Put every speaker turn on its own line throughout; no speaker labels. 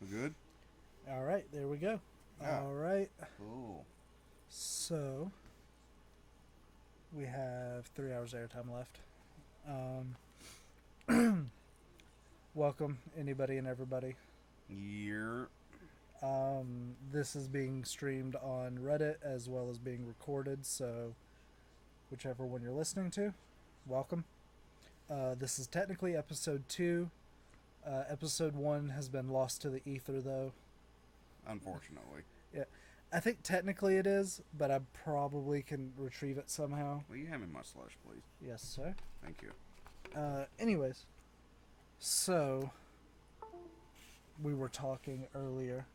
We good?
All right, there we go.
Yeah.
All right,
Cool.
so we have 3 hours airtime left. Um, Welcome, anybody and everybody.
Year.
This is being streamed on Reddit as well as being recorded, so whichever one you're listening to, welcome. This is technically episode 2. Episode 1 has been lost to the ether, though.
Unfortunately.
Yeah, I think technically it is, but I probably can retrieve it somehow.
Will you hand me my slush, please?
Yes, sir.
Thank you.
Anyways, so we were talking earlier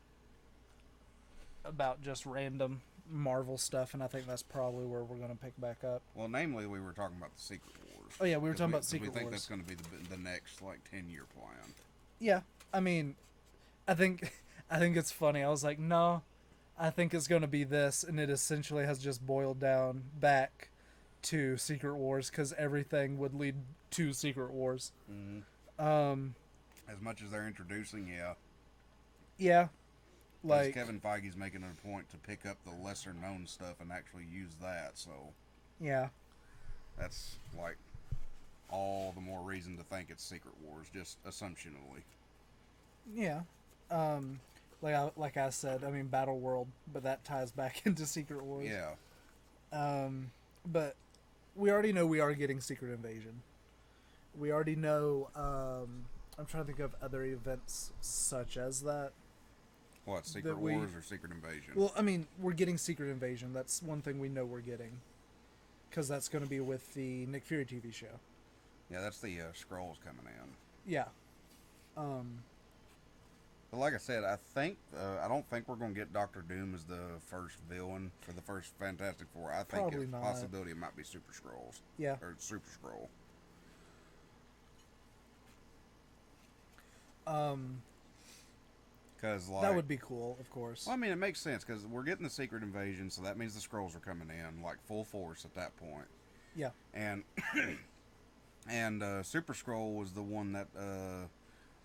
about just random Marvel stuff, and I think that's probably where we're going to pick back up.
Well, namely, we were talking about the Secret Wars.
Oh yeah, we were talking about
Because we
Secret
think
Wars.
that's going to be the next, 10-year plan.
Yeah, I mean, I think I think it's funny. I was like, no, I think it's going to be this, and it essentially has just boiled down back to Secret Wars because everything would lead to Secret Wars.
Mm-hmm.
Um,
As much as they're introducing, yeah.
yeah,
Because
like
Kevin Feige's making it a point to pick up the lesser known stuff and actually use that, so
yeah,
that's, all the more reason to think it's Secret Wars, just assumptionally.
yeah. Like I said, I mean Battle World, but that ties back into Secret Wars.
Yeah.
But we already know we are getting Secret Invasion. We already know. I'm trying to think of other events such as that.
What, Secret
That we
Wars or Secret Invasion?
Well, I mean, we're getting Secret Invasion. That's one thing we know we're getting, because that's going to be with the Nick Fury TV show.
Yeah, that's the scrolls coming in.
Yeah. Um.
But like I said, I don't think we're going to get Doctor Doom as the first villain for the first Fantastic Four. I think
Probably
it's a
not.
possibility it might be Super Scrolls
Yeah.
or Super Scroll.
Um.
Because
That would be cool, of course.
well, I mean, it makes sense because we're getting the Secret Invasion, so that means the scrolls are coming in full force at that point.
Yeah.
And Super Scroll was the one that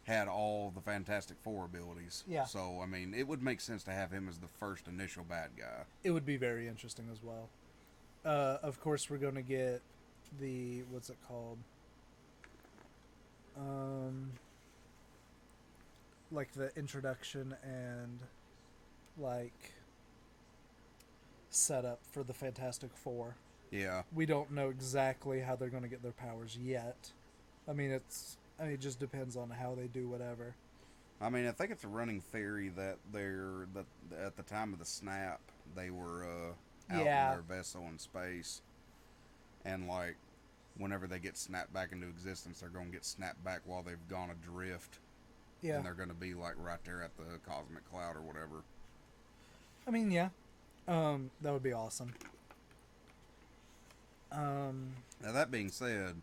had all the Fantastic Four abilities.
Yeah.
So I mean, it would make sense to have him as the first initial bad guy.
It would be very interesting as well. Of course, we're going to get the what's it called? Um, like the introduction and like setup for the Fantastic Four.
Yeah.
We don't know exactly how they're going to get their powers yet. It just depends on how they do whatever.
I mean, I think it's a running theory that that at the time of the snap they were out in
Yeah.
their vessel in space, and whenever they get snapped back into existence, they're going to get snapped back while they've gone adrift, and they're
Yeah.
going to be right there at the cosmic cloud or whatever.
Yeah. That would be awesome. Um,
Now that being said,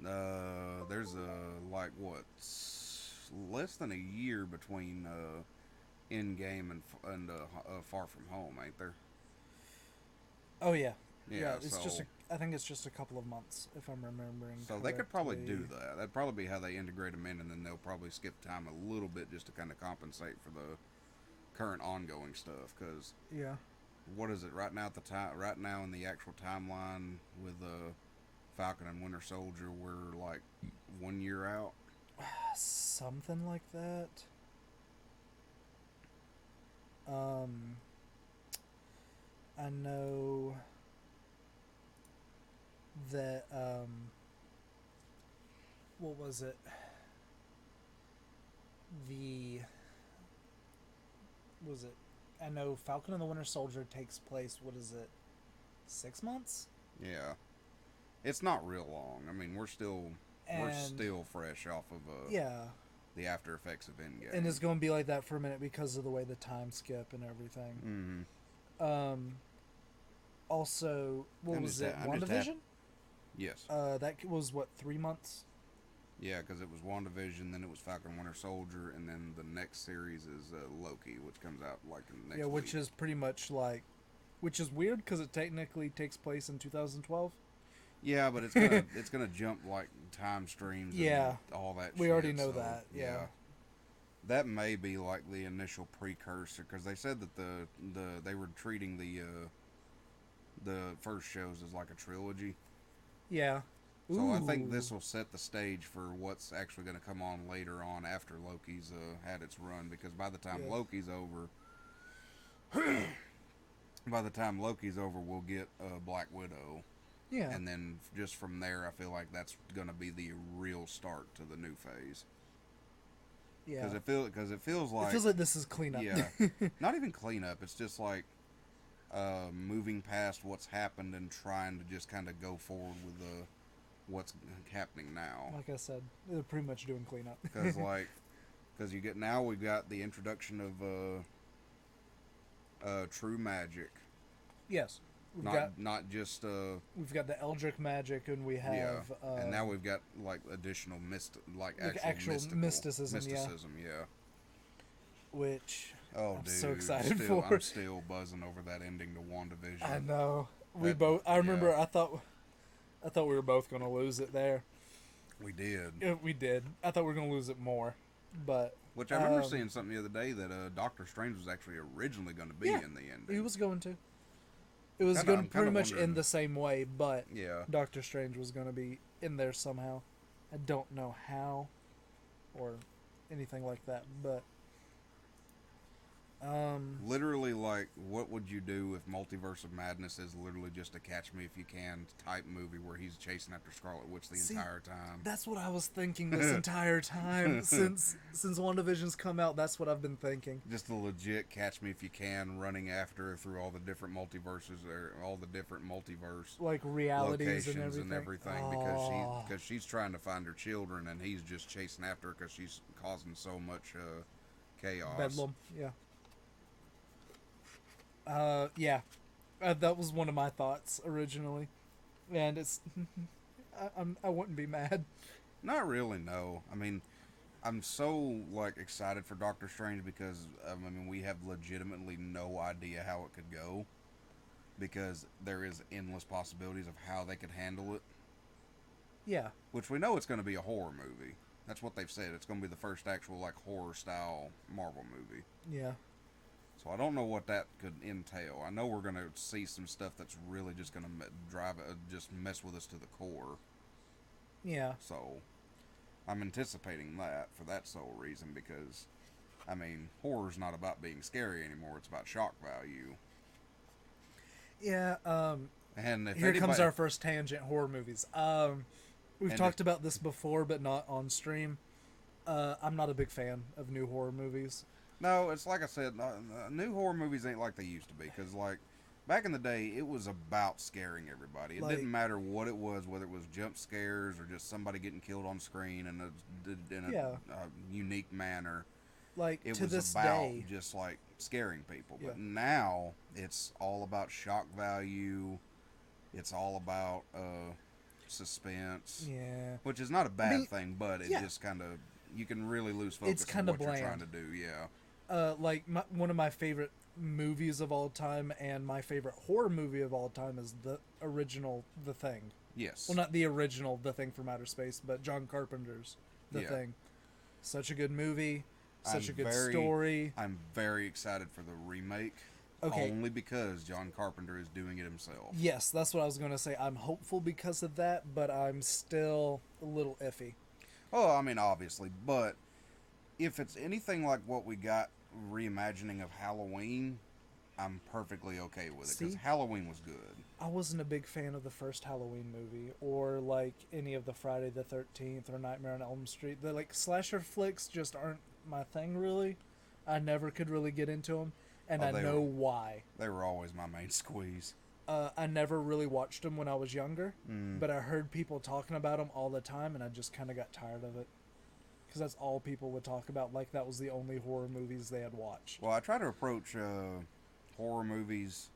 there's less than a year between Endgame and Far From Home, ain't there?
oh yeah.
Yeah,
It's
so
just I think it's just a couple of months if I'm remembering.
so they could probably do
correctly.
that. That'd probably be how they integrate them in, and then they'll probably skip time a little bit just to kind of compensate for the current ongoing stuff. Because
Yeah.
what is it right now at the time? Right now in the actual timeline with Falcon and Winter Soldier, we're 1 year out.
Something like that. Um, I know that what was it? The was it? I know Falcon and the Winter Soldier takes place. What is it? 6 months.
Yeah, it's not real long. I mean, we're
And
still fresh off of
yeah,
the after effects of Endgame.
and it's going to be like that for a minute because of the way the time skip and everything.
Mm-hmm.
Um, Also, what
I'm
was
just
it?
ha- I'm just hap-
WandaVision?
Yes.
That was what, 3 months?
Yeah, because it was WandaVision, then it was Falcon Winter Soldier, and then the next series is Loki, which comes out in the next
Yeah, which
week.
is pretty much like, which is weird because it technically takes place in 2012.
Yeah, but it's gonna jump time streams.
Yeah,
and all that.
we
shit,
already know
so,
that. Yeah.
that may be like the initial precursor because they said that they were treating the first shows as like a trilogy.
Yeah.
So I think
Ooh.
this will set the stage for what's actually going to come on later on after Loki's had its run. Because
Yeah.
by the time Loki's over, we'll get Black Widow,
Yeah.
and then just from there, I feel like that's going to be the real start to the new phase.
Yeah.
Because it feels
It
like
feels like this is cleanup.
yeah, not even cleanup. It's just like moving past what's happened and trying to just kind of go forward with what's happening now.
Like I said, they're pretty much doing cleanup.
Because you get now we've got the introduction of true magic,
Yes.
not just
We've got the Eldritch magic, and we
yeah,
have
and now we've got like additional like actual
mysticism. Yeah.
mysticism, yeah.
Which
Oh,
I'm
dude,
so excited
still
for.
I'm still buzzing over that ending to
I
WandaVision.
know. We
That
both. I
yeah,
remember. I thought we were both gonna lose it there.
we did.
We did. I thought we were gonna lose it more, but
Which I remember seeing something the other day that Doctor Strange was actually originally going to be
yeah,
in the ending.
he was going to. It was
Kinda,
going
I'm
to
kind
pretty
of
much end
wondering.
the same way, but
Yeah,
Doctor Strange was going to be in there somehow. I don't know how or anything like that, but
literally, like, what would you do if Multiverse of Madness is literally just a Catch Me If You Can type movie where he's chasing after Scarlet Witch the
see,
entire time?
that's what I was thinking this entire time since WandaVision's come out. That's what I've been thinking.
Just a legit Catch Me If You Can running after her through all the different multiverses or all the different multiverse
Like realities
locations
and
and
everything.
everything
Oh,
because she's trying to find her children and he's just chasing after her because she's causing so much chaos.
Bedlam. Yeah. Yeah. That was one of my thoughts originally, and it's I wouldn't be mad.
Not really, no. I mean, I'm so like excited for Doctor Strange because I mean we have legitimately no idea how it could go because there is endless possibilities of how they could handle it.
Yeah.
Which we know it's going to be a horror movie. That's what they've said. It's going to be the first actual like horror style Marvel movie.
Yeah.
So I don't know what that could entail. I know we're going to see some stuff that's really just going to just mess with us to the core.
Yeah.
So I'm anticipating that for that sole reason because, I mean, horror's not about being scary anymore. It's about shock value.
Yeah.
And if
Here comes
anybody,
our first tangent: horror movies. We've
and if,
talked about this before, but not on stream. I'm not a big fan of new horror movies.
no, it's like I said, new horror movies ain't like they used to be because like back in the day, it was about scaring everybody. It
Like,
didn't matter what it was, whether it was jump scares or just somebody getting killed on screen in a,
yeah,
unique manner.
like
It
to
was
this
about
day.
just like scaring people.
Yeah.
But now it's all about shock value. It's all about suspense,
Yeah.
which is not a
I
bad
mean,
thing, but it
yeah,
just kind of you can really lose
it's
focus on
kind of
what you're trying
bland.
to do. Yeah,
Like one of my favorite movies of all time and my favorite horror movie of all time is the original The Thing.
yes,
Well, not the original The Thing from Outer Space, but John Carpenter's The
yeah.
Thing. Such a good movie, such
I'm
a good
very,
story.
I'm very excited for the remake,
Okay,
only because John Carpenter is doing it himself.
yes, that's what I was going to say. I'm hopeful because of that, but I'm still a little iffy.
Oh, I mean, obviously, but if it's anything like what we got reimagining of Halloween, I'm perfectly okay with it because
See,
Halloween was good.
I wasn't a big fan of the first Halloween movie or like any of the Friday the 13th or Nightmare on Elm Street. The like slasher flicks just aren't my thing really. I never could really get into them, and
Oh,
I know why.
they were always my main squeeze.
I never really watched them when I was younger,
Mm.
but I heard people talking about them all the time, and I just kind of got tired of it because that's all people would talk about. Like that was the only horror movies they had watched.
Well, I try to approach horror movies,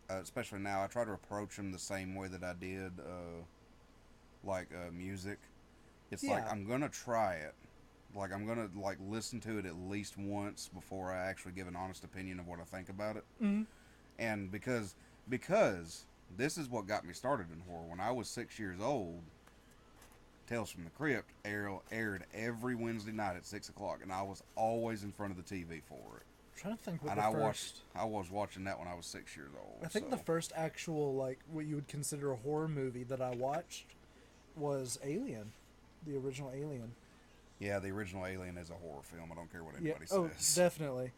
especially now. I try to approach them the same way that I did music. It's like
Yeah,
I'm gonna try it. Like I'm gonna like listen to it at least once before I actually give an honest opinion of what I think about it.
mm-hmm.
And because this is what got me started in horror. When I was 6 years old, Tales from the Crypt aired every Wednesday night at 6 o'clock, and I was always in front of the TV for it.
I'm trying to think what
And
the
I
first.
was watching that when I was 6 years old.
I think the first actual, like, what you would consider a horror movie that I watched was Alien, the original Alien.
Yeah, the original Alien is a horror film. I don't care what
Yeah.
anybody
Oh,
says.
definitely.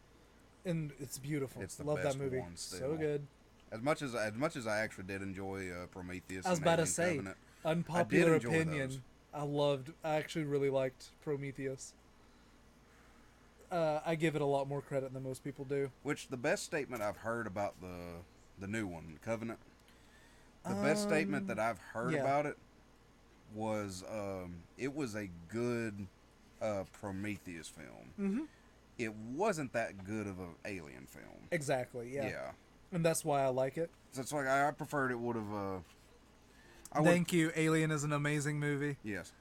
And it's beautiful.
It's the
Love
best
that movie.
one still.
So good.
As much as I actually did enjoy Prometheus,
I was
and
about to
Alien
say,
Covenant,
unpopular
enjoy
opinion.
those.
I actually really liked Prometheus. I give it a lot more credit than most people do.
Which the best statement I've heard about the new one, Covenant. The best statement that I've heard
yeah.
about it was it was a good Prometheus film.
Mm-hmm.
It wasn't that good of an Alien film.
Exactly. Yeah.
Yeah.
And that's why I like it.
So it's like I preferred it would have.
Thank you. Alien is an amazing movie.
Yes.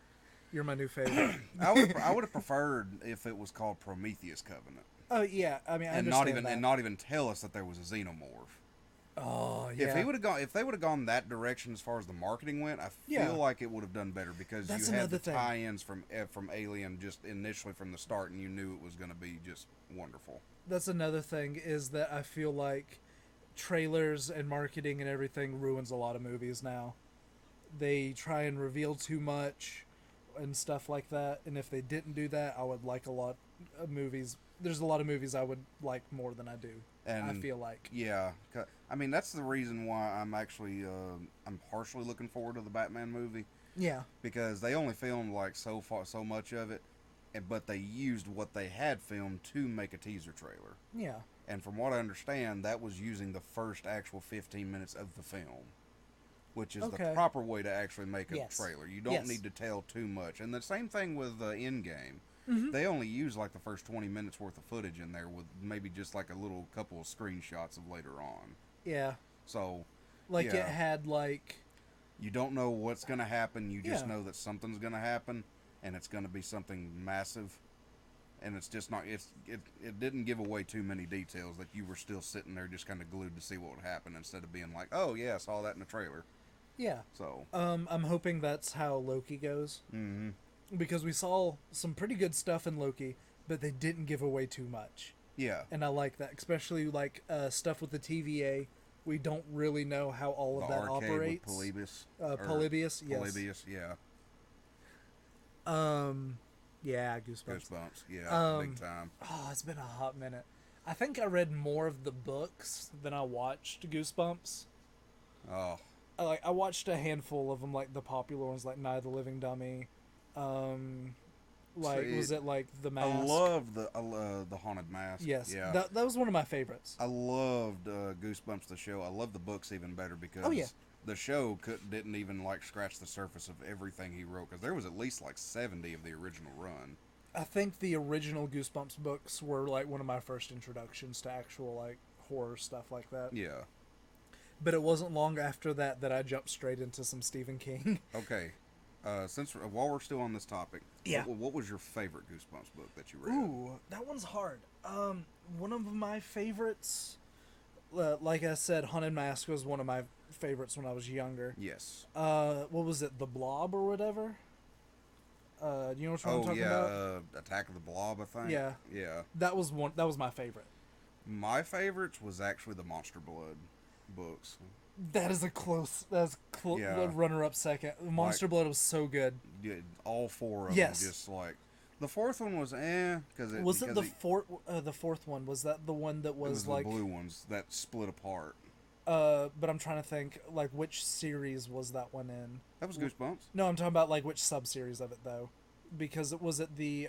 You're my new favorite.
I would have preferred if it was called Prometheus Covenant.
Oh yeah, I mean, I
and
understand that.
not even tell us that there was a xenomorph.
Oh yeah.
If they would have gone that direction as far as the marketing went, I feel like it would have done better because
That's
you had the
another thing.
tie-ins from Alien just initially from the start, and you knew it was going to be just wonderful.
That's another thing is that I feel like trailers and marketing and everything ruins a lot of movies now. They try and reveal too much and stuff like that, and if they didn't do that, I would like a lot of movies. There's a lot of movies I would like more than I do. And I feel like
yeah, I mean that's the reason why I'm actually I'm partially looking forward to the Batman movie.
Yeah,
because they only filmed like so much of it, but they used what they had filmed to make a teaser trailer.
Yeah.
And from what I understand, that was using the first actual 15 minutes of the film, which is the proper way to actually make a trailer. You don't need to tell too much. And the same thing with Endgame. Mm-hmm. They only use like the first 20 minutes worth of footage in there with maybe just like a little couple of screenshots of later on.
Yeah.
So,
like it had like...
You don't know what's going to happen. You just know that something's going to happen, and it's going to be something massive. And it's just not... It didn't give away too many details that you were still sitting there just kind of glued to see what would happen instead of being like, oh, yeah, I saw that in the trailer.
Yeah.
So...
I'm hoping that's how Loki goes.
Mm-hmm.
Because we saw some pretty good stuff in Loki, but they didn't give away too much.
Yeah.
And I like that. Especially like stuff with the TVA. We don't really know how all of that operates.
Polybius.
Polybius, yes.
Polybius, yeah.
Yeah, Goosebumps.
Goosebumps, yeah, big time.
Oh, it's been a hot minute. I think I read more of the books than I watched Goosebumps.
Oh.
I watched a handful of them, like the popular ones, like Night of the Living Dummy. Was it like The Mask?
I love the Haunted Mask.
Yes,
yeah.
That was one of my favorites.
I loved Goosebumps the show. I love the books even better because the show didn't even like scratch the surface of everything he wrote because there was at least like 70 of the original run.
I think the original Goosebumps books were like one of my first introductions to actual like horror stuff like that.
Yeah.
But it wasn't long after that I jumped straight into some Stephen King.
Okay. While we're still on this topic, what was your favorite Goosebumps book that you read?
Ooh, that one's hard. One of my favorites, like I said, Haunted Mask was one of my favorites when I was younger.
Yes.
What was it, The Blob or whatever? You know what I'm talking about?
Attack of the Blob, I think.
Yeah.
Yeah.
That was my favorite.
My favorites was actually the Monster Blood books.
That's runner-up second. Monster Blood was so good.
Yeah, all four of them just like... The fourth one was
the fourth one? Was that the one that was like...
the blue ones that split apart.
But I'm trying to think, like, which series was that one in?
That was Goosebumps.
No, I'm talking about, like, which sub-series of it, though. Because was it the...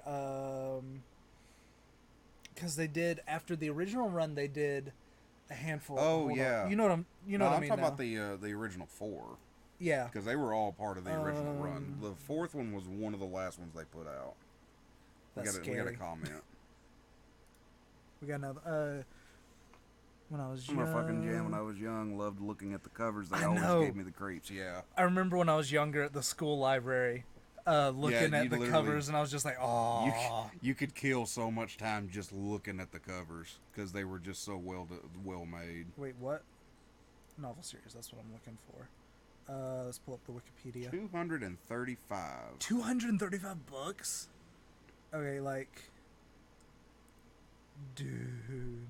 Because they did... After the original run, they did... a handful. You know what I'm. You know what I mean.
I'm talking about the original four.
Yeah.
Because they were all part of the original run. The fourth one was one of the last ones they put out.
That's scary.
We got a comment.
We got another. When I was young.
I'm a fucking jam. When I was young, loved looking at the covers. They always gave me the creeps. Yeah.
I remember when I was younger at the school library. Looking at the covers, and I was just like, "Oh!"
You could kill so much time just looking at the covers because they were just so well made.
Wait, what? Novel series. That's what I'm looking for. Let's pull up the Wikipedia.
235.
235 books? Okay, like, dude.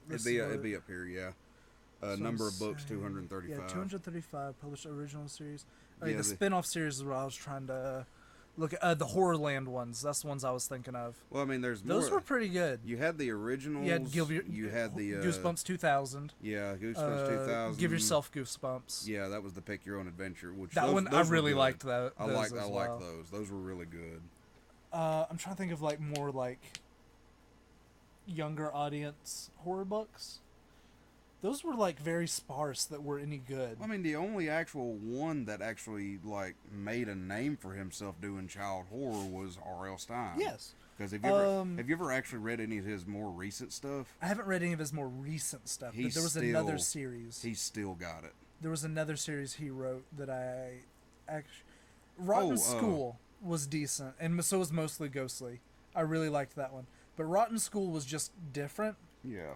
It'd be up here, yeah. Number of books, 235.
Yeah, 235 published original series. Okay,
Yeah,
the spin-off series is what I was trying to look at. The Horrorland ones. That's the ones I was thinking of.
well, I mean, there's
Those
more.
were pretty good.
You had the originals.
You had
you had the
Goosebumps 2000.
Yeah, Goosebumps 2000.
Give yourself Goosebumps.
Yeah, that was the Pick Your Own Adventure. Which
That one I really liked. That
I like those. Those were really good.
I'm trying to think of like more like younger audience horror books. Those were like very sparse that were any good.
I mean, the only actual one that actually like made a name for himself doing child horror was R.L. Stine.
Yes.
Because have you ever actually read any of his more recent stuff?
I haven't read any of his more recent stuff, but there was another series.
He's still got it.
There was another series he wrote that I actually... Rotten School was decent, and so was Mostly Ghostly. I really liked that one. But Rotten School was just different.
Yeah.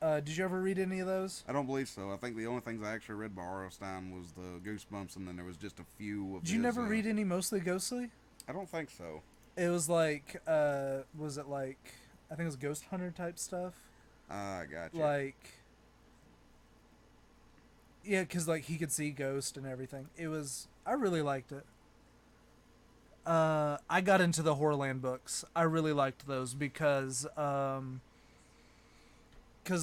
Did you ever read any of those?
I don't believe so. I think the only things I actually read by R.L. Stine was the Goosebumps, and then there was just a few of
Did you never read any Mostly Ghostly?
I don't think so.
It was like, was it like, I think it was Ghost Hunter type stuff?
I got you.
Like, yeah, because like he could see ghosts and everything. I really liked it. I got into the Horrorland books. I really liked those because a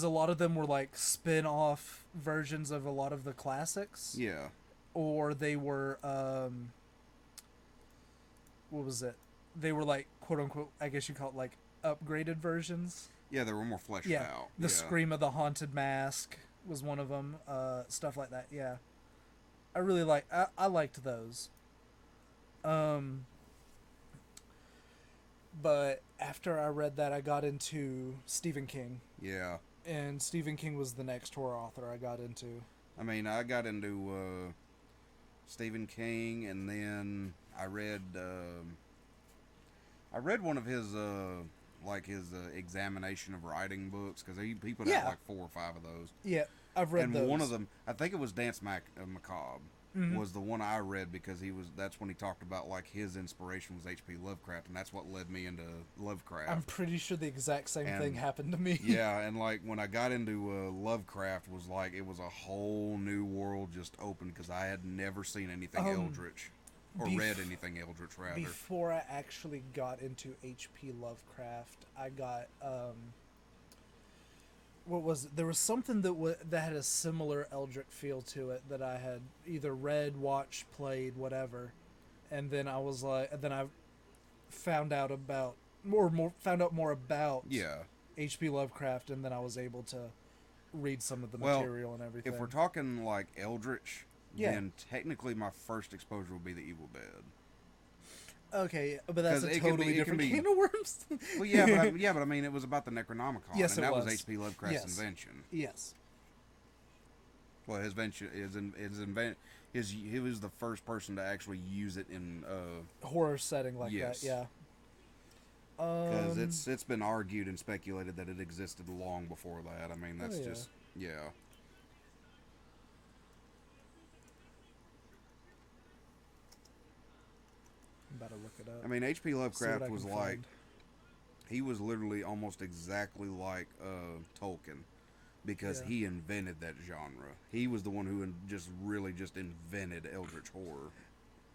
lot of them were like spin-off versions of a lot of the classics.
Yeah.
Or they were, what was it? They were like, quote unquote, I guess you call it like upgraded versions.
Yeah, they were more fleshed out.
The Scream of the Haunted Mask was one of them. Stuff like that, yeah. I really I liked those. But after I read that, I got into Stephen King.
Yeah.
And Stephen King was the next horror author I got into.
I mean, I got into Stephen King, and then I read one of his examination of writing books, because he put out like 4 or 5 of those.
Yeah, I've read those.
And one of them, I think it was Dance Macabre, was the one I read, because that's when he talked about like his inspiration was H.P. Lovecraft, and that's what led me into Lovecraft.
I'm pretty sure the exact same thing happened to me.
Yeah, and like when I got into Lovecraft, was like it was a whole new world just opened, because I had never seen anything Eldritch. Or read anything Eldritch, rather.
Before I actually got into H.P. Lovecraft, I got, what was it? There was something that had a similar Eldritch feel to it that I had either read, watched, played, whatever. And then I was like, and then I found out more about H.P. Lovecraft, and then I was able to read some of the material and everything.
If we're talking like Eldritch, then technically my first exposure would be The Evil Dead.
Okay, but that's a totally different can of worms.
Well, yeah, but I mean, it was about the Necronomicon,
yes,
and that was H.P. Lovecraft's invention.
Yes.
Well, he was the first person to actually use it in
horror setting like that. Yeah.
Because it's been argued and speculated that it existed long before that. I mean, that's just.
I'm about to look it up.
I mean, H.P. Lovecraft was like, he was literally almost exactly like Tolkien, because he invented that genre. He was the one who just invented Eldritch horror.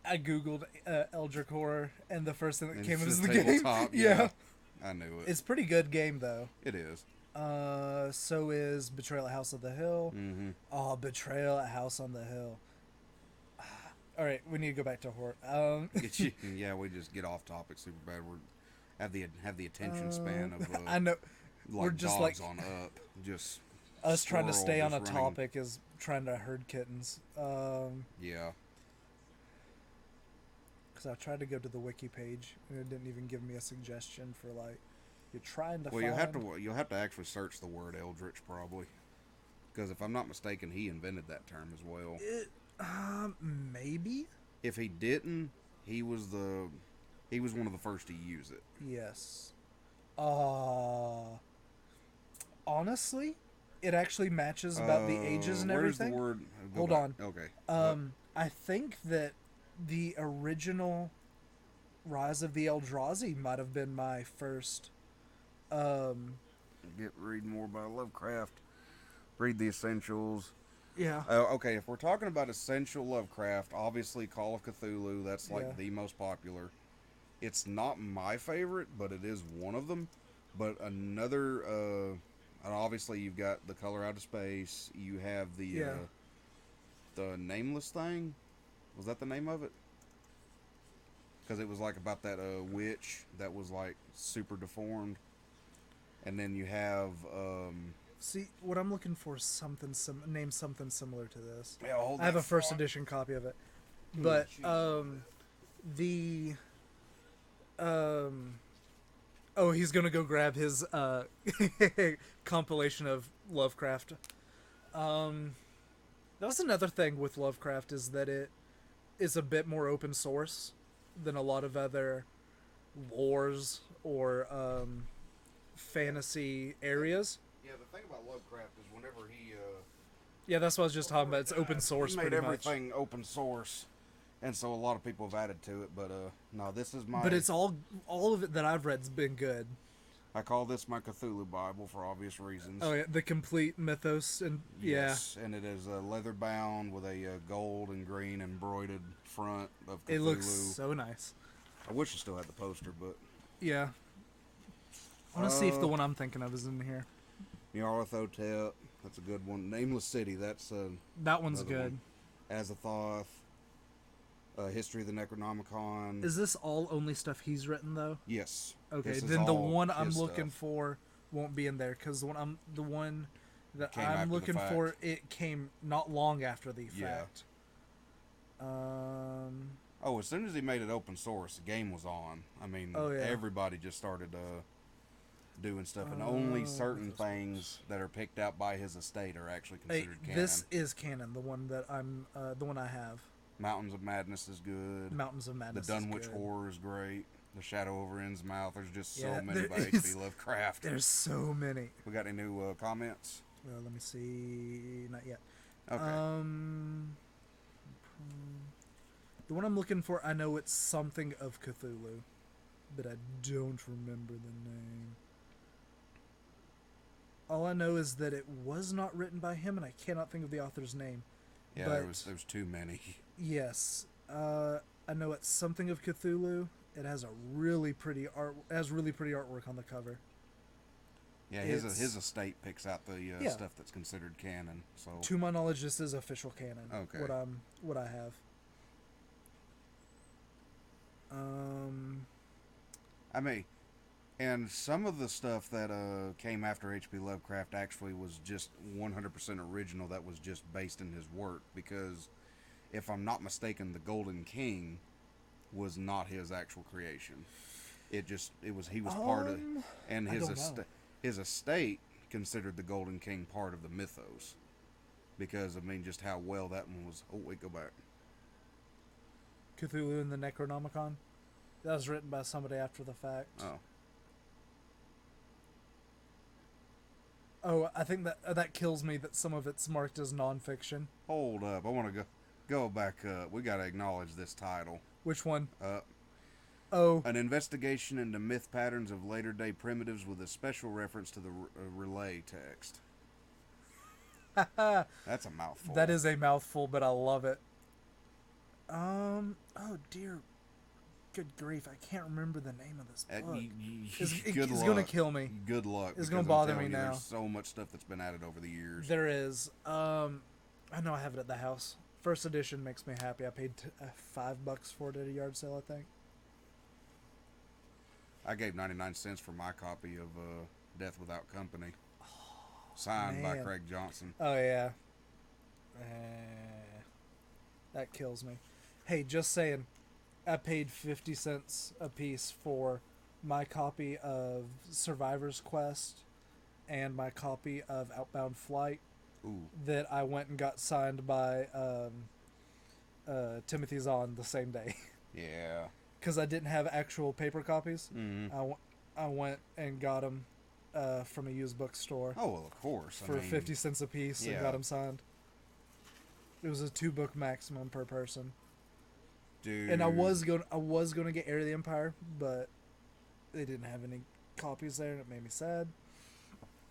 I googled Eldritch horror, and the first thing that came up was the
tabletop,
game. Yeah,
I knew it.
It's a pretty good game, though.
It is.
So is Betrayal at House on the Hill.
Mm-hmm.
Oh, Betrayal at House on the Hill. All right, we need to go back to horror.
Yeah, we just get off topic super bad. We have the attention span of
I know.
Like
we're just
dogs
like
on up. Just
us trying to stay on a topic is trying to herd kittens.
Yeah.
Because I tried to go to the wiki page and it didn't even give me a suggestion for like you're trying to.
Well, you'll have to actually search the word Eldritch probably, because if I'm not mistaken, he invented that term as well.
Maybe.
If he didn't, he was one of the first to use it.
Yes. honestly, it actually matches about the ages and
Where's the
everything.
word? Go
Hold
back.
on.
Okay. What?
I think that the original Rise of the Eldrazi might have been my first. Um,
Read more about Lovecraft. Read the essentials.
yeah,
Okay, if we're talking about essential Lovecraft, obviously Call of Cthulhu. That's like
yeah,
the most popular. It's not my favorite, but it is one of them. But another, and obviously you've got the Color Out of Space. You have
yeah.
the Nameless thing. Was that the name of it? Because it was like about that witch that was like super deformed. And then you have
See, what I'm looking for is name something similar to this.
yeah, hold
I have
that
a first
thought.
edition copy of it,
Ooh,
but
cheese on
the um oh, he's gonna go grab his compilation of Lovecraft. Um, that was another thing with Lovecraft is that it is a bit more open source than a lot of other wars or
Yeah,
fantasy areas.
yeah. The thing about Lovecraft is whenever
Yeah, that's what I was just talking
before
about.
he
It's open
died, he
source
made
pretty much.
everything open source, and so a lot of people have added to it. But no, this is
But
my
it's all of it that I've read's been good.
I call this my Cthulhu Bible for obvious reasons.
Oh yeah, the complete mythos and yeah,
Yes, and it is leather bound with a gold and green embroidered front of
it looks
Cthulhu.
so nice.
I wish I still had the poster, but
Yeah, I want to see if the
uh,
one I'm thinking of is in here.
Nyarlathotep, that's a good one. Nameless City, that's
That one's
another one.
good.
Azathoth, History of the Necronomicon.
Is this all only stuff he's written though?
Yes,
Okay,
this is
then the
all
one I'm
his
looking
stuff.
for won't be in there because the one that
Came
I'm
after the
looking
fact.
for it came not long after the
Yeah.
fact. Um.
Oh, as soon as he made it open source, the game was on. I mean,
Oh yeah.
everybody just started doing stuff, and only certain
Mythos
things
books.
that are picked out by his estate are actually
Hey,
considered
this
canon.
is canon. The one that the one I have.
Mountains of Madness is good.
Mountains of
The
Madness is
Dunwich
good.
Horror is great. The Shadow over Innsmouth. There's just so
Yeah,
many
there
by H.P.
is.
Lovecraft.
There's so many.
We got any new comments?
Let me see. Not yet.
Okay.
Um, the one I'm looking for, I know it's something of Cthulhu, but I don't remember the name. All I know is that it was not written by him, and I cannot think of the author's name.
Yeah,
But
there was too many.
yes, I know it's something of Cthulhu. It has a really pretty art. It has really pretty artwork on the cover.
Yeah, his
It's
estate picks out the
yeah.
stuff that's considered canon. So
To my knowledge, this is official canon.
okay.
What I have. Um,
I mean, and some of the stuff that came after H.P. Lovecraft actually was just 100% original. That was just based in his work because, if I'm not mistaken, the Golden King was not his actual creation. It was he was part of, and
I don't know.
his estate considered the Golden King part of the mythos because I mean just how well that one was. Oh wait, go back.
Cthulhu and the Necronomicon. That was written by somebody after the fact.
Oh,
Oh, I think that kills me that some of it's marked as nonfiction.
hold up. I want to go back up. We got to acknowledge this title.
Which one?
Uh,
Oh,
An investigation into myth patterns of later day primitives with a special reference to the relay text. That's a mouthful.
that is a mouthful, but I love it. Oh dear. Good grief! I can't remember the name of this book.
Good
It's
luck.
gonna kill me.
Good luck.
It's
Because
gonna
I'm
bother
telling
me
you,
now.
there's so much stuff that's been added over the years.
There is. I know I have it at the house. First edition makes me happy. I paid $5 for it at a yard sale, I think.
I gave 99 cents for my copy of Death Without Company, signed by
Man.
Craig Johnson.
Oh yeah. Eh, that kills me. Hey, just saying, I paid 50 cents a piece for my copy of Survivor's Quest and my copy of Outbound Flight
Ooh,
that I went and got signed by Timothy Zahn the same day.
yeah.
Because I didn't have actual paper copies.
Mm-hmm.
I went and got them from a used bookstore
Oh, well, of course.
for 50 cents a piece and
yeah.
got them signed. It was a 2-book maximum per person.
Dude.
And I was going to get Heir of the Empire, but they didn't have any copies there, and it made me sad.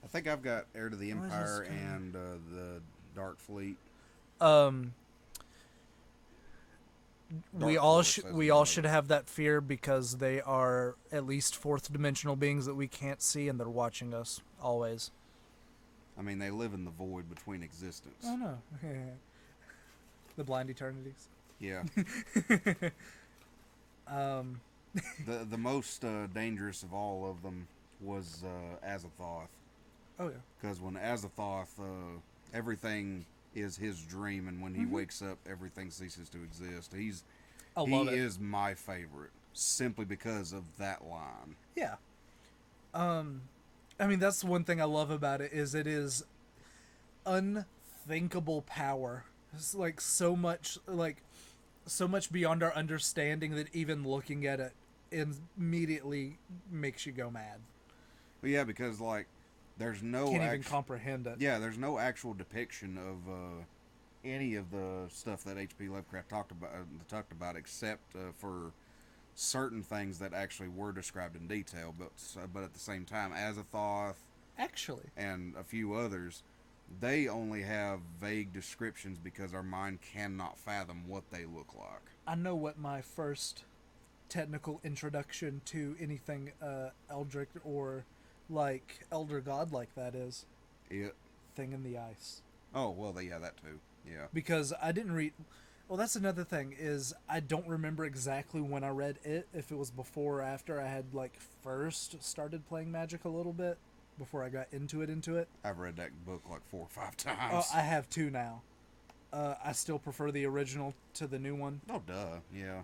I think I've got Heir to the
What is
Empire
this kinda-
and the Dark Fleet.
Um,
Dark Horse, as
we
we
all
know
should
it.
have that fear because they are at least fourth dimensional beings that we can't see, and they're watching us always.
I mean, they live in the void between existence.
Oh no, the blind eternities.
Yeah.
Um,
The most dangerous of all of them was Azathoth.
oh yeah,
Because when Azathoth, everything is his dream, and when he wakes up, everything ceases to exist. He
love it.
is my favorite simply because of that line.
Yeah. I mean, that's one thing I love about it is unthinkable power. It's like so much beyond our understanding that even looking at it immediately makes you go mad.
But yeah, because like there's no
Can't even comprehend it.
yeah, there's no actual depiction of any of the stuff that H.P. Lovecraft talked about except for certain things that actually were described in detail. But at the same time, Azathoth
Actually,
and a few others, they only have vague descriptions because our mind cannot fathom what they look like.
I know what my first technical introduction to anything Eldritch or like Elder God like that is.
It.
Thing in the Ice.
Oh well, yeah, that too. Yeah.
Because I didn't read. Well, that's another thing is I don't remember exactly when I read it. If it was before or after I had like first started playing Magic a little bit before I got into it.
I've read that book like 4 or 5
Oh,
times.
I have two now. I still prefer the original to the new one.
Oh, duh. Yeah.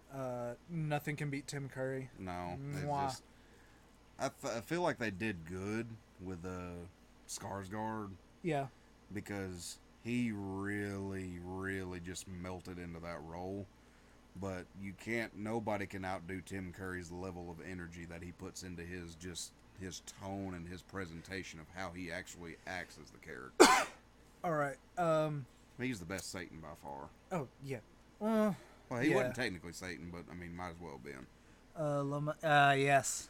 Nothing can beat Tim Curry.
No. It's
Mwah.
just. I feel like they did good with Skarsgård
Yeah.
because he really, really just melted into that role. But nobody can outdo Tim Curry's level of energy that he puts into his tone and his presentation of how he actually acts as the character.
All right.
He's the best Satan by far.
Oh yeah.
Well, he
Yeah.
wasn't technically Satan, but I mean, might as well been.
Yes.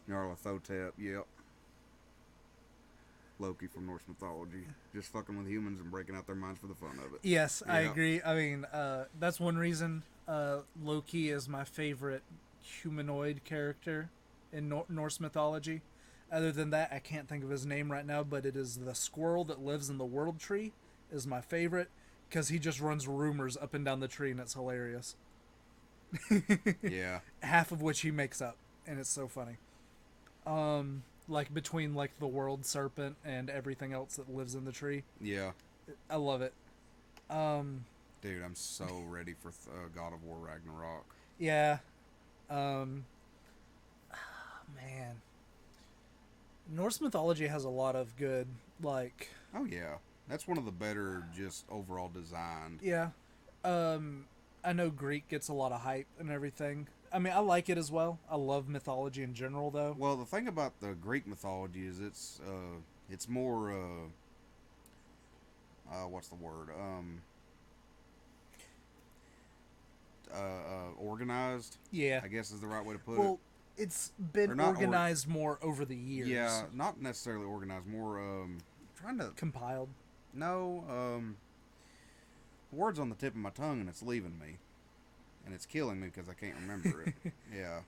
Nyarlathotep, yep. Loki from Norse mythology, just fucking with humans and breaking out their minds for the fun of it.
Yes, I
Yeah.
agree. I mean, that's one reason Loki is my favorite humanoid character in Norse mythology. Other than that, I can't think of his name right now, but it is the squirrel that lives in the world tree is my favorite because he just runs rumors up and down the tree and it's hilarious.
Yeah.
Half of which he makes up, and it's so funny. Like between like the world serpent and everything else that lives in the tree.
Yeah.
I love it.
Dude, I'm so ready for God of War Ragnarok.
Yeah. Man. Norse mythology has a lot of good, like...
Oh, yeah. That's one of the better just overall designed.
Yeah. I know Greek gets a lot of hype and everything. I mean, I like it as well. I love mythology in general, though.
Well, the thing about the Greek mythology is it's more, what's the word? Organized.
Yeah.
I guess is the right way to put it.
Well, it's been
not
organized more over the years.
Yeah, not necessarily organized. More trying to
Compiled.
no the word's on the tip of my tongue and it's leaving me, and it's killing me because I can't remember it. Yeah,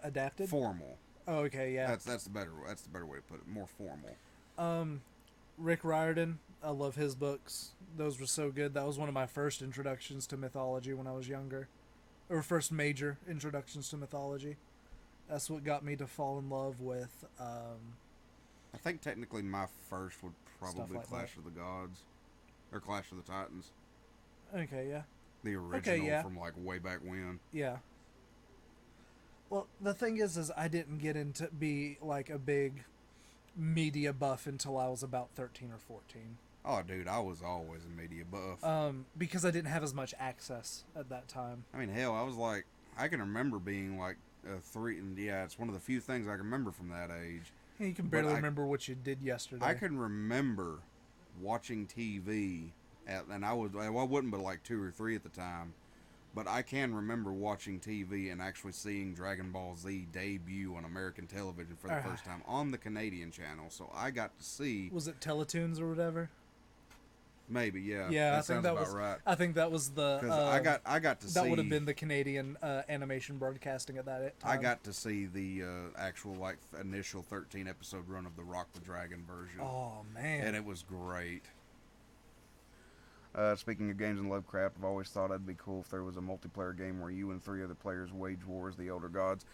Adapted.
formal.
Oh, okay, yeah.
That's the better way to put it. More formal.
Rick Riordan. I love his books. Those were so good. That was one of my first introductions to mythology when I was younger. Or first major introductions to mythology. That's what got me to fall in love with
I think technically my first would probably
like
Clash
that.
of the Gods or Clash of the Titans,
okay, yeah.
the original
yeah.
from like way back when.
Yeah. Well, the thing is I didn't get into be like a big media buff until I was about 13 or 14.
Oh, dude, I was always a media buff.
Because I didn't have as much access at that time.
I mean, hell, I was like, I can remember being like 3, and yeah, it's one of the few things I can remember from that age.
You can
but
barely remember what you did
I
yesterday.
can remember watching TV and I wasn't but like 2 or 3 at the time, but I can remember watching TV and actually seeing Dragon Ball Z debut on American television for the first time on the Canadian channel. So I got to see
Was it Teletoons or whatever?
maybe yeah
Yeah,
that sounds about right
I think that was the
because I got to
that would have
see
been the Canadian animation broadcasting at that
I
time.
got to see the actual like initial 13 episode run of the Rock the Dragon version,
Oh
and
man.
it was great. Speaking of games in Lovecraft, I've always thought it'd be cool if there was a multiplayer game where you and 3 other players wage war as the Elder Gods.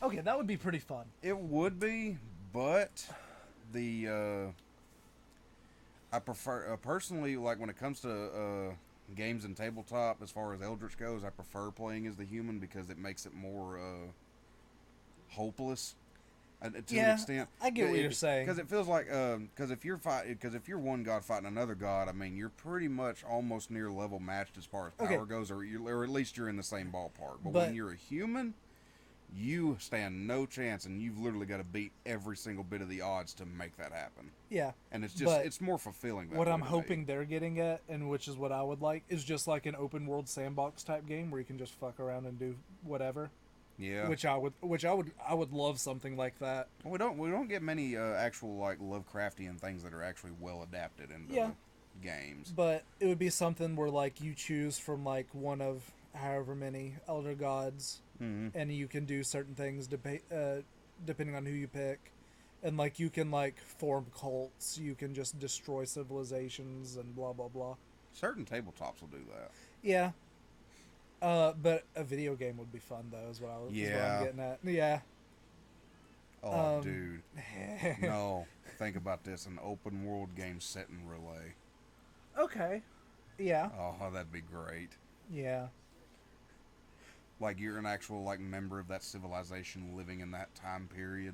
Okay, that would be pretty fun.
It would be, but the I prefer personally like when it comes to games and tabletop as far as Eldritch goes, I prefer playing as the human because it makes it more hopeless to an extent.
I get what you're saying.
Because it feels like because if you're one god fighting another god, I mean you're pretty much almost near level matched as far as power goes, or at least you're in the same ballpark. But when you're a human, you stand no chance, and you've literally got to beat every single bit of the odds to make that happen.
Yeah,
and it's just it's more fulfilling.
What I'm hoping they're getting at, and which is what I would like, is just like an open world sandbox type game where you can just fuck around and do whatever.
Yeah,
which I would love something like that.
We don't get many actual like Lovecraftian things that are actually well adapted into games.
But it would be something where like you choose from like one of however many elder gods, and you can do certain things depending on who you pick, and like you can like form cults, you can just destroy civilizations and blah blah blah.
Certain tabletops will do that.
Yeah. But a video game would be fun though, is what I'm getting at. Yeah.
Oh, dude. No. Think about this: an open world game set in Relay.
Okay. Yeah.
Oh, that'd be great.
Yeah.
Like you're an actual like member of that civilization living in that time period.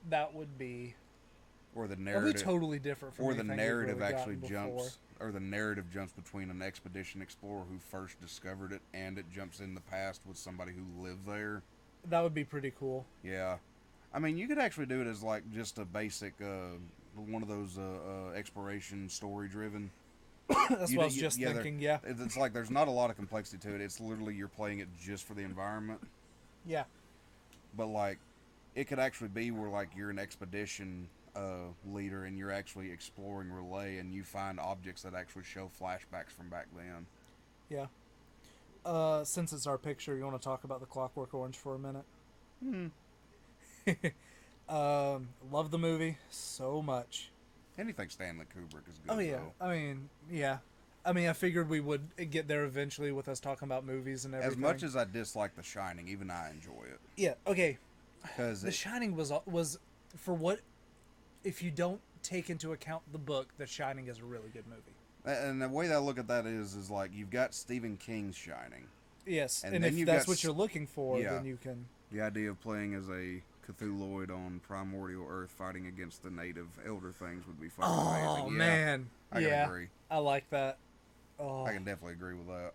That would be.
Or the narrative.
That'd be totally different from.
Or the narrative
really
actually jumps. Or the narrative jumps between an expedition explorer who first discovered it, and it jumps in the past with somebody who lived there.
That would be pretty cool.
Yeah. I mean, you could actually do it as like just a basic one of those exploration story driven.
That's what I was just thinking. Yeah,
it's like there's not a lot of complexity to it. It's literally you're playing it just for the environment.
Yeah,
but like it could actually be where like you're an expedition leader and you're actually exploring Relay and you find objects that actually show flashbacks from back then.
Yeah. Since it's our picture, you want to talk about the Clockwork Orange for a minute? Love the movie so much.
Anything Stanley Kubrick is good.
Oh yeah,
though.
I mean, yeah. I mean, I figured we would get there eventually with us talking about movies and everything.
As much as I dislike The Shining, even I enjoy it.
Yeah. Okay.
Because
The Shining was for what, if you don't take into account the book, The Shining is a really good movie.
And the way that I look at that is like you've got Stephen King's Shining.
Yes, and if that's what you're looking for, then you can.
The idea of playing as a Cthulhuoid on primordial Earth fighting against the native elder things would be fucking amazing.
Oh man,
I can agree.
I like that. Oh.
I can definitely agree with that.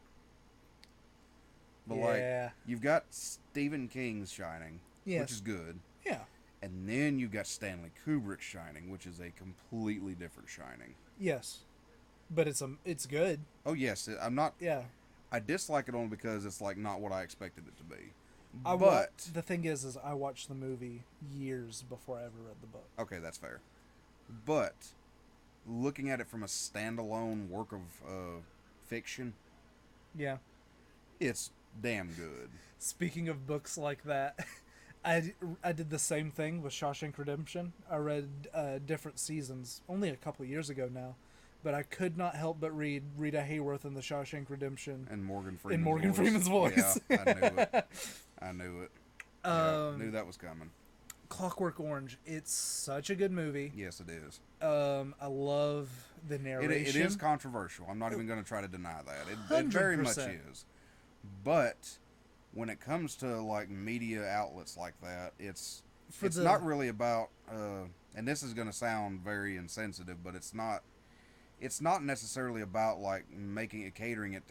But like, you've got Stephen King's Shining, which is good.
Yeah.
And then you've got Stanley Kubrick's Shining, which is a completely different Shining.
Yes, but it's good.
Oh yes, I'm not.
Yeah.
I dislike it only because it's like not what I expected it to be.
The thing is I watched the movie years before I ever read the book.
Okay, that's fair. But looking at it from a standalone work of fiction,
yeah,
it's damn good.
Speaking of books like that, I did the same thing with Shawshank Redemption. I read different seasons only a couple years ago now, but I could not help but read Rita Hayworth in the Shawshank Redemption
and Morgan
Freeman's voice.
Yeah, I knew it. I knew it. Knew that was coming.
Clockwork Orange. It's such a good movie.
Yes, it is.
I love the narration.
It is controversial. I'm not even going to try to deny that. It very much is. But when it comes to like media outlets like that, it's not really about. And this is going to sound very insensitive, but it's not. it's not necessarily about like making it catering it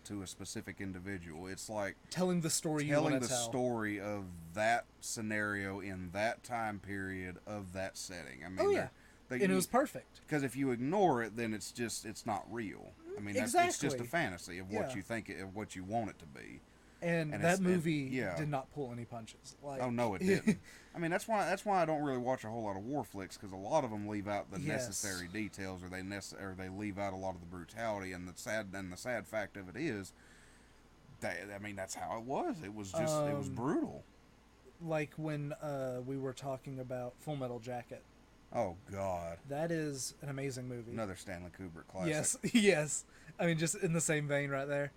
to a specific individual. It's like
Telling the story you
telling
want
the
to tell.
story of that scenario in that time period of that setting. I
Oh
mean,
yeah,
they
and it was perfect.
because if you ignore it, then it's not real. I mean, it's just a
Exactly.
fantasy of what
Yeah.
you think of what you want it to be,
And
and
that
and
movie
yeah.
did not pull any punches.
Oh
Like,
no, it didn't. I mean, that's why I don't really watch a whole lot of war flicks because a lot of them leave out the
yes.
necessary details, or or they leave out a lot of the brutality. And the sad fact of it is, I mean, that's how it was. It was
Um,
brutal.
like when we were talking about Full Metal Jacket.
Oh God,
That is an amazing movie.
another Stanley Kubrick classic.
Yes, yes. I mean, just in the same vein right there.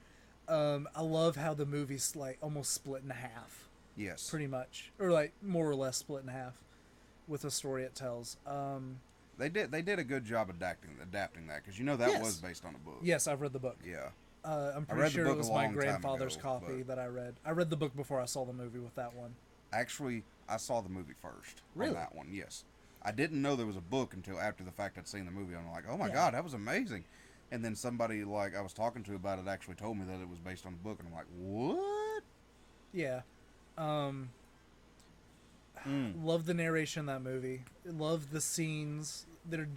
I love how the movie's like almost split in half,
Yes,
pretty much, or like more or less split in half, with the story it tells.
they did a good job adapting that because you know that was
Yes,
based on a book.
yes, I've read the book.
Yeah,
I'm
I
pretty
read the
sure it
book a
was my
long time
grandfather's
ago,
copy
but
that I read. I read the book before I saw the movie with that one.
actually, I saw the movie first on
Really?
that one. Yes, I didn't know there was a book until after the fact I'd seen the movie. I'm like, oh my
Yeah.
God, that was amazing. And then somebody like I was talking to about it actually told me that it was based on a book, and I'm like, what?
Yeah. Um,
Mm.
love the narration in that movie. Love the scenes. They're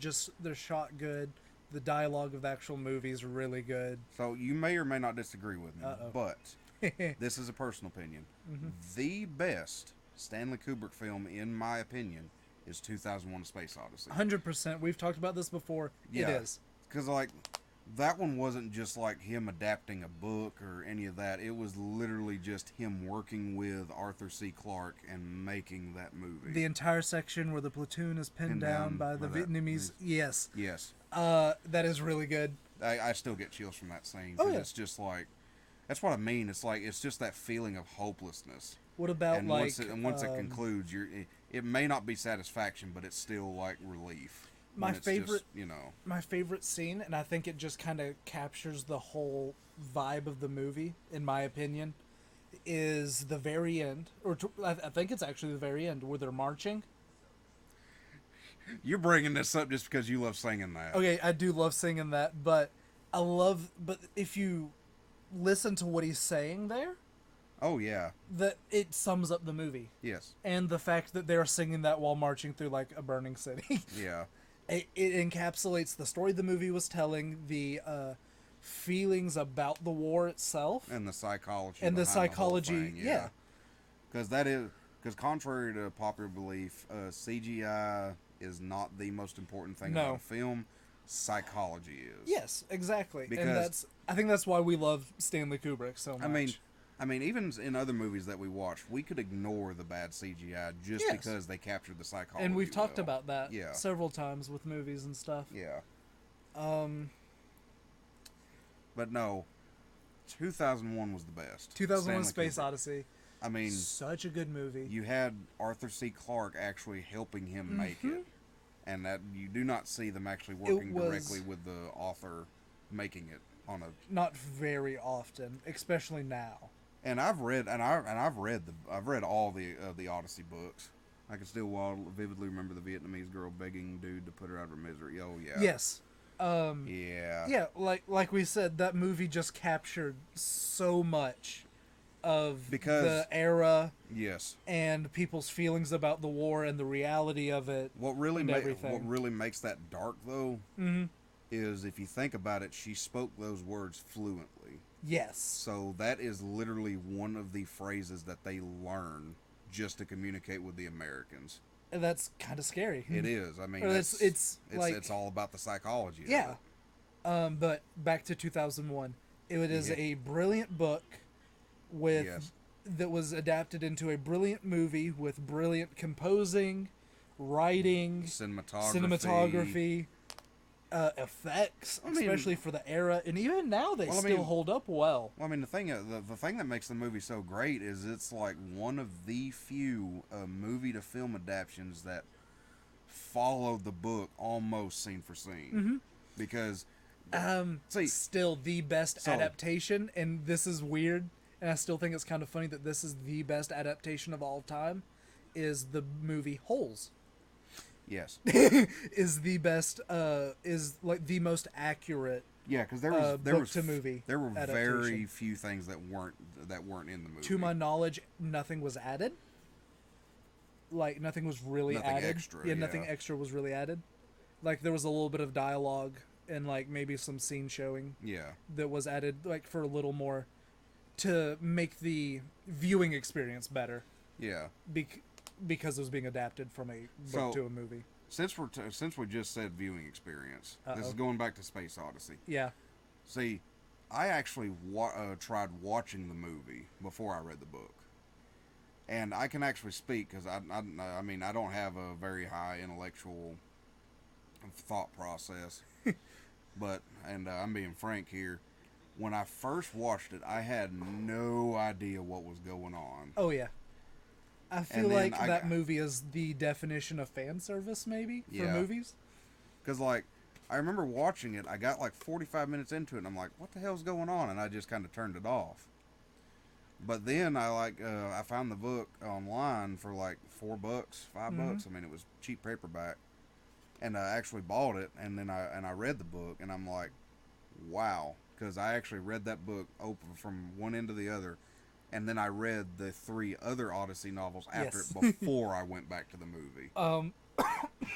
shot good. The dialogue of the actual movie is really good.
So you may or may not disagree with me,
Uh oh.
but this is a personal opinion.
Mm-hmm.
The best Stanley Kubrick film, in my opinion, is 2001: A Space Odyssey.
100%. We've talked about this before. It
Yeah,
is.
because like that one wasn't just like him adapting a book or any of that. It was literally just him working with Arthur C. Clarke and making that movie.
The entire section where the platoon is pinned down by the Vietnamese. Yes.
Yes,
That is really good.
I still get chills from that scene
Oh
because
yeah.
it's just like that's what I mean. It's like it's just that feeling of hopelessness.
What about
And
like
once it concludes, it may not be satisfaction, but it's still like relief.
my
When it's
favorite
just, you know,
my favorite scene, and I think it just kind of captures the whole vibe of the movie, in my opinion, is the very end, I think it's actually the very end where they're marching.
you're bringing this up just because you love singing that.
Okay, I do love singing that, but but if you listen to what he's saying there,
Oh yeah,
that it sums up the movie.
yes,
And the fact that they're singing that while marching through like a burning city.
yeah,
It encapsulates the story the movie was telling, the feelings about the war itself,
and the psychology
and the
behind whole
psychology.
thing,
Yeah.
because contrary to popular belief, CGI is not the most important thing
No.
about a film. Psychology is.
Yes, exactly.
Because-
And I think that's why we love Stanley Kubrick so much.
I mean, even in other movies that we watch, we could ignore the bad CGI just
Yes.
because they captured the psychology.
And we've talked
well.
about that
Yeah.
several times with movies and stuff.
Yeah,
Um,
but no, 2001 was the best.
2001:
Stanley
Space
Kubrick.
Odyssey.
I mean,
Such a good movie.
you had Arthur C. Clarke actually helping him make it, and that you do not see them actually working
was-
directly with the author making it on a.
Not very often, especially now.
And I've read I've read all the Odyssey books. I can still vividly remember the Vietnamese girl begging dude to put her out of her misery. Oh yeah.
Yes.
Yeah.
Yeah, like we said, that movie just captured so much of
Because-
the era
Yes.
and people's feelings about the war and the reality of it.
What really
And everything.
what really makes that dark though is if you think about it, she spoke those words fluently.
Yes.
So that is literally one of the phrases that they learn just to communicate with the Americans.
And that's kind of scary.
It is. I mean,
Or it's like-
it's all about the psychology.
Yeah.
Of it.
But back to 2001. It is
Yeah.
a brilliant book with
Yes.
that was adapted into a brilliant movie with brilliant composing, writing, cinematography, effects,
mean-
especially for the era, and even now they
Well, I
still
mean-
hold up well.
Well, I mean, the thing that makes the movie so great is it's like one of the few movie to film adaptations that followed the book almost scene for scene. Because see-
Still the best
So-
adaptation, and this is weird, and I still think it's kind of funny that this is the best adaptation of all time, is the movie Holes.
Yes.
is the best. Is like the most accurate
Yeah, because
book to movie
there were
adaptation.
very few things that weren't in the
To
movie.
my knowledge, nothing was added. Like nothing was really
Nothing
added.
extra.
Yeah, nothing
Yeah.
extra was really added. Like there was a little bit of dialogue and like maybe some scene showing
Yeah.
that was added like for a little more to make the viewing experience better
Yeah.
bec- because it was being adapted from a book
So
to a movie.
since we just said viewing experience,
Uh
this is
oh.
going back to Space Odyssey.
Yeah.
See, I actually tried watching the movie before I read the book, and I can actually speak because I mean I don't have a very high intellectual thought process, but I'm being frank here. When I first watched it, I had no idea what was going on,
Oh yeah. I feel
and then
like that movie is the definition of fan service, maybe for
yeah,
movies.
because like I remember watching it, I got like 45 minutes into it, and I'm like, what the hell's going on? And I just kind of turned it off. But then I found the book online for like $4,
Mm-hmm.
$5. I mean, it was cheap paperback, and I actually bought it, and then I read the book, and I'm like, wow, because I actually read that book open from one end to the other, and then I read the 3 other Odyssey novels after
Yes.
it before I went back to the movie.
um.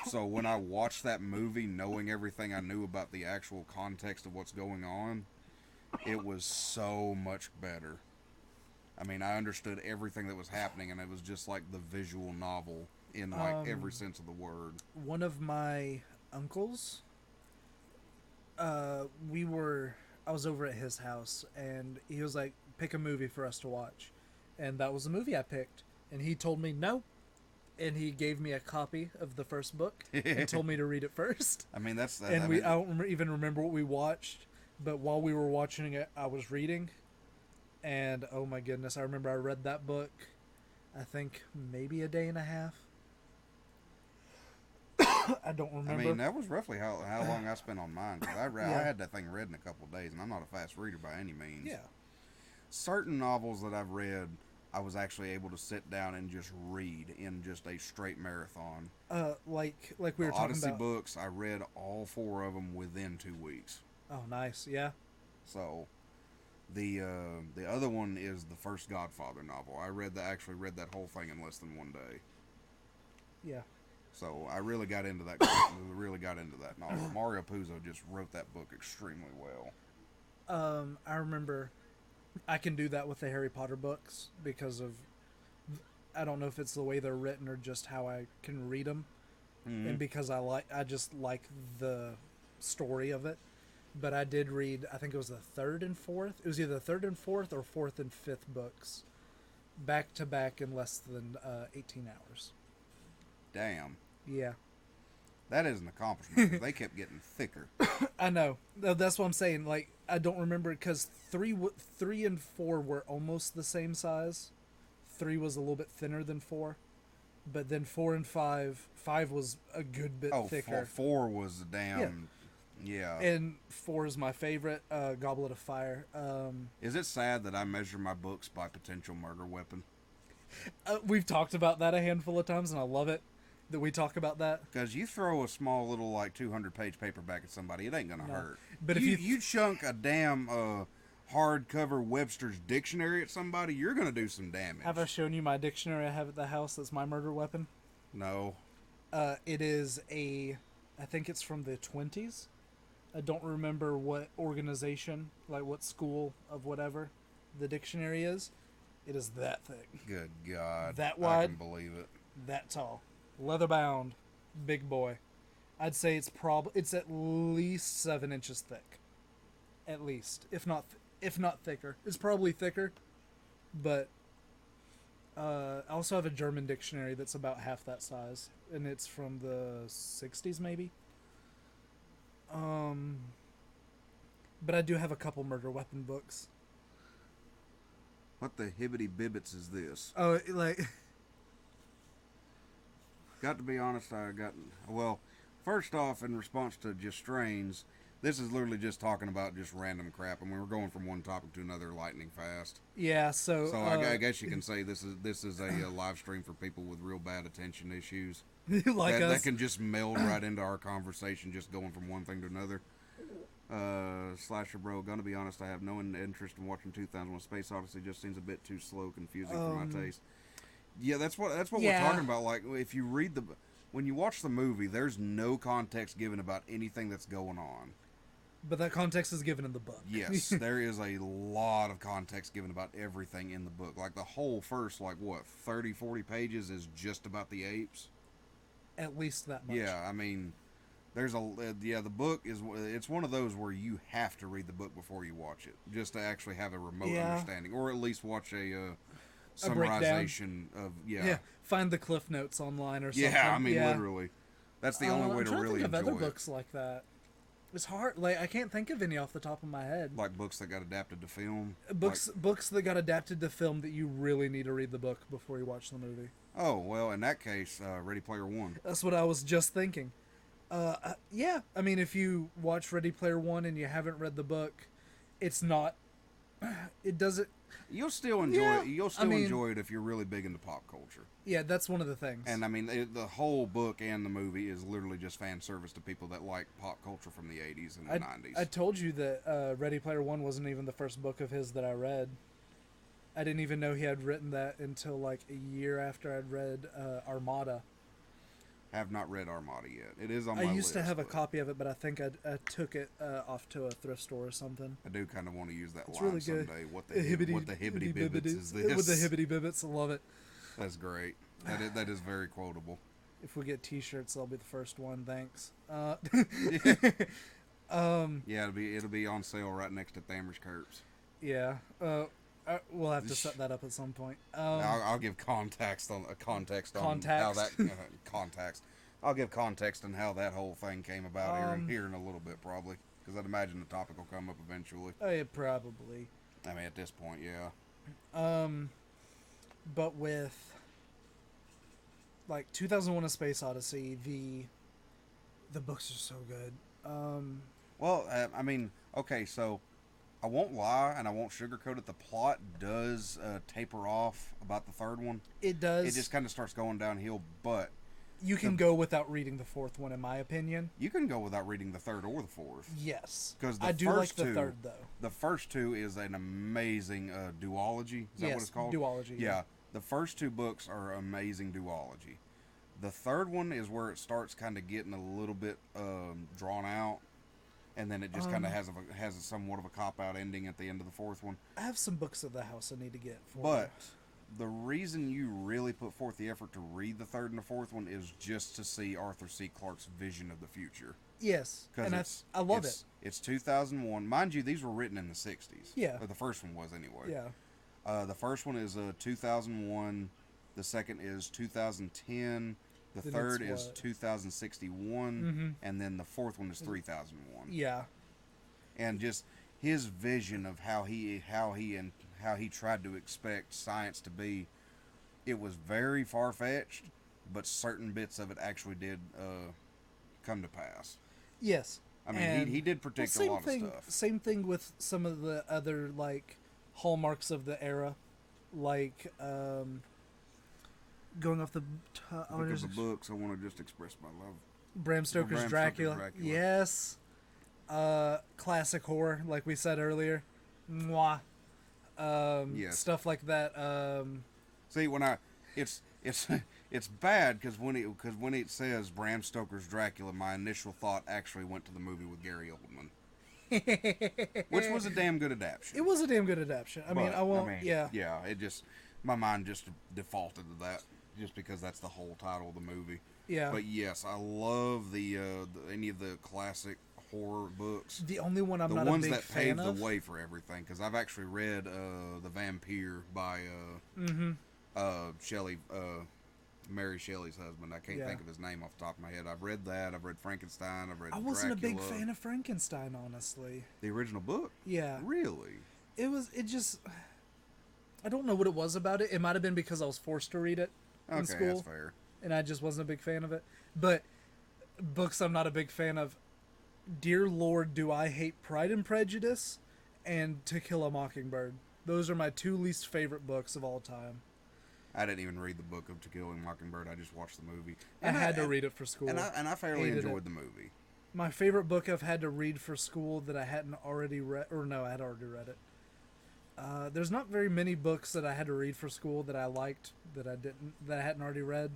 So when I watched that movie, knowing everything I knew about the actual context of what's going on, it was so much better. I mean, I understood everything that was happening, and it was just like the visual novel in like every
Um.
sense of the word.
One of my uncles. We were. I was over at his house, and he was like, "Pick a movie for us to watch," and that was the movie I picked. And he told me no, and he gave me a copy of the first book and told me to read it first.
I mean, that's that.
And
I
we
mean,
I don't even remember what we watched, but while we were watching it, I was reading, and oh my goodness, I remember I read that book. I think maybe a day and a half. I don't
I mean,
remember.
that was roughly how long I spent on mine. Cause I
Yeah.
had that thing read in a couple of days, and I'm not a fast reader by any means.
Yeah.
Certain novels that I've read, I was actually able to sit down and just read in just a straight marathon.
Like we
The
were talking
Odyssey
about.
books, I read all 4 of them within 2 weeks.
Oh, nice. Yeah.
So the other one is the first Godfather novel. Actually read that whole thing in less than 1 day.
Yeah.
So I really got into that. Really got into that novel. Mario Puzo just wrote that book extremely well.
I remember I can do that with the Harry Potter books because of I don't know if it's the way they're written or just how I can read them,
Mm-hmm.
and because I just like the story of it. But I did read, I think it was the third and fourth. It was either the third and fourth or fourth and fifth books, back to back in less than 18 hours.
Damn,
Yeah,
that is an accomplishment. 'Cause they kept getting thicker.
I know. That's what I'm saying. Like I don't remember because three and four were almost the same size. Three was a little bit thinner than four, but then four and five was a good bit
Oh,
thicker.
four was a
Yeah,
damn. Yeah.
and four is my favorite. Goblet of Fire.
Is it sad that I measure my books by potential murder weapon?
We've talked about that a handful of times, and I love it that we talk about that.
Because you throw a small little like 200-page paperback at somebody, it ain't gonna
No.
hurt.
But if
you chunk a damn hardcover Webster's dictionary at somebody, you're gonna do some damage.
have I shown you my dictionary I have at the house? That's my murder weapon.
No.
It is I think it's from the 20s. I don't remember what organization, like what school of whatever, the dictionary is. It is that thick,
Good God.
that
I
wide,
can believe it.
that tall, leather bound, big boy. I'd say it's at least 7 inches thick, at least, if not thicker. It's probably thicker, but I also have a German dictionary that's about half that size, and it's from the 60s maybe. Um, but I do have a couple murder weapon books.
What the hibbity bibbits is this?
Oh, like
Got to be honest, well, first off, in response to Just Strains, This is literally just talking about just random crap, and we're going from one topic to another lightning fast.
Yeah, so
So I guess you can say this is a live stream for people with real bad attention issues
like
that
us.
can just meld right into our conversation, just going from one thing to another. Slasher bro, gonna be honest, I have no interest in watching 2001: Space Odyssey. Just seems a bit too slow, confusing for my taste. Yeah, that's what we're
Yeah,
talking about. Like, if you read when you watch the movie, there's no context given about anything that's going on.
but that context is given in the book.
Yes, there is a lot of context given about everything in the book. Like the whole first, like what, 30, 40 pages is just about the apes.
At least that much.
Yeah, I mean, the book it's one of those where you have to read the book before you watch it, just to actually have a remote
Yeah.
understanding, or at least watch a
A breakdown.
summarization of
Yeah, find the cliff notes online or something.
yeah. I mean, literally, that's the only way
I'm
to
trying
really
think of
enjoy
other
it.
books like that. It's hard. Like I can't think of any off the top of my head.
Like books that got adapted to film.
Books that got adapted to film that you really need to read the book before you watch the movie.
Oh well, in that case, Ready Player One.
That's what I was just thinking. Yeah, I mean, if you watch Ready Player One and you haven't read the book, it's not. It doesn't.
You'll still enjoy
Yeah,
it. You'll still enjoy it if you're really big into pop culture.
Yeah, that's one of the things.
And I mean, the whole book and the movie is literally just fan service to people that like pop culture from the 80s and the 90s.
I told you that Ready Player One wasn't even the first book of his that I read. I didn't even know he had written that until like a year after I'd read Armada.
Have not read Armada yet. It is on my
I
list.
used to have a
but
copy of it, but I think I took it off to a thrift store or something.
I do kind of want to use that
It's
line
really good.
someday. What the hibbity bibbits is this?
With the hibbity bibbits, I love it.
That's great. That is very quotable.
If we get T-shirts, I'll be the first one. Thanks.
Yeah, it'll be on sale right next to Thammer's Curbs.
Yeah. We'll have to set that up at some point.
I'll give context on how that context. I'll give context on how that whole thing came about here in a little bit, probably, because I'd imagine the topic will come up eventually.
Yeah, probably.
I mean, at this point, yeah.
But with like 2001: A Space Odyssey, the books are so good.
Well, I mean, okay, so I won't lie and I won't sugarcoat it. The plot does taper off about the third one.
It does.
It just kind of starts going downhill, but
you can go without reading the fourth one, in my opinion.
you can go without reading the third or the fourth.
Yes,
Because
I do like the third though.
The first two is an amazing duology. Is that what it's called?
Duology.
Yeah. The first two books are amazing duology. The third one is where it starts kind of getting a little bit drawn out, and then it just kind of has a somewhat of a cop out ending at the end of the fourth one.
I have some books at the house I need to get for
But the reason you really put forth the effort to read the third and the fourth one is just to see Arthur C. Clarke's vision of the future.
Yes, and I love it.
It's 2001. Mind you, these were written in the 60s.
Yeah.
Or the first one was anyway.
Yeah.
The first one is 2001. The second is 2010. The
Then
third
it's
is
what?
2061. And then the fourth one is 3001.
Yeah.
And just his vision of how he tried to expect science to be, it was very far-fetched, but certain bits of it actually did come to pass.
Yes.
I mean, he did predict a lot of stuff.
Same thing with some of the other like hallmarks of the era, like going off the
Look at the books. I want to just express my love.
Bram Stoker's
Bram
Dracula.
Stoker's Dracula.
Yes. Classic horror, like we said earlier. Mwah.
Yes.
Stuff like that.
See, it's bad because when it says Bram Stoker's Dracula, my initial thought actually went to the movie with Gary Oldman, which was a damn good adaptation.
It was a damn good adaptation. Yeah.
Yeah. It just my mind just defaulted to that just because that's the whole title of the movie.
Yeah.
But yes, I love any of the classic horror books.
The only one I'm
the
not
ones
a big
that
fan
paved
of.
the way for everything, because I've actually read The Vampire by Shelley, Mary Shelley's husband. I can't think of his name off the top of my head. I've read that. I've read Frankenstein. I've read
I wasn't
Dracula.
a big fan of Frankenstein, honestly.
The original book?
Yeah.
Really?
It just I don't know what it was about it. It might have been because I was forced to read it in
Okay,
school.
that's fair.
And I just wasn't a big fan of it. But books I'm not a big fan of. Dear Lord, do I hate Pride and Prejudice and To Kill a Mockingbird. Those are my two least favorite books of all time.
I didn't even read the book of To Kill a Mockingbird. I just watched the movie,
I had to read it for school.
and I fairly
Hated
enjoyed
it.
the movie.
My favorite book I've had to read for school that I hadn't already read, or no, I had already read it. There's not very many books that I had to read for school that I liked that I hadn't already read,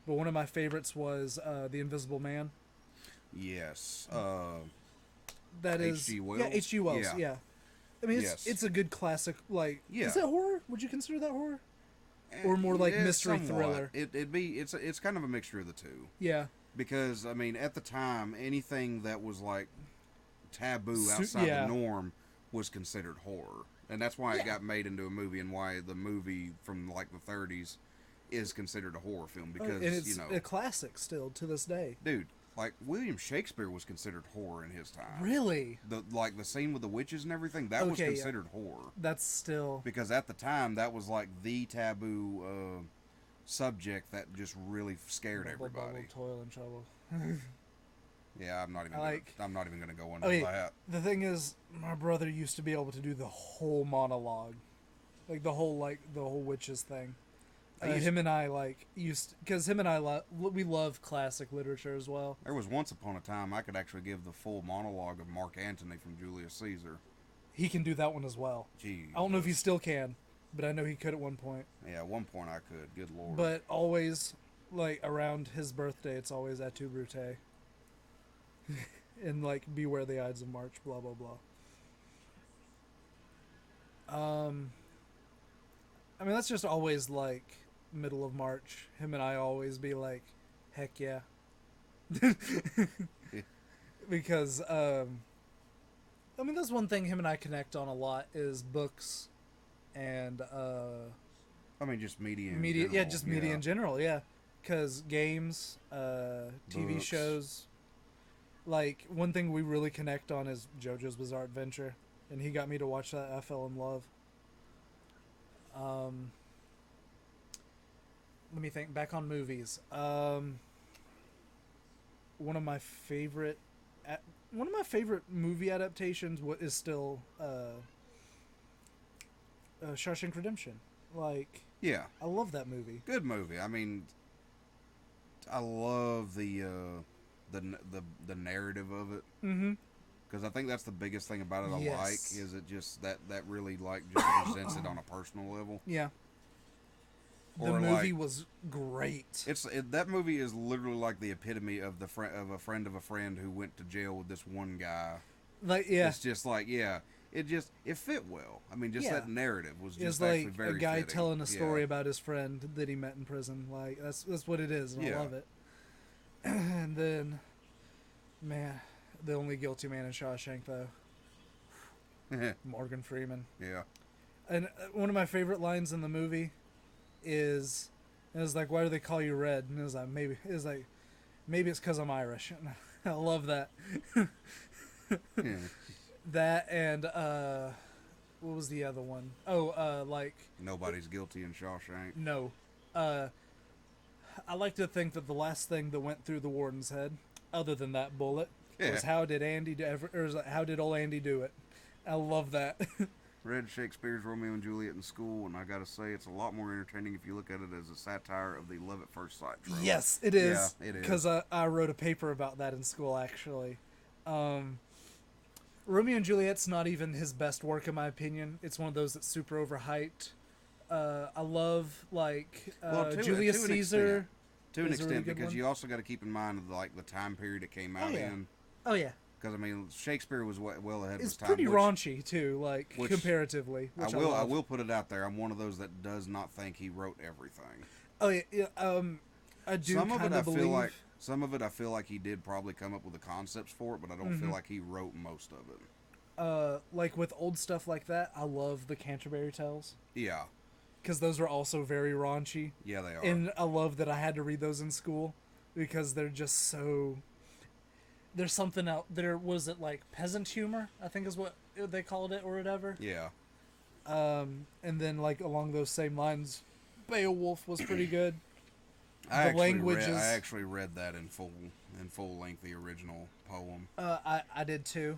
but one of my favorites was The Invisible Man.
Yes.
That is
H.G. Wells.
Yeah, H.G. Wells.
Yeah.
Yeah. I mean,
Yes.
it's a good classic. Like,
Yeah.
is that horror? Would you consider that horror? Or more like mystery thriller?
It's kind of a mixture of the two.
Yeah.
Because I mean, at the time, anything that was like taboo outside
yeah.
the norm was considered horror, and that's why it got made into a movie, and why the movie from like the 30s is considered a horror film, because
and it's
you know,
a classic still to this day.
dude, like William Shakespeare was considered horror in his time.
Really?
The scene with the witches and everything, that was considered horror.
That's still,
because at the time that was like the taboo subject that just really scared everybody.
Toil and trouble.
Yeah, I'm not even going to go into that.
The thing is, my brother used to be able to do the whole monologue, like the whole witches thing. Him and I because him and I we love classic literature as well.
There was once upon a time I could actually give the full monologue of Mark Antony from Julius Caesar.
He can do that one as well.
Jeez.
I don't know if he still can, but I know he could at one point.
Yeah, at one point I could. Good lord.
But always, like around his birthday, it's always Et tu, Brute. And like Beware the Ides of March, blah blah blah. I mean, that's just always like middle of March. Him and I always be like, heck yeah. Because I mean, that's one thing him and I connect on a lot is books and
I mean, just media
in general, yeah. Because games, TV
Books.
shows. Like, one thing we really connect on is JoJo's Bizarre Adventure. And he got me to watch that. I fell in love. Let me think. Back on movies. One of my favorite movie adaptations is still Shawshank Redemption. Like,
yeah,
I love that movie.
good movie. I mean, I love the narrative of it.
Mm-hmm.
Because I think that's the biggest thing about it.
Yes.
I like is it just that really like just presents it on a personal level.
Yeah. The
Or
movie
like,
was great.
That movie is literally like the epitome of a friend of a friend who went to jail with this one guy.
Like, yeah,
It's just like, yeah, it fit well. I mean, just
Yeah.
that narrative was
it's
just
like
actually very
a guy
fitting.
telling a story
Yeah.
about his friend that he met in prison. Like, that's what it is, and
Yeah.
I love it. And then, man, the only guilty man in Shawshank, though, Morgan Freeman.
Yeah.
And one of my favorite lines in the movie is, like, why do they call you Red? And it was like, maybe it's because I'm Irish. And I love that.
Yeah.
That and what was the other one? Oh, like,
Nobody's guilty in Shawshank.
no. I like to think that the last thing that went through the warden's head, other than that bullet, was how did old Andy do it? I love that.
Read Shakespeare's Romeo and Juliet in school, and I gotta say, it's a lot more entertaining if you look at it as a satire of the love at first sight trope.
Yes, it is.
Yeah, it is.
Because I wrote a paper about that in school, actually. Romeo and Juliet's not even his best work, in my opinion. It's one of those that's super overhyped. I love, like, Julius Caesar.
To an
is a really
extent,
good
because
one.
you also got to keep in mind like the time period it came out in.
Oh, yeah.
Because I mean, Shakespeare was well ahead of
It's
his time.
pretty raunchy, too, like, comparatively. Which
I will put it out there. I'm one of those that does not think he wrote everything.
Oh, yeah. I do kind of believe...
Some of it I feel like he did probably come up with the concepts for it, but I don't feel like he wrote most of it.
Like with old stuff like that, I love the Canterbury Tales.
Yeah.
Because those are also very raunchy.
Yeah, they are.
And I love that I had to read those in school because they're just so... There's something out there, was it like peasant humor, I think is what they called it or whatever.
Yeah.
And then like along those same lines, Beowulf was pretty good. The language
I
is.
actually read that in full length, the original poem.
I did too.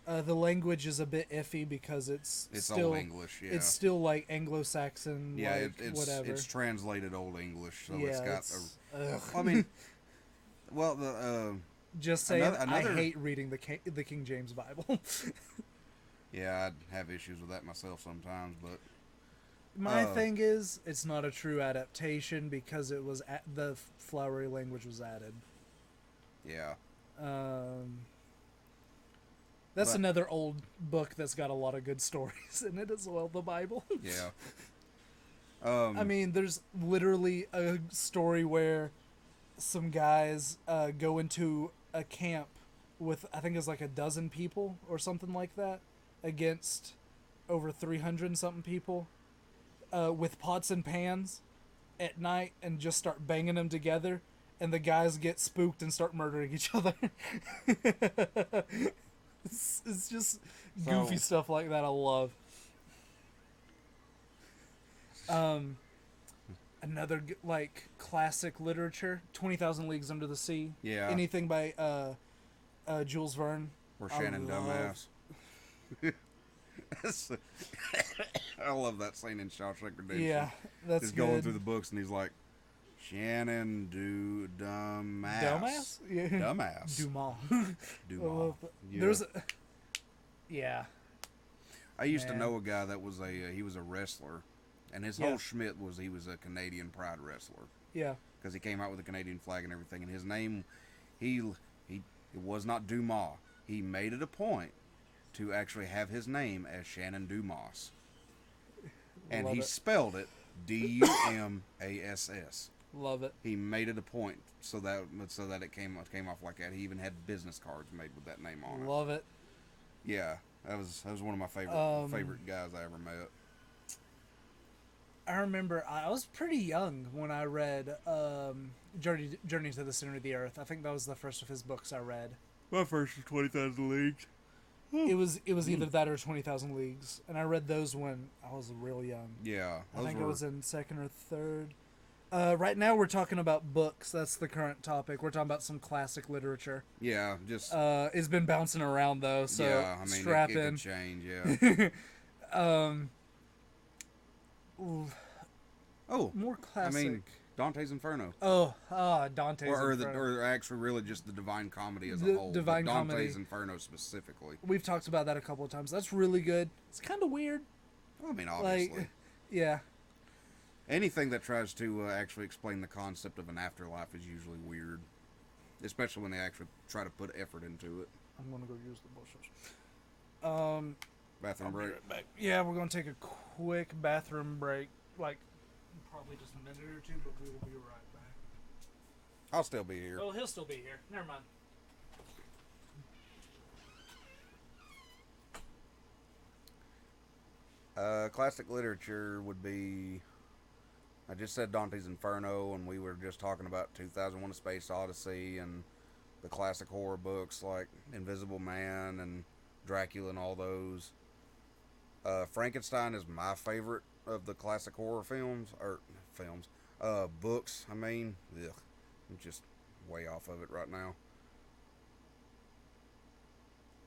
The language is a bit iffy because
It's Old
still
English,
it's
yeah.
still like Anglo-Saxon,
Yeah,
like
it's
whatever.
translated Old English, so it's
Yeah,
got
it's
a. I mean, well, the
just saying. I
another.
hate reading the King James Bible.
Yeah, I have issues with that myself sometimes, but
My
uh,
thing is, it's not a true adaptation because the flowery language was added.
yeah,
Um, that's
but
another old book that's got a lot of good stories in it as well. The Bible.
yeah,
I
um,
mean, there's literally a story where some guys go into a camp with I think it's like a dozen people or something like that against over 300 and something people with pots and pans at night and just start banging them together and the guys get spooked and start murdering each other. It's just goofy
so
stuff like that I love. Um, Another like classic literature, 20,000 Leagues Under the Sea.
yeah,
Anything by Jules Verne.
or
I
Shannon
love.
Dumbass. I love that scene in Shawshank Redemption.
Yeah, that's
Just going through
good.
the books, and he's like, Shannon do dumbass,
Dumbass? Yeah.
dumbass,
Dumas. I
Dumas.
love that.
Yeah,
There's a, yeah,
I used to
man.
know a guy that was he was a wrestler, and his
Yeah,
whole schmidt was he was a Canadian Pride wrestler
yeah.
because he came out with a Canadian flag and everything, and his name he it was not Dumas. He made it a point to actually have his name as Shannon Dumas, and
Love
he
it.
spelled it Dumass.
Love it.
He made it a point so that it came off like that. He even had business cards made with that name on it.
Love it.
Yeah, that was one of my
Um,
favorite guys I ever met.
I remember I was pretty young when I read Journey to the Center of the Earth. I think that was the first of his books I read.
My first was 20,000 Leagues.
It was either that or 20,000 Leagues, and I read those when I was real young.
Yeah,
I
those
think I
were.
was in second or third. Right now we're talking about books. That's the current topic. We're talking about some classic literature.
Yeah, just
It's been bouncing around though, so
yeah. I mean,
strap
it could
in.
change. Yeah.
um, ooh,
Oh,
More
I
classic.
mean, Dante's Inferno,
Dante's Inferno.
or actually really just the Divine Comedy as a
The
whole, but
Divine
Dante's
Comedy.
Inferno specifically.
We've talked about that a couple of times. That's really good. It's kind of weird.
Well, I mean,
Like,
obviously,
yeah.
anything that tries to actually explain the concept of an afterlife is usually weird, especially when they actually try to put effort into it.
I'm gonna go use the bushes. Um,
Bathroom
I'll be
break.
right back. Yeah, we're gonna take a quick bathroom break. Like, probably just a minute or two, but we will be right back.
I'll still be here.
Oh, he'll still be here. Never mind.
Classic literature would be. I just said Dante's Inferno, and we were just talking about 2001: A Space Odyssey and the classic horror books like Invisible Man and Dracula and all those. Frankenstein is my favorite of the classic horror films, books. I mean, ugh, I'm just way off of it right now.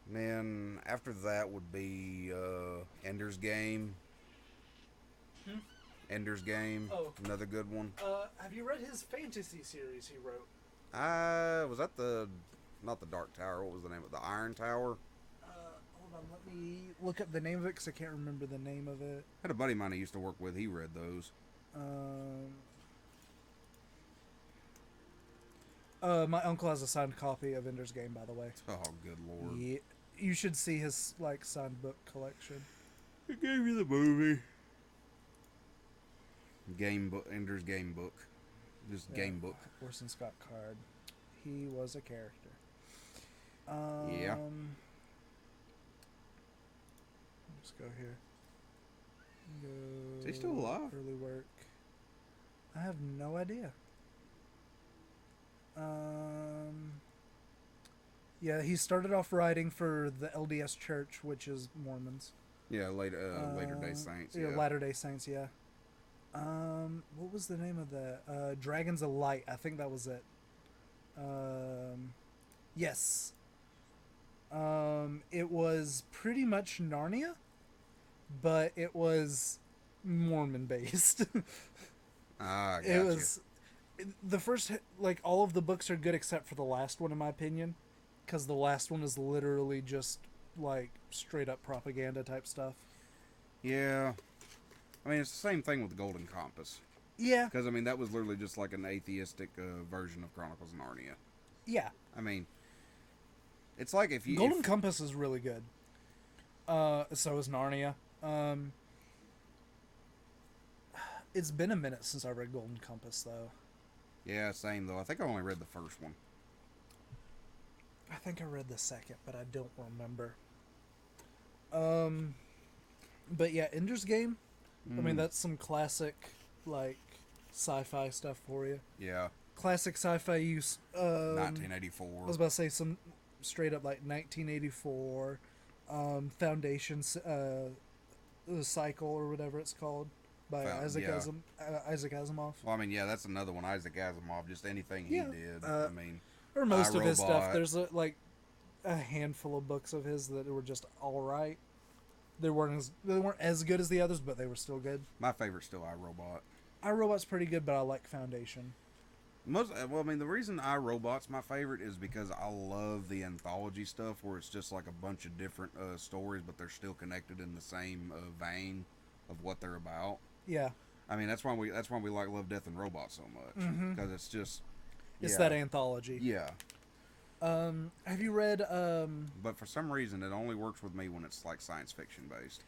And then after that would be Ender's Game.
Hmm?
Ender's Game,
Oh.
another good one.
Have you read his fantasy series he wrote?
Was that the not the Dark Tower? What was the name of it? The Iron Tower?
Hold on, let me look up the name of it because I can't remember the name of it.
I had a buddy of mine I used to work with. He read those.
Um, my uncle has a signed copy of Ender's Game, by the way.
Oh, good lord!
Yeah, you should see his like signed book collection.
He gave you the movie. Game book, Ender's Game book, just
Yeah,
game book.
Orson Scott Card. He was a character.
Yeah.
Let's go here. Go.
Is he still alive?
Early work. I have no idea. Yeah, he started off writing for the LDS Church, which is Mormons.
Yeah, later Day Saints.
Yeah,
Yeah.
Latter Day Saints. Yeah. What was the name of that? Dragons of Light. I think that was it. Um, yes. It was pretty much Narnia, but it was Mormon based.
Ah,
It
gotcha.
was the first, like, all of the books are good except for the last one in my opinion, because the last one is literally just like straight up propaganda type stuff.
Yeah. I mean, it's the same thing with the Golden Compass.
Yeah,
Because, I mean, that was literally just like an atheistic version of Chronicles of Narnia.
yeah.
I mean, it's like if you.
Golden Compass is really good. So is Narnia. Um, it's been a minute since I read Golden Compass though.
Yeah, same though. I think I only read the first one.
I think I read the second, but I don't remember. Um, but yeah, Ender's Game. I mean,
Mm,
that's some classic, like, sci-fi stuff for you.
yeah.
Classic sci-fi use. I
1984.
was about to say some straight up like 1984, Foundation, the Cycle or whatever it's called by
Yeah.
Isaac Asimov.
Well, I mean, yeah, that's another one. Isaac Asimov. Just anything he
Yeah.
did. I mean,
Or
I
most of his stuff.
Robot.
There's like a handful of books of his that were just all right. They weren't as good as the others, but they were still good.
My favorite's still I Robot.
iRobot's pretty good, but I like Foundation.
Well, I mean, the reason I Robot's my favorite is because I love the anthology stuff where it's just like a bunch of different stories, but they're still connected in the same vein of what they're about.
Yeah,
I mean, that's why we like Love, Death, and Robots so much because it's just
it's
yeah,
that anthology.
yeah.
Have you read?
But for some reason, it only works with me when it's like science fiction based.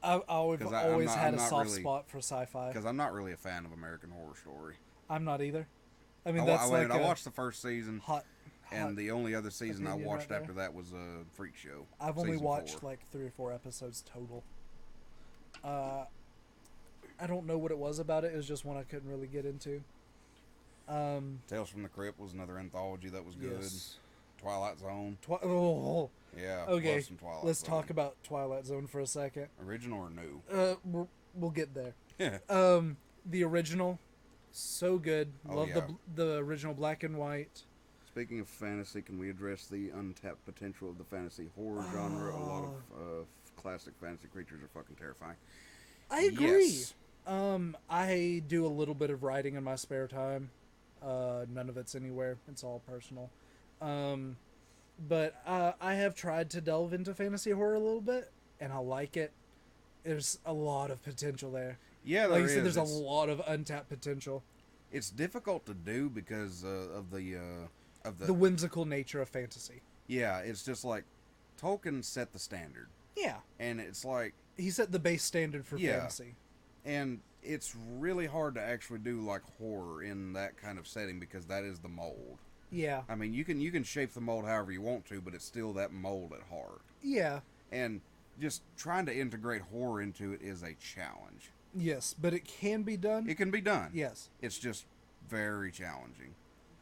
I've
'Cause
always had
I'm
a
not
soft
really
spot for sci-fi.
because I'm not really a fan of American Horror Story.
I'm not either. I mean,
I,
that's
I,
like
I
a
watched the first season,
hot
and the only other season I
opinion
watched
right
after
there.
that was a Freak Show.
I've only
season
watched
4.
like 3 or 4 episodes total. Uh, I don't know what it was about it. It was just one I couldn't really get into.
Tales from the Crypt was another anthology that was good.
Yes.
Twilight Zone,
Oh,
yeah.
okay.
Love some Twilight
Let's
Zone.
talk about Twilight Zone for a second.
Original or new?
We'll get there.
Yeah.
The original, so good.
Oh,
Love
yeah.
the original black and white.
Speaking of fantasy, can we address the untapped potential of the fantasy horror genre? A lot of classic fantasy creatures are fucking terrifying.
I agree.
Yes.
I do a little bit of writing in my spare time. None of it's anywhere. It's all personal. But I have tried to delve into fantasy horror a little bit, and I like it. There's a lot of potential there.
Yeah,
Like
there
you said,
is.
there's a lot of untapped potential.
It's difficult to do because of
The whimsical nature of fantasy.
yeah. It's just like Tolkien set the standard,
Yeah.
and it's like
He set the base standard for
Yeah.
fantasy.
and it's really hard to actually do like horror in that kind of setting because that is the mold.
Yeah.
I mean, you can shape the mold however you want to, but it's still that mold at heart.
Yeah.
And just trying to integrate horror into it is a challenge.
Yes, but it can be done.
It can be done.
Yes.
It's just very challenging.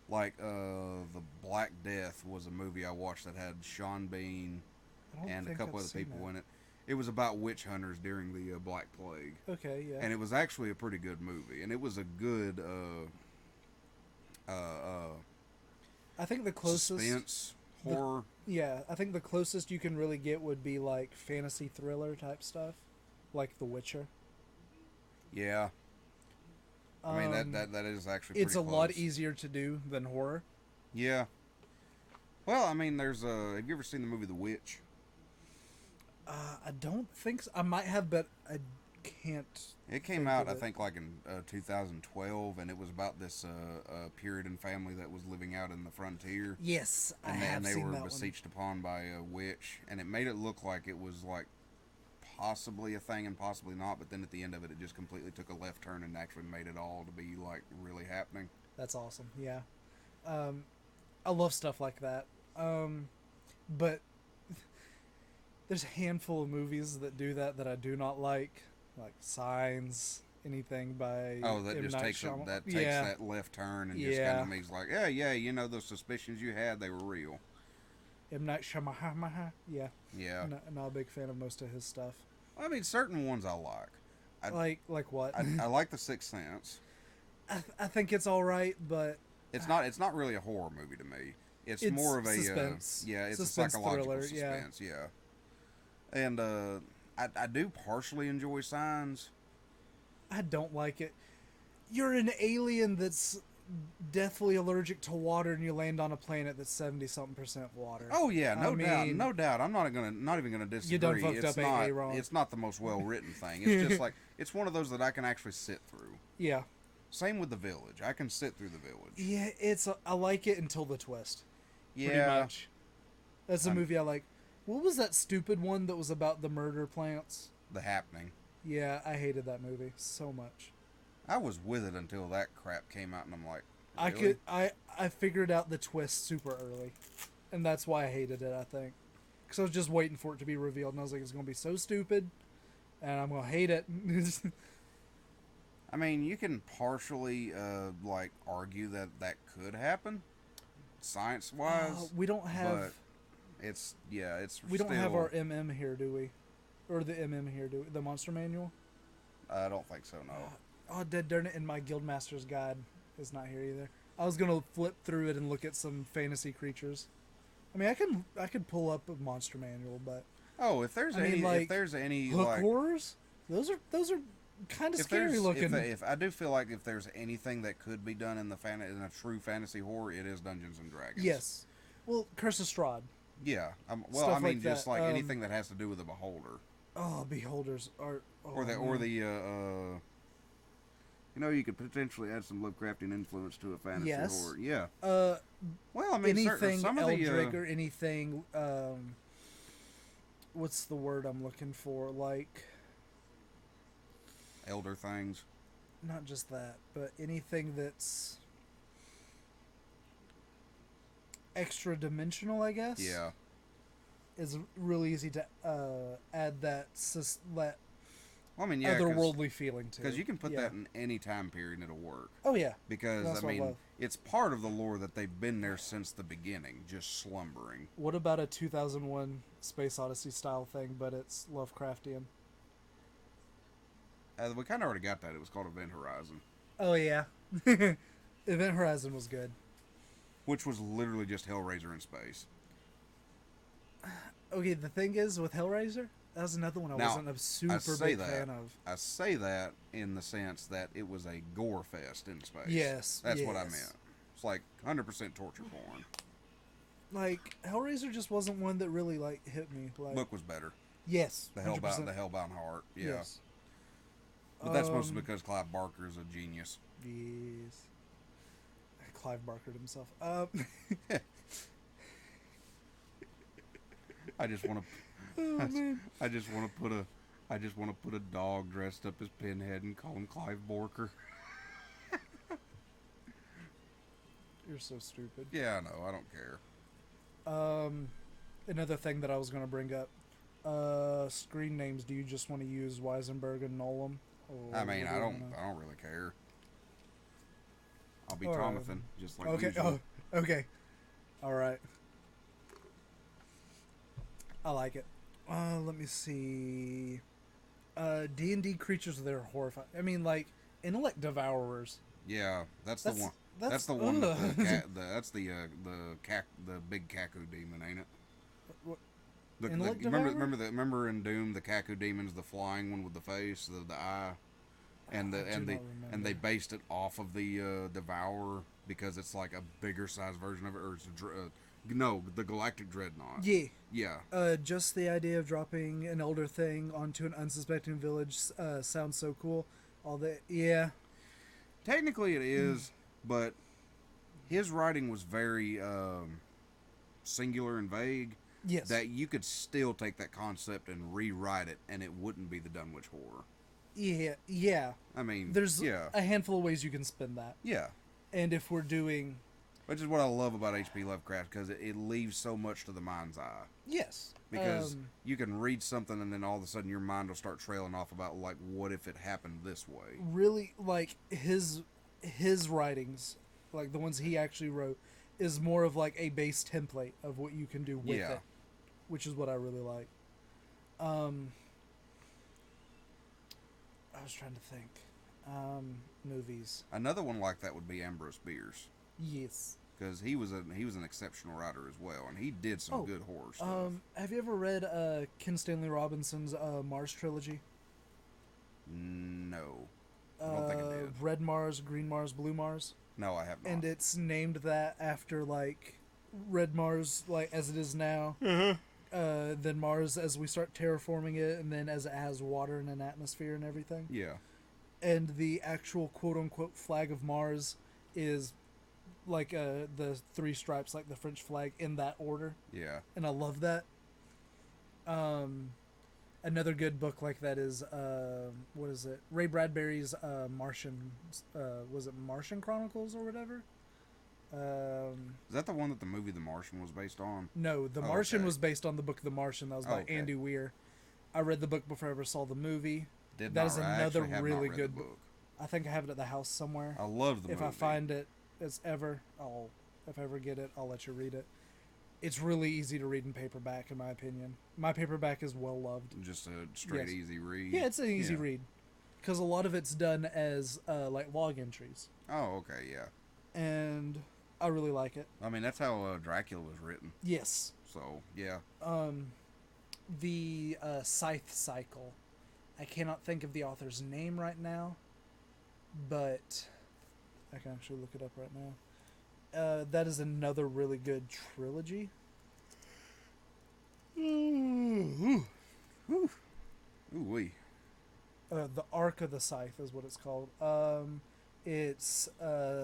Like The Black Death was a movie I watched that had Sean Bean
I don't
and a
think
couple
I've
other
seen
people
that.
in it. It was about witch hunters during the Black Plague,
Okay, yeah.
and it was actually a pretty good movie, and it was a good
I think the closest
suspense horror.
Yeah, I think the closest you can really get would be like fantasy thriller type stuff, like The Witcher.
Yeah, I mean that is actually
It's a
pretty
lot
close.
easier to do than horror.
Yeah. Well, I mean, there's have you ever seen the movie The Witch?
I don't think so. I might have, but I can't.
It came
think
out,
of
I
it.
think, like in 2012, and it was about this Puritan family that was living out in the frontier,
Yes, I
and
have
they
seen
were
that
besieged upon by a witch, and it made it look like it was like possibly a thing and possibly not, but then at the end of it, it just completely took a left turn and actually made it all to be like really happening.
one. That's awesome. Yeah, I love stuff like that. But there's a handful of movies that do that I do not like Signs, anything by
Oh, that
M.
just
Night
takes
Shyamalan.
that takes
Yeah,
that left turn and just
Yeah.
kind of makes like, yeah, you know, those suspicions you had, they were real.
M. Night Shyamalan. Yeah,
Yeah.
not a big fan of most of his stuff.
I mean, certain ones I like. I
Like what?
I like The Sixth Sense.
I think it's all right, but
It's not really a horror movie to me. It's
it's
more of a
suspense,
yeah, it's a
suspense
psychological
thriller. Yeah,
suspense. Yeah, and I do partially enjoy Signs.
I don't like it. You're an alien that's deathly allergic to water, and you land on a planet that's 70 something percent water.
Oh yeah,
I
no doubt,
mean,
no doubt. Not even gonna
you done
disagree.
fucked up AA wrong.
It's not the most well written thing. It's just like it's one of those that I can actually sit through.
Yeah,
Same with The Village. I can sit through The Village.
yeah. I like it until the twist. Pretty
Yeah,
much. That's a
I'm,
movie I like. What was that stupid one that was about the murder plants?
The Happening.
Yeah, I hated that movie so much.
I was with it until that crap came out, and I'm like,
I
really?
I figured out the twist super early, and that's why I hated it. I think because I was just waiting for it to be revealed, and I was like, it's gonna be so stupid, and I'm gonna hate it.
I mean, you can partially like argue that that could happen, science wise,
we don't have
but it's
we don't
still,
have our MM here, do we? Or the MM here, do we? The monster manual?
I don't think so. No.
Oh, dead darn it! And my Guildmaster's guide is not here either. I was gonna flip through it and look at some fantasy creatures. I mean, I could pull up a monster manual, but
Oh, if there's if there's any
hook
like
horrors, those are kind of
if
scary
there's
looking.
if I do feel like if there's anything that could be done in in a true fantasy horror, it is Dungeons and Dragons.
Yes, well, Curse of Strahd.
Yeah. Well,
Stuff
I mean,
like
just
that.
like anything that has to do with the beholder,
Oh, beholders are. Oh,
or
man.
the. You know, you could potentially add some Lovecraftian influence to a fantasy
Yes.
horror. Yeah.
Uh,
Well, I mean,
anything
some of
Eldritch
the
or anything. What's the word I'm looking for? Like,
elder things.
not just that, but anything that's extra dimensional, I guess.
Yeah.
Is really easy to add that
Well, I mean, yeah,
otherworldly feeling to.
because you can put
Yeah.
that in any time period and it'll work.
Oh yeah.
Because
That's
I
what I
mean,
love.
it's part of the lore that they've been there since the beginning, just slumbering.
What about a 2001 Space Odyssey style thing, but it's Lovecraftian?
We kind of already got that. It was called Event Horizon,
Oh yeah. Event Horizon was good.
which was literally just Hellraiser in space.
Okay, the thing is with Hellraiser, that was another one I
Now,
wasn't a super big fan of.
I say that in the sense that it was a gore fest in space.
Yes,
That's what I
yes.
meant. It's like 100% torture porn.
Like Hellraiser just wasn't one that really like hit me. Like
Book was better.
yes,
The
100%.
Hellbound Heart. Yeah.
Yes.
But that's mostly because Clive Barker is a genius.
Yes. Clive Barker himself.
I just want to.
Oh man.
I just want to put a dog dressed up as Pinhead and call him Clive Barker.
You're so stupid.
Yeah, I know. I don't care.
Another thing that I was going to bring up. Screen names. Do you just want to use Weisenberg and Nullum?
I mean, I don't really care. I'll be
All right.
Tomathan, just like
Okay.
usual.
Oh, okay. All right. I like it. Let me see. D&D creatures that are horrifying. I mean, like intellect devourers.
Yeah, that's the one.
That's
the one.
ugh.
That's the big Kaku demon, ain't it?
What?
The,
Intellect
remember,
devourer?
remember in Doom the Kaku demon's the flying one with the face, the eye, and
I
the
do
and
not
they
remember.
and they based it off of the Devourer because it's like a bigger size version of it, or it's no, the Galactic Dreadnought.
Yeah.
Yeah.
Just the idea of dropping an older thing onto an unsuspecting village sounds so cool. All that, yeah.
Technically it is, but his writing was very singular and vague.
Yes.
That you could still take that concept and rewrite it, and it wouldn't be the Dunwich Horror.
Yeah. Yeah.
I mean,
There's
yeah,
a handful of ways you can spin that.
yeah.
And if we're doing,
Which is what I love about H.P. Lovecraft, because it leaves so much to the mind's eye.
yes.
Because you can read something, and then all of a sudden your mind will start trailing off about, like, what if it happened this way?
Really, like his writings, like the ones he actually wrote, is more of like a base template of what you can do with
Yeah.
it, which is what I really like. was trying to think. Movies.
Another one like that would be Ambrose Bierce,
Yes.
because he was an exceptional writer as well, and he did some
Oh,
good horror stuff.
have you ever read Ken Stanley Robinson's Mars trilogy?
No, I don't think I did.
Red Mars, Green Mars, Blue Mars,
No, I have not.
and it's named that after like Red Mars, like as it is now. Then Mars as we start terraforming it, and then as it has water and an atmosphere and everything.
Yeah,
And the actual quote unquote flag of Mars is like the three stripes, like the French flag, in that order.
yeah.
And I love that. Another good book like that is what is it? Ray Bradbury's Martian. Was it Martian Chronicles or whatever?
Is that the one that the movie The Martian was based on?
No, The
Oh,
Martian
okay.
was based on the book The Martian. That was by
Okay.
Andy Weir. I read the book before I ever saw the movie.
Did
That
not.
is
I
another
actually have
really
not read
good
the
book.
book.
I think I have it at the house somewhere.
I love the
If
movie.
I find it, if I ever get it, I'll let you read it. It's really easy to read in paperback, in my opinion. My paperback is well loved.
Just a straight
Yes.
easy read.
Yeah, it's an easy
Yeah.
read, because a lot of it's done as like log entries,
Oh, okay, yeah.
and I really like it.
I mean, that's how Dracula was written.
Yes,
So, yeah.
the Scythe Cycle. I cannot think of the author's name right now, but I can actually look it up right now. That is another really good trilogy.
Ooh, wee.
The Arc of the Scythe is what it's called. It's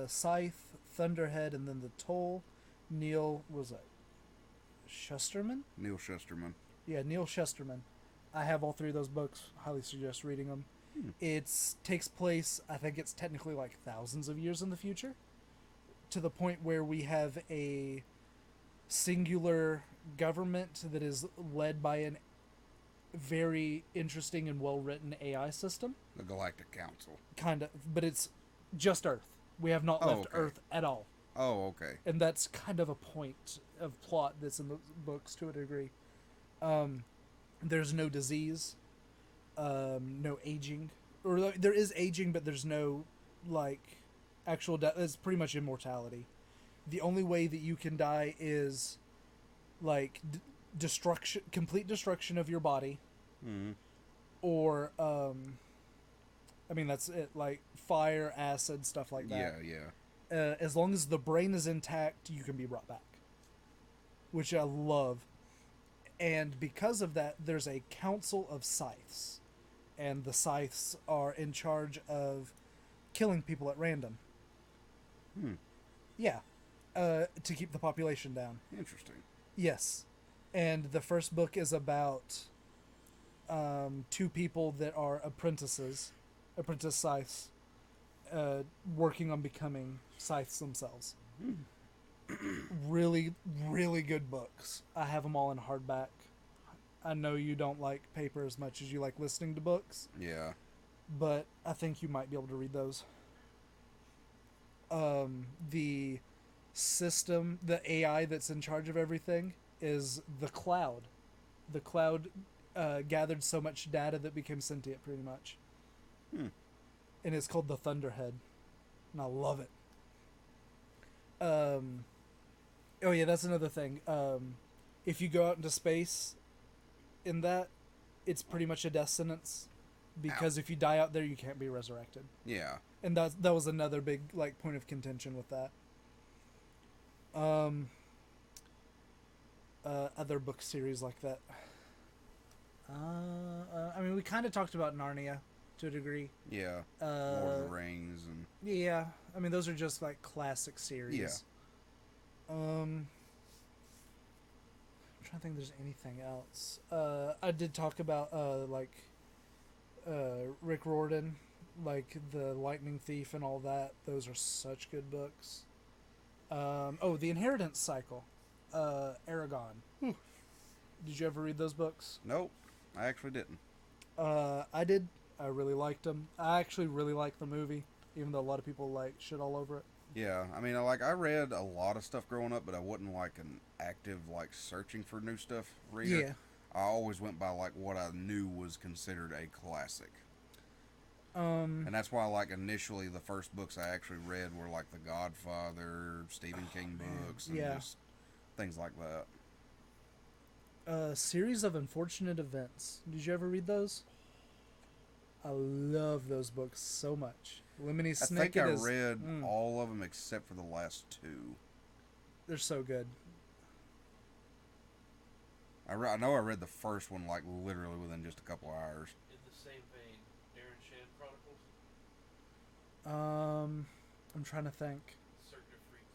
Scythe, Thunderhead, and then the Toll. Neil, was it Shusterman?
Neil Shusterman.
Yeah, Neil Shusterman. I have all three of those books. Highly suggest reading them. It takes place, I think it's technically like thousands of years in the future, to the point where we have a singular government that is led by an very interesting and well-written AI system.
The Galactic Council.
Kind of, but it's just Earth. We have not
Oh,
left
okay.
Earth at all.
Oh, okay.
And that's kind of a point of plot that's in the books to a degree. There's no disease, no aging, or there is aging, but there's no like actual death. It's pretty much immortality. The only way that you can die is like destruction, complete destruction of your body, or I mean that's it, like fire, acid, stuff like that.
Yeah, yeah.
As long as the brain is intact, you can be brought back, which I love. And because of that, there's a council of scythes, and the scythes are in charge of killing people at random. Yeah, to keep the population down.
Interesting.
Yes, and the first book is about two people that are apprentice scythes, working on becoming scythes themselves. Really, really good books. I have them all in hardback. I know you don't like paper as much as you like listening to books,
Yeah.
but I think you might be able to read those. The system, the AI that's in charge of everything is the cloud. The cloud gathered so much data that became sentient, pretty much. And it's called the Thunderhead, and I love it. Oh yeah, that's another thing. If you go out into space, in that, it's pretty much a death sentence, because if you die out there, you can't be resurrected.
Yeah.
And that was another big like point of contention with that. Other book series like that. I mean, we kind of talked about Narnia to a degree.
Yeah. Lord of the Rings and
Yeah, I mean those are just like classic series.
Yeah.
I'm trying to think if there's anything else. I did talk about Rick Riordan, like The Lightning Thief and all that. Those are such good books. The Inheritance Cycle, Aragon. Did you ever read those books?
nope. I actually didn't.
I did. I really liked them. I actually really liked the movie, even though a lot of people like shit all over it.
Yeah, I mean, I read a lot of stuff growing up, but I wasn't like an active like searching for new stuff reader.
Yeah.
I always went by like what I knew was considered a classic. And that's why, like, initially the first books I actually read were like The Godfather, Stephen King books, and
Yeah.
just things like that.
A series of unfortunate events. Did you ever read those? I love those books so much. Lemony
I think I
Snicket is.
read all of them except for the last two.
They're so good.
I know I read the first one like literally within just a couple hours.
In the same vein, Aaron Shan Chronicles,
I'm trying to think.
Cirque du Freak.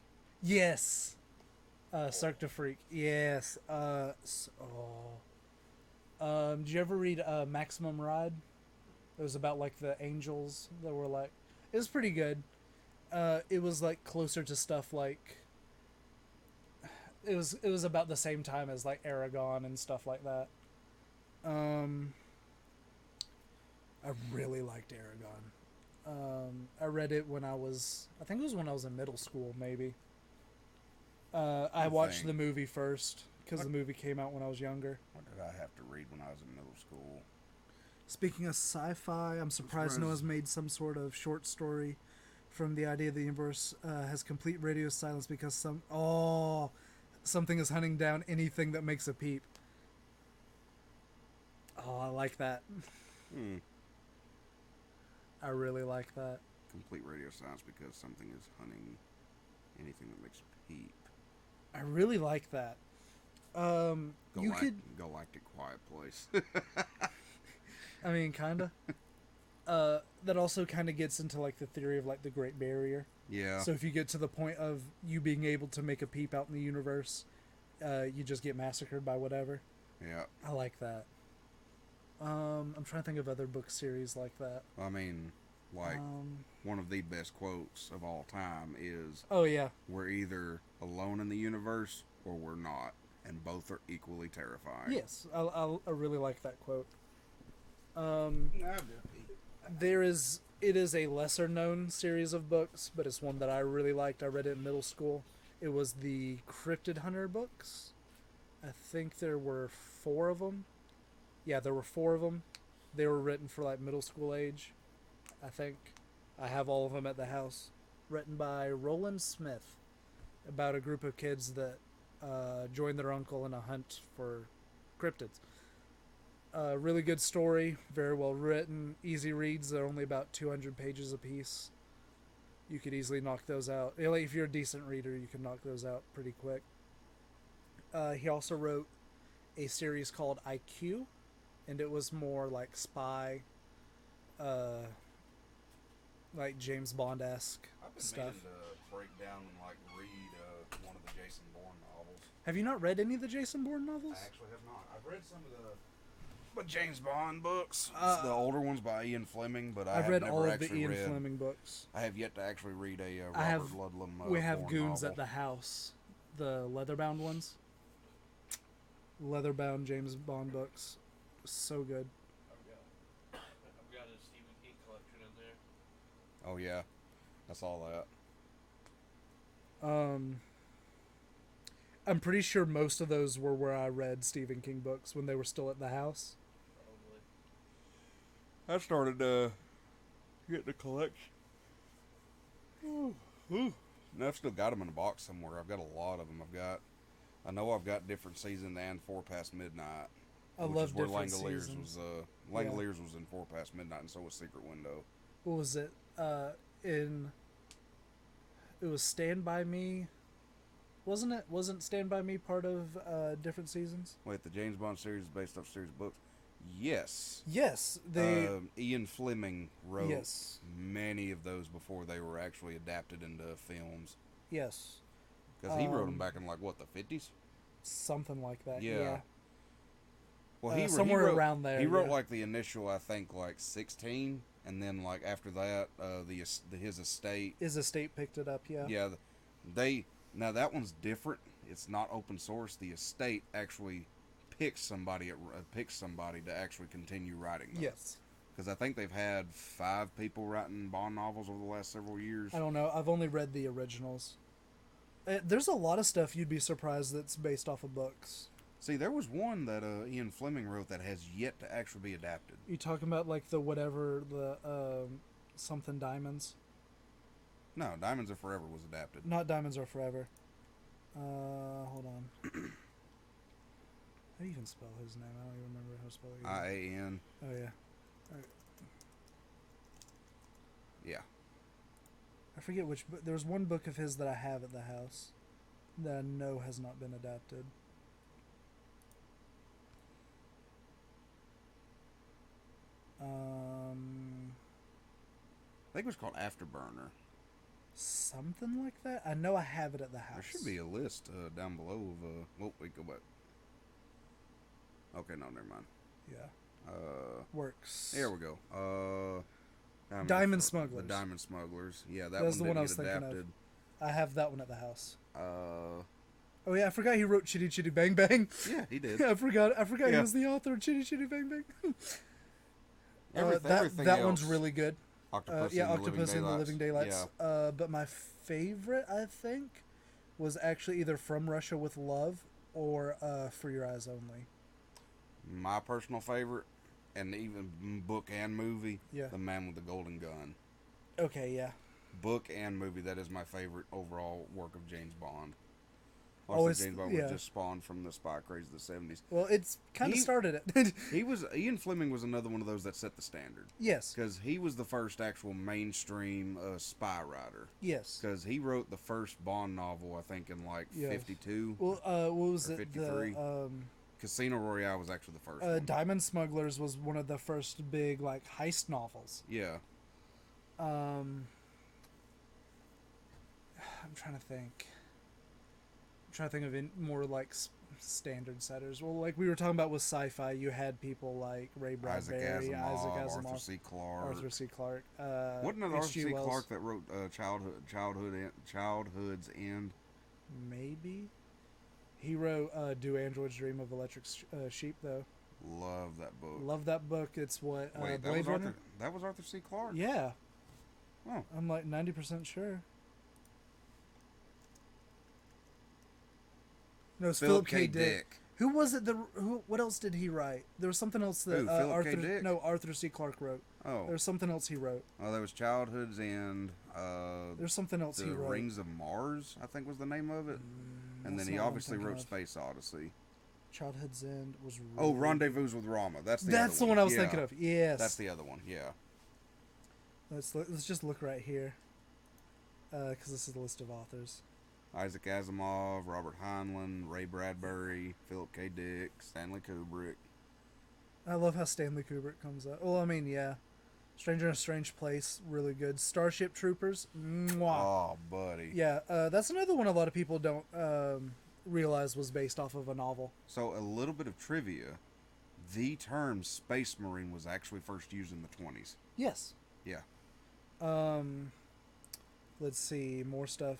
Yes. Cirque du Freak. Yes. Did you ever read Maximum Ride? It was about like the angels that were like. It was pretty good. It was like closer to stuff like. It was about the same time as like Aragon and stuff like that. I really liked Aragon. I read it when I think it was when I was in middle school, maybe. I watched the movie first because the movie came out when I was younger.
What did I have to read when I was in middle school?
Speaking of sci-fi, I'm surprised Noah's made some sort of short story from the idea the universe has complete radio silence because something is hunting down anything that makes a peep. Oh, I like that. I really like that.
Complete radio silence because something is hunting anything that makes a peep.
I really like that.
Galactic Quiet Place.
I mean, kinda. That also kind of gets into like the theory of like the Great Barrier.
Yeah.
So if you get to the point of you being able to make a peep out in the universe, you just get massacred by whatever.
Yeah.
I like that. I'm trying to think of other book series like that.
I mean, like one of the best quotes of all time is,
"Oh yeah,
we're either alone in the universe or we're not, and both are equally terrifying."
Yes, I really like that quote. It is a lesser known series of books, but it's one that I really liked. I read it in middle school. It was the Cryptid Hunter books. I think there were 4 of them. Yeah, there were 4 of them. They were written for like middle school age, I think. I have all of them at the house. Written by Roland Smith, about a group of kids that join their uncle in a hunt for cryptids. Really good story, very well written, easy reads. They're only about 200 pages a piece. You could easily knock those out. If you're a decent reader, you can knock those out pretty quick. He also wrote a series called IQ, and it was more like spy, like James Bond-esque stuff.
I've been meaning to break down and like read one of the Jason Bourne novels.
Have you not read any of the Jason Bourne novels?
I actually have not. I've read some of the James Bond books. It's the older ones by Ian Fleming, but I've
read
never
all of
actually
the Ian
read.
Fleming books.
I have yet to actually read a
I
Robert Ludlum.
We have
Bourne
Goons
novel.
at the house, the leather-bound ones. Leather-bound James Bond books, so good.
I've got a Stephen King collection in there.
Oh yeah, I saw that.
I'm pretty sure most of those were where I read Stephen King books when they were still at the house.
Probably.
I started getting a collection. And I've still got them in a box somewhere. I've got a lot of them. I know I've got Different Season and 4 Past Midnight.
I love Different Seasons.
Langoliers was in 4 Past Midnight, and so was Secret Window.
What was it? It was Stand By Me. Wasn't it? Wasn't Stand By Me part of Different Seasons?
Wait, the James Bond series is based off series of books? Yes.
Yes.
Ian Fleming wrote
Yes.
many of those before they were actually adapted into films.
Yes.
Because he wrote them back in, like, what, the 50s?
Something like that.
Yeah.
Yeah.
Well,
somewhere around there.
He wrote,
yeah.
like, the initial, I think, like, 16, and then, like, after that, his estate.
His estate picked it up, yeah.
Yeah. Now, that one's different. It's not open source. The estate actually picks somebody to actually continue writing them.
Yes.
Because I think they've had 5 people writing Bond novels over the last several years.
I don't know. I've only read the originals. There's a lot of stuff you'd be surprised that's based off of books.
See, there was one that Ian Fleming wrote that has yet to actually be adapted.
You talking about like the whatever the something diamonds?
No, Diamonds Are Forever was adapted.
Not diamonds are forever. Hold on. How do you even spell his name? I don't even remember how to spell it.
IAN.
Oh yeah.
Yeah.
I forget which, but there was one book of his that I have at the house that I know has not been adapted.
I think it was called Afterburner.
Something like that. I know I have it at the house.
There should be a list down below of. Oh, wait, go back. Okay, no, never mind.
Yeah.
Works. Here we go.
Diamond Smugglers.
The Diamond Smugglers. Yeah, that
That's
one
the one I
didn't
was
get
thinking
adapted.
of. I have that one at the house.
Uh,
Oh yeah, I forgot he wrote Chitty Chitty Bang Bang.
yeah, he did.
I forgot he
Yeah.
was the author of Chitty Chitty Bang Bang.
Everything
that
else.
one's really good.
Octopus
Octopus
in
in the Living Daylights.
Yeah.
But my favorite, I think, was actually either From Russia with Love or For Your Eyes Only.
My personal favorite, and even book and movie,
Yeah.
The Man with the Golden Gun.
Okay, yeah.
Book and movie, that is my favorite overall work of James Bond.
Oh,
Also,
it's-
James Bond
yeah.
was just spawned from the spy craze of the 70s.
Well, it's kind of
He-
started it.
Ian Fleming was another one of those that set the standard.
Yes.
Because he was the first actual mainstream spy writer.
Yes.
Because he wrote the first Bond novel, I think, in like
Yes.
52.
Well, what was
Or
it?
53.
The
Casino Royale was actually the first one.
Diamond Smugglers was one of the first big like heist novels.
Yeah.
I'm trying to think. I'm trying to think of more like standard setters. Well, like we were talking about with sci-fi, you had people like Ray Bradbury, Isaac Asimov,
Arthur C. Clarke.
Arthur C. Clarke.
Wasn't it Arthur
H.G.
C.
Wells?
Clarke that wrote Childhood's End?
Maybe. He wrote "Do Androids Dream of Electric Sheep," though.
Love that book.
Love that book. It's what
Wait,
Blade Runner.
That was Arthur C. Clarke?
Yeah,
Oh.
I'm like 90% sure. No, it's Philip K. Dick. Who was it? What else did he write? There was something else that
Who, Philip K.
Arthur.
Dick?
No, Arthur C. Clarke wrote.
Oh.
There was something else he wrote.
Oh, there was Childhood's End.
There's something else
The
he wrote.
Rings of Mars, I think was the name of it. And then
that's
he
not what I'm
obviously
thinking
wrote
of.
Space Odyssey.
Childhood's End was.
Oh,
really-
Rendezvous with Rama. That's the
That's
other
the one I was
Yeah.
thinking of. Yes.
That's the other one, yeah.
Let's just look right here, because this is the list of authors.
Isaac Asimov, Robert Heinlein, Ray Bradbury, Philip K. Dick, Stanley Kubrick.
I love how Stanley Kubrick comes up. Well, I mean, yeah. Stranger in a Strange Place, really good. Starship Troopers, mwah.
Oh, buddy.
Yeah, that's another one a lot of people don't realize was based off of a novel.
So, a little bit of trivia. The term Space Marine was actually first used in the 20s.
Yes.
Yeah.
Let's see, more stuff.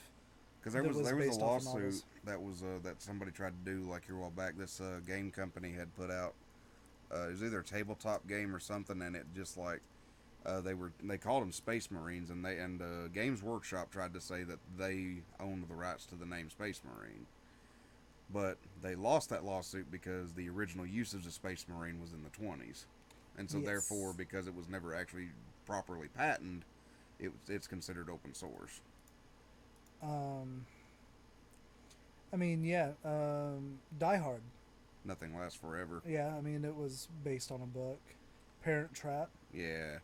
Because there
that
was
was
a
based off of
lawsuit
novels.
that was that somebody tried to do like here a while back. This game company had put out it was either a tabletop game or something, and it just like they called them Space Marines, and Games Workshop tried to say that they owned the rights to the name Space Marine, but they lost that lawsuit because the original usage of Space Marine was in the 20s, and so
Yes.
therefore because it was never actually properly patented, it's considered open source.
I mean, yeah, Die Hard.
Nothing lasts forever.
Yeah, I mean, it was based on a book. Parent Trap.
Yeah.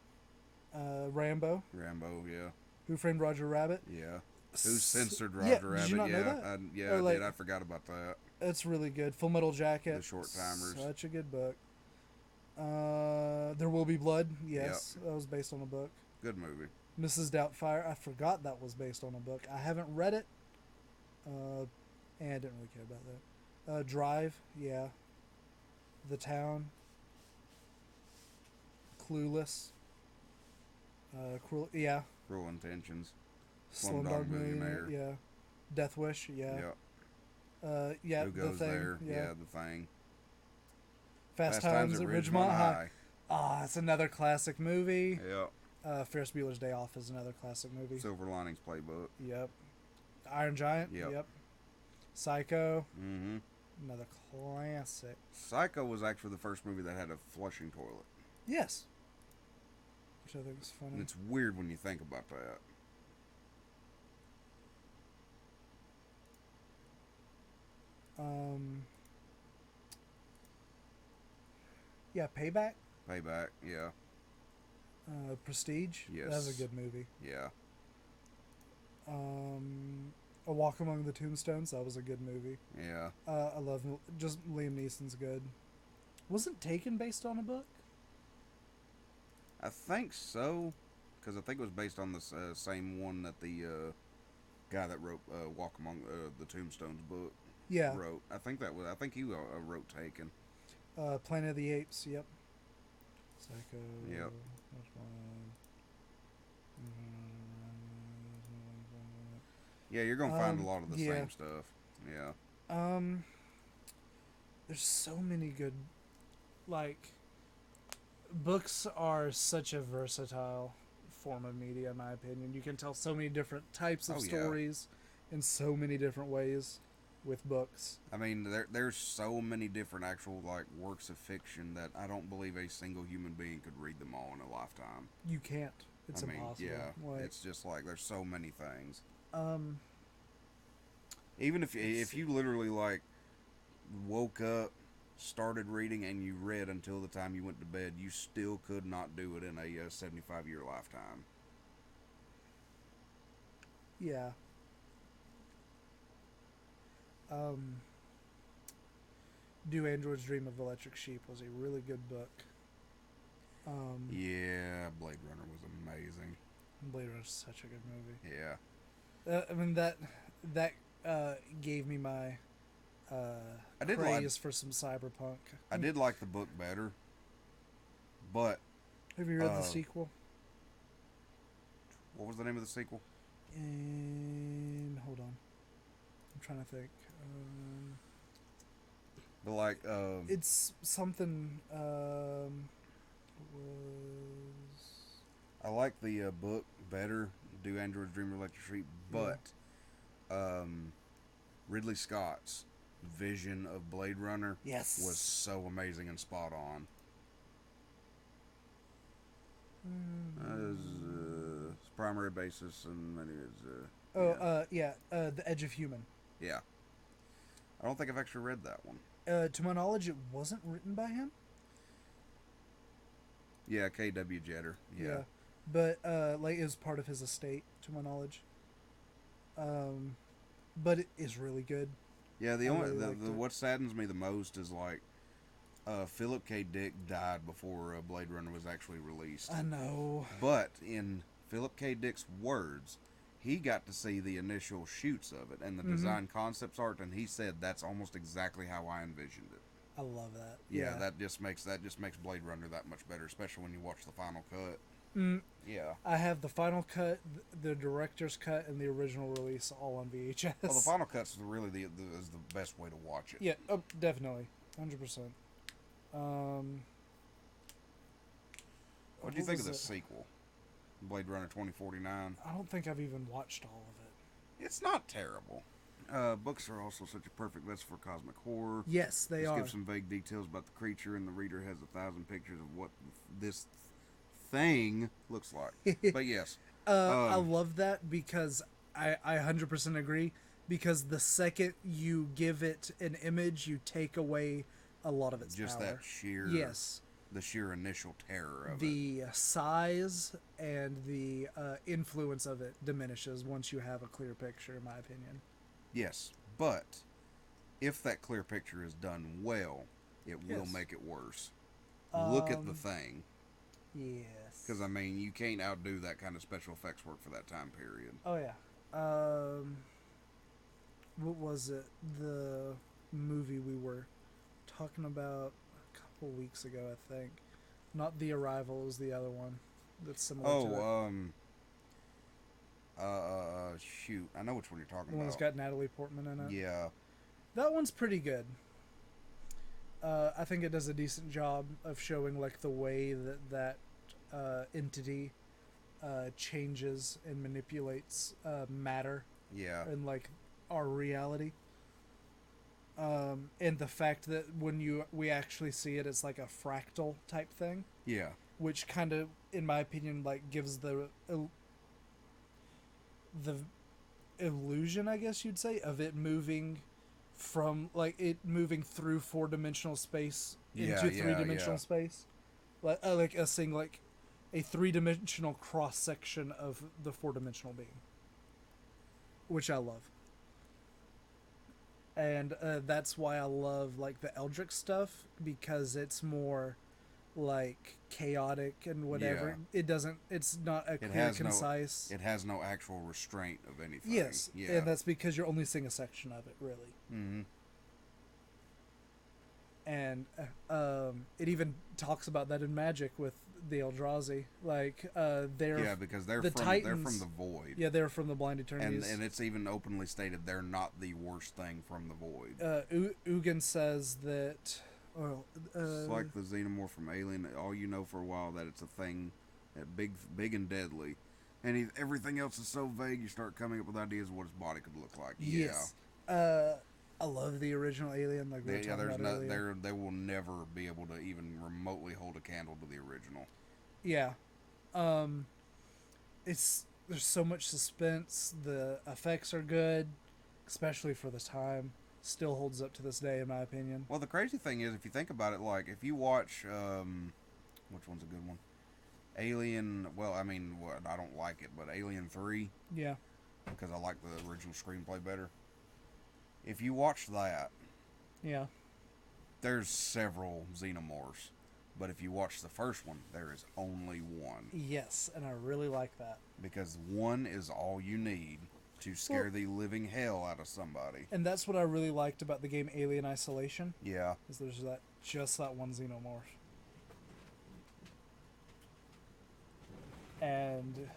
Rambo.
Rambo, yeah.
Who Framed Roger Rabbit.
Yeah. Who censored
Yeah,
Roger Rabbit?
did you not know
yeah.
that?
I
Or, like-
did. I forgot about that.
It's really good. Full Metal Jacket.
The Short Timers.
Such a good book. There Will Be Blood. Yes, that was based on a book.
Good movie.
Mrs. Doubtfire. I forgot that was based on a book. I haven't read it. And I didn't really care about that. Drive. Yeah. The Town. Clueless. Cruel. Yeah.
Cruel Intentions.
Slumdog Millionaire. Yeah. Death Wish. Yeah. Yeah.
Who
The
goes
Thing.
there?
Yeah.
The Thing.
Fast Times at Ridgemont High. Ah, it's another classic movie.
Yeah.
Ferris Bueller's Day Off is another classic movie.
Silver Linings Playbook.
Yep. Iron Giant.
Yep.
Psycho.
Mm-hmm.
Another classic.
Psycho was actually the first movie that had a flushing toilet.
Yes. Which I think is funny.
And it's weird when you think about that.
Yeah, Payback.
Payback, yeah.
Prestige.
Yes.
That was a good movie.
Yeah.
A Walk Among the Tombstones. That was a good movie.
Yeah.
I love just Liam Neeson's good. Wasn't Taken based on a book?
I think so. Because I think it was based on the same one that the guy that wrote Walk Among the Tombstones book
Yeah.
wrote. I think he wrote Taken.
Planet of the Apes. Yep. Psycho.
Yep.
Which one?
Yeah, you're gonna find a lot of the
yeah.
same stuff. Yeah.
There's so many good, like, books are such a versatile form of media, in my opinion. You can tell so many different types of stories in so many different ways with books.
I mean, there's so many different actual like works of fiction that I don't believe a single human being could read them all in a lifetime.
You can't. It's
I mean,
impossible.
yeah,
Like,
it's just like there's so many things. Even if you literally like woke up, started reading, and you read until the time you went to bed, you still could not do it in a 75-year lifetime.
yeah. Do Androids Dream of Electric Sheep was a really good book.
Yeah, Blade Runner was amazing.
Blade Runner is such a good movie.
Yeah.
I mean that gave me my craze for some cyberpunk.
I did like the book better, but
have you read the sequel?
What was the name of the sequel?
Hold on, I'm trying to think.
But like,
it's something.
I like the book better. Do Androids Dream of Electric Sheep, but Ridley Scott's vision of Blade Runner was so amazing and spot on. His primary basis and
The Edge of Human.
Yeah, I don't think I've actually read that one.
To my knowledge, it wasn't written by him.
Yeah, K.W. Jeter. Yeah.
But like it was part of his estate, to my knowledge. But it is really good.
Yeah, what saddens me the most is like Philip K. Dick died before Blade Runner was actually released.
I know.
But in Philip K. Dick's words, he got to see the initial shoots of it and the design concepts art, and he said that's almost exactly how I envisioned it.
I love that.
Yeah, that just makes Blade Runner that much better, especially when you watch the final cut. Yeah.
I have the final cut, the director's cut, and the original release all on VHS.
Well, the final cut's really is the best way to watch it.
Yeah, definitely, 100%.
What do you think of the sequel, Blade Runner 2049?
I don't think I've even watched all of it.
It's not terrible. Books are also such a perfect list for cosmic horror.
Yes, they are.
Give some vague details about the creature, and the reader has 1,000 pictures of what this thing looks like. But yes.
I love that because I 100% agree, because the second you give it an image, you take away a lot of its
just
power.
That sheer...
Yes.
The sheer initial terror of
the size and the influence of it diminishes once you have a clear picture, in my opinion.
Yes, but if that clear picture is done well, it will make it worse. Look at the thing.
Yes.
Because, I mean, you can't outdo that kind of special effects work for that time period.
Oh, yeah. What was it? The movie we were talking about a couple weeks ago, I think. Not The Arrival, it was the other one that's similar to it.
Shoot. I know which one you're talking
The one that's got Natalie Portman in it.
Yeah.
That one's pretty good. I think it does a decent job of showing like the way that entity changes and manipulates matter.
Yeah.
And like our reality. And the fact that when we actually see it, it's like a fractal type thing,
Yeah.
which kind of, in my opinion, like gives the illusion, I guess you'd say, of it moving from like it moving through 4-dimensional space
Yeah,
into
yeah,
3-dimensional
yeah.
space, like us seeing like a 3-dimensional cross section of the 4-dimensional being, which I love. And that's why I love like the Eldritch stuff, because it's more like chaotic and
Yeah.
whatever. It doesn't. It's not a
It
clear,
has no
concise.
it has no actual restraint of anything.
Yes,
Yeah.
and that's because you're only seeing a section of it, really.
Mm-hmm.
And it even talks about that in Magic with the Eldrazi. Like they're
Yeah, because
the
they're from
Titans.
the void.
Yeah, they're from the Blind
And
Eternities.
it's even openly stated they're not the worst thing from the void.
Ugin says that. Well,
It's like the xenomorph from Alien. All you know for a while that it's a thing, that big and deadly, and everything else is so vague. You start coming up with ideas of what his body could look like.
yes. I love the original Alien. Like we were
Yeah.
talking
There's
about
no
earlier.
they will never be able to even remotely hold a candle to the original.
Yeah. Um, it's there's so much suspense. The effects are good, especially for the time. Still holds up to this day, in my opinion.
Well, the crazy thing is, if you think about it, like if you watch, which one's a good one? Alien. Well, I mean, what I don't like it, but Alien 3,
Yeah.
because I like the original screenplay better. If you watch that,
Yeah.
there's several xenomorphs, but if you watch the first one, there is only one,
Yes, and I really like that.
because one is all you need to scare
Well,
the living hell out of somebody.
and that's what I really liked about the game Alien Isolation.
Yeah.
Is there's just that one xenomorph, and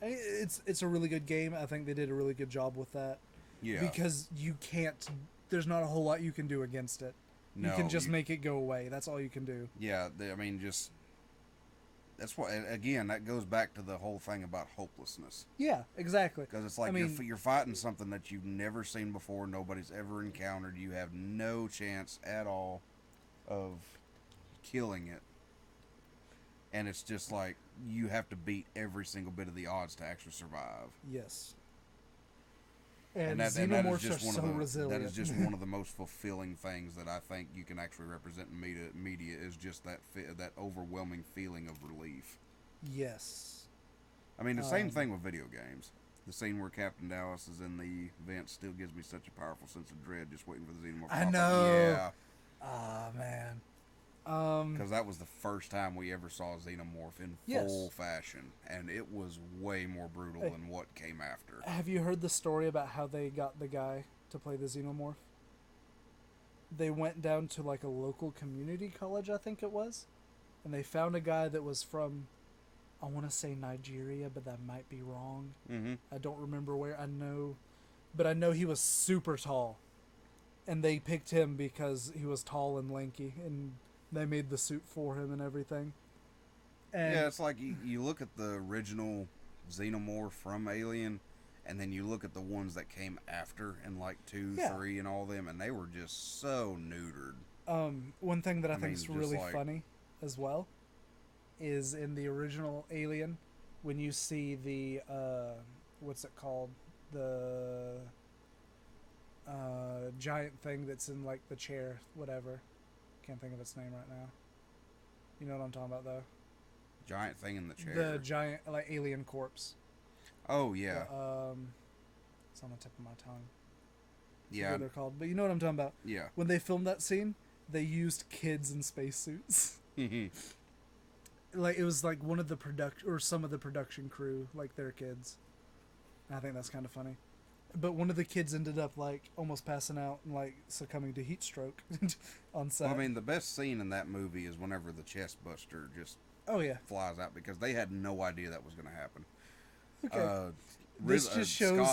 it's a really good game. I think they did a really good job with that,
Yeah.
because you can't. There's not a whole lot you can do against it. You
No,
can just make it go away. That's all you can do.
Yeah, I mean, just that's what. Again, that goes back to the whole thing about hopelessness.
Yeah, exactly.
Because it's like
I mean,
you're fighting something that you've never seen before, nobody's ever encountered. You have no chance at all of killing it, and it's just like you have to beat every single bit of the odds to actually survive.
yes. And
that is
xenomorphs
just
are
one
so
of the
resilient.
that is just one of the most fulfilling things that I think you can actually represent in media is just that overwhelming feeling of relief.
Yes.
I mean, the same thing with video games. The scene where Captain Dallas is in the vent still gives me such a powerful sense of dread just waiting for the xenomorph.
I know. Ah, man.
Because that was the first time we ever saw a xenomorph in
Yes.
full fashion, and it was way more brutal than what came after.
Have you heard the story about how they got the guy to play the xenomorph? They went down to like a local community college, I think it was, and they found a guy that was from, I want to say Nigeria, but that might be wrong.
Mm-hmm.
I don't remember where. But I know he was super tall, and they picked him because he was tall and lanky, and they made the suit for him and everything. And
Yeah, it's like you look at the original xenomorph from Alien, and then you look at the ones that came after in like 2,
Yeah.
3, and all them, and they were just so neutered.
One thing that I think
mean,
is
just
really
like-
funny as well is in the original Alien, when you see the what's it called, the giant thing that's in like the chair, whatever. Can't think of its name right now. You know what I'm talking about, though.
Giant thing in the chair.
The giant like alien corpse.
Oh yeah,
It's on the tip of my tongue.
yeah,
What they're called, but you know what I'm talking about.
yeah.
When they filmed that scene, they used kids in spacesuits. Like it was like one of the some of the production crew, like their kids. And I think that's kind of funny. But one of the kids ended up like almost passing out and like succumbing to heat stroke on set.
Well, I mean, the best scene in that movie is whenever the chest buster just
oh yeah.
flies out because they had no idea that was going to happen.
Okay. This just shows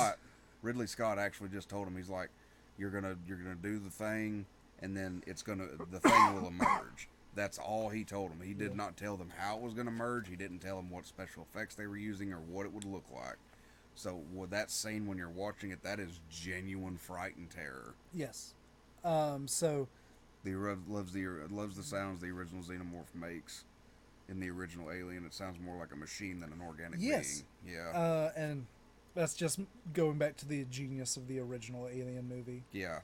Ridley Scott actually just told him, he's like, you're gonna do the thing, and then the thing will emerge. That's all he told him. He did not tell them how it was gonna merge. He didn't tell them what special effects they were using or what it would look like. So with that scene, when you're watching it, that is genuine fright and terror.
Yes. So
Loves the sounds the original xenomorph makes. In the original Alien, it sounds more like a machine than an organic
yes,
being. Yeah,
and that's just going back to the genius of the original Alien movie.
yeah.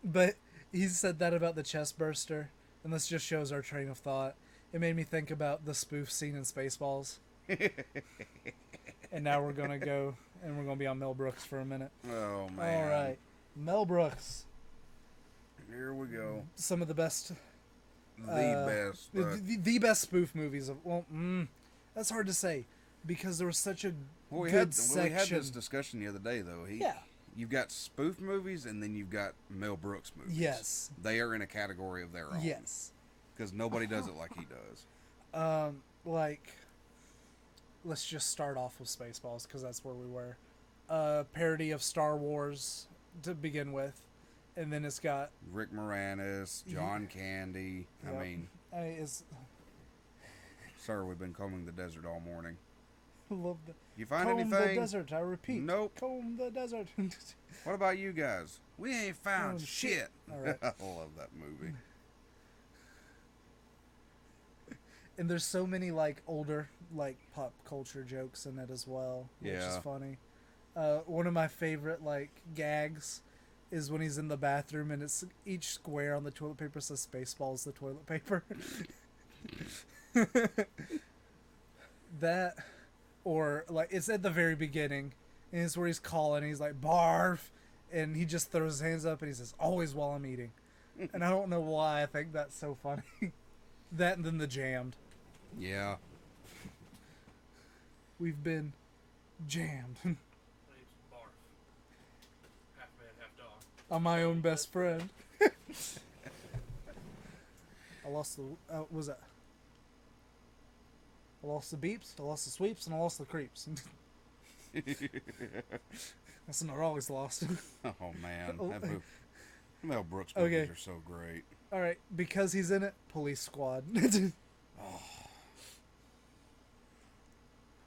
But he said that about the chest burster, and this just shows our train of thought. It made me think about the spoof scene in Spaceballs. And now we're gonna go and we're gonna be on Mel Brooks for a minute.
Oh man.
All right, Mel Brooks.
Here we go.
Some of the best,
The best.
the best spoof movies of. Well, that's hard to say because there was such a
We
good
had
section.
this discussion the other day though.
Yeah.
You've got spoof movies and then you've got Mel Brooks movies.
Yes.
They are in a category of their own.
Yes.
Because nobody does it like he does.
Like, let's just start off with Spaceballs because that's where we were. Parody of Star Wars to begin with, and then it's got
Rick Moranis, John Candy.
Yep.
I mean,
it's
sir, we've been combing the desert all morning.
love the
You find
comb
anything?
the desert. I repeat,
Nope.
comb the desert.
What about you guys? We ain't found
Oh,
shit.
shit. All right.
I love that movie.
And there's so many like older like pop culture jokes in it as well, which is
Yeah.
funny. One of my favorite like gags is when he's in the bathroom and it's each square on the toilet paper says Spaceballs the toilet paper. That, or like it's at the very beginning, and it's where he's calling. And he's like barf, and he just throws his hands up and he says always while I'm eating, and I don't know why I think that's so funny. That and then the Jammed.
Yeah.
We've been jammed.
My name's Barf. Half man, half dog.
I'm my own best friend. I lost the. What was that? I lost the beeps, I lost the sweeps, and I lost the creeps. That's not always lost.
Oh man, Mel Brooks movies
Okay.
are so great.
All right, because he's in it, Police Squad.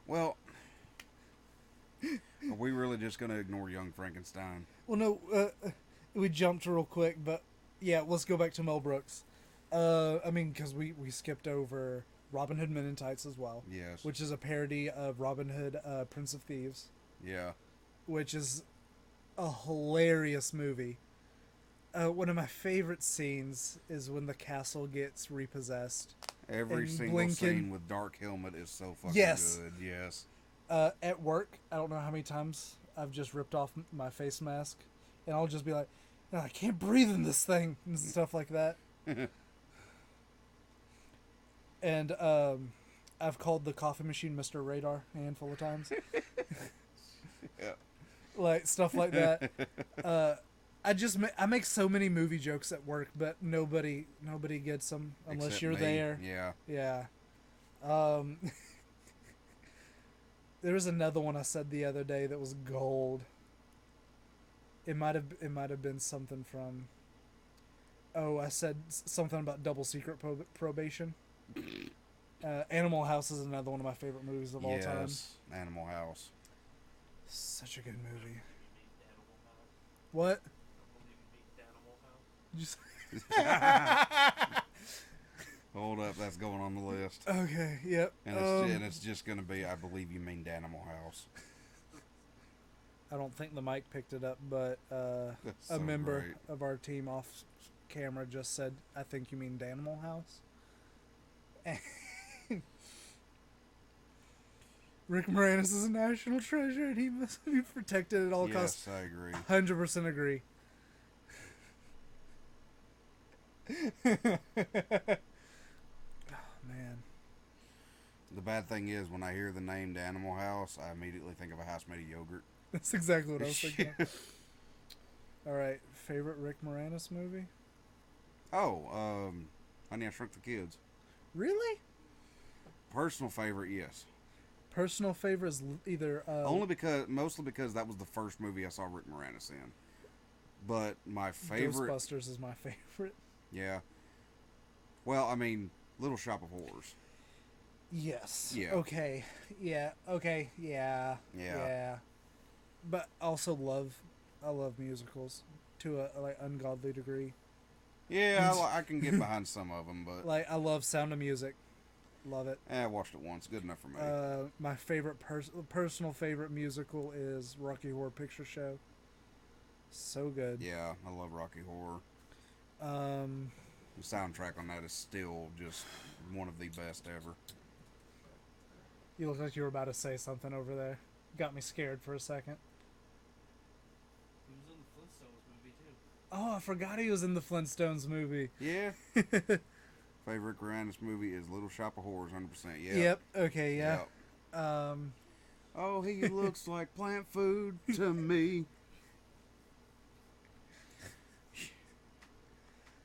Well, are we really just gonna ignore Young Frankenstein?
Well, no, we jumped real quick, but yeah, let's go back to Mel Brooks. I mean, because we skipped over Robin Hood Men in Tights as well,
Yes.
which is a parody of Robin Hood, Prince of Thieves,
Yeah.
which is a hilarious movie. One of my favorite scenes is when the castle gets repossessed.
Every
And
single
Blinken-
scene with Dark Helmet is so fucking
Yes.
good. Yes.
At work, I don't know how many times I've just ripped off my face mask, and I'll just be like, "Oh, I can't breathe in this thing," and stuff like that. And I've called the coffee machine Mr. Radar a handful of times.
Yeah.
Like stuff like that. I make so many movie jokes at work, but nobody gets them unless
Except
you're
me.
there.
Yeah.
Yeah. There was another one I said the other day that was gold. It might have been something from. Oh, I said something about double secret probation. Animal House is another one of my favorite movies of all time.
Yes. Animal House.
Such a good movie.
You meet Animal House.
What?
I believe you meet Animal House.
Just
Hold up, that's going on the list.
okay. Yep.
And it's just gonna be, I believe you mean Danimal House.
I don't think the mic picked it up, but
That's
a
so
member
great.
of our team off camera just said, "I think you mean Danimal House." Rick Moranis is a national treasure, and he must be protected at all costs.
Yes, I agree.
100% agree. Oh man.
The bad thing is, when I hear the name Animal House, I immediately think of a house made of yogurt.
That's exactly what I was thinking. All right, favorite Rick Moranis movie?
Oh, Honey, I Shrunk the Kids.
Really?
Personal favorite, yes.
Personal favorite is either
Mostly because that was the first movie I saw Rick Moranis in. But my favorite,
Ghostbusters is my favorite.
yeah. Well, I mean, Little Shop of Horrors.
Yes.
Yeah.
Okay. Yeah. Okay. Yeah.
Yeah.
Yeah. But also I love musicals. to a like ungodly degree.
Yeah, I can get behind some of them, but
Like I love Sound of Music, love it.
I watched it once. Good enough for me.
My favorite personal favorite musical is Rocky Horror Picture Show. So good.
Yeah, I love Rocky Horror.
Um,
The soundtrack on that is still just one of the best ever.
you look like you were about to say something over there. Got me scared for a second.
He was in the Flintstones movie too.
Oh, I forgot he was in the Flintstones movie.
Yeah. Favorite Grimace movie is Little Shop of Horrors, 100%. Yeah.
Yep. Okay. Yeah.
Yep. Oh, he looks like plant food to me.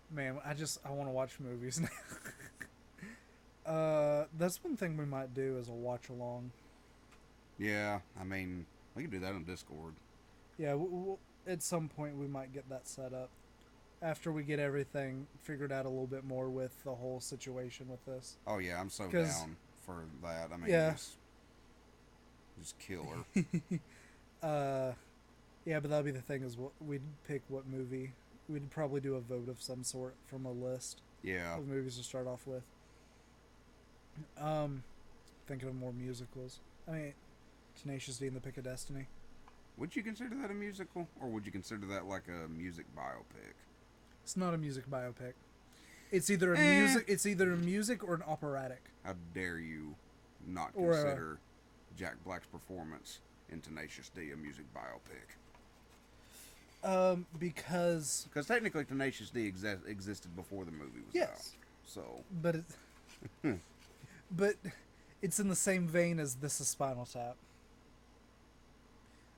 Man, I want to watch movies now. That's one thing we might do is a watch along.
Yeah, I mean, we can do that on Discord.
Yeah, at some point we might get that set up after we get everything figured out a little bit more with the whole situation with this.
Oh yeah, I'm so
'Cause-
down for that. I mean,
Yeah.
just kill her.
Yeah, but that'll be the thing is we'd pick what movie. We'd probably do a vote of some sort from a list
Yeah.
of movies to start off with. Thinking of more musicals. I mean, Tenacious D and the Pick of Destiny.
Would you consider that a musical, or would you consider that like a music biopic?
It's not a music biopic. It's either a It's either a music or an operatic.
How dare you not
Or,
consider Jack Black's performance in Tenacious D a music biopic?
Because
technically Tenacious D existed before the movie was out.
yes,
So,
but but it's in the same vein as This Is Spinal Tap.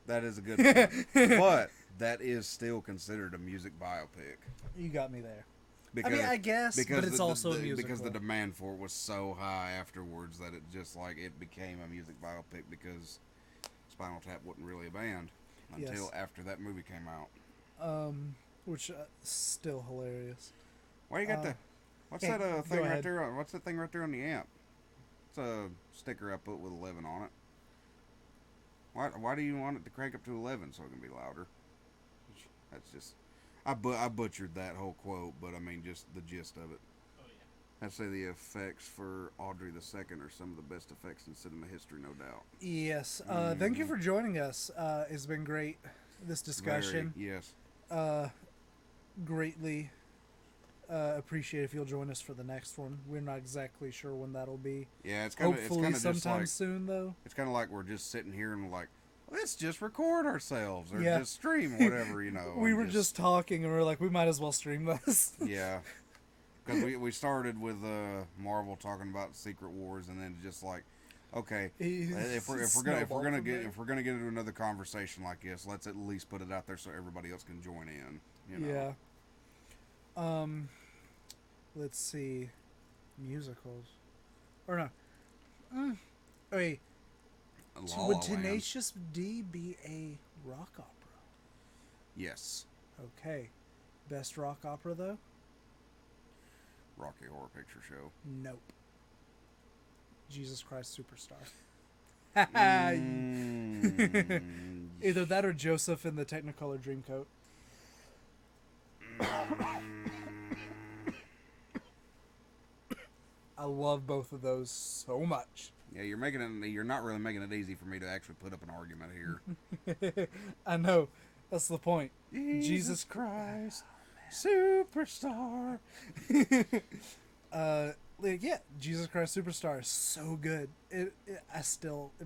that is a good point. But that is still considered a music biopic.
You got me there.
Because,
I mean, I guess, but it's also a musical.
Because the demand for it was so high afterwards that it just like it became a music biopic because Spinal Tap wasn't really a band until
Yes.
after that movie came out.
Which still hilarious.
Why you got the? What's
hey,
that thing
go
right
ahead.
there? What's that thing right there on the amp? It's a sticker I put with 11 on it. Why do you want it to crank up to 11 so it can be louder? That's just I butchered that whole quote, but I mean just the gist of it.
Oh yeah.
I'd say the effects for Audrey II are some of the best effects in cinema history, no doubt.
Yes. Thank you for joining us. It's been great. This discussion.
Very, yes.
Greatly appreciate if you'll join us for the next one. We're not exactly sure when that'll be.
Yeah, it's kind of
Hopefully
just
sometime
like
soon, though.
it's kind of like we're just sitting here and we're like, let's just record ourselves or
Yeah.
just stream whatever, you know.
We
and
were just talking and we were like, we might as well stream this.
yeah, because we started with Marvel talking about Secret Wars, and then just like, okay, if we're gonna get into another conversation like this, let's at least put it out there so everybody else can join in. You know?
Yeah. Let's see. Musicals. Or no. Wait.
La La
Would
Land.
Tenacious D be a rock opera?
Yes.
Okay. Best rock opera, though?
Rocky Horror Picture Show.
Nope. Jesus Christ Superstar. Either that or Joseph in the Technicolor Dreamcoat. I love both of those so much.
Yeah, you're not really making it easy for me to actually put up an argument here.
I know. That's the point.
Jesus Christ, Superstar.
Yeah, Jesus Christ Superstar is so good. It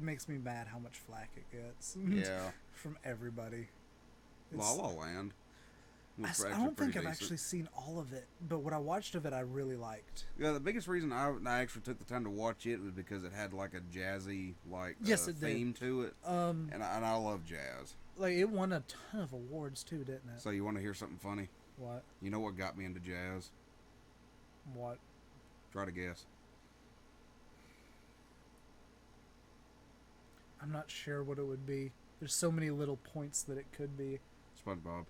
makes me mad how much flack it gets.
Yeah.
From everybody.
La La Land.
I don't think I've actually seen all of it, but what I watched of it I really liked.
Yeah, the biggest reason I actually took the time to watch it was because it had like a jazzy
Yes, it did.
theme to it, and I love jazz.
Like it won a ton of awards too, didn't it?
So you want to hear something funny?
What?
You know what got me into jazz?
What?
Try to guess.
I'm not sure what it would be. There's so many little points that it could be.
SpongeBob.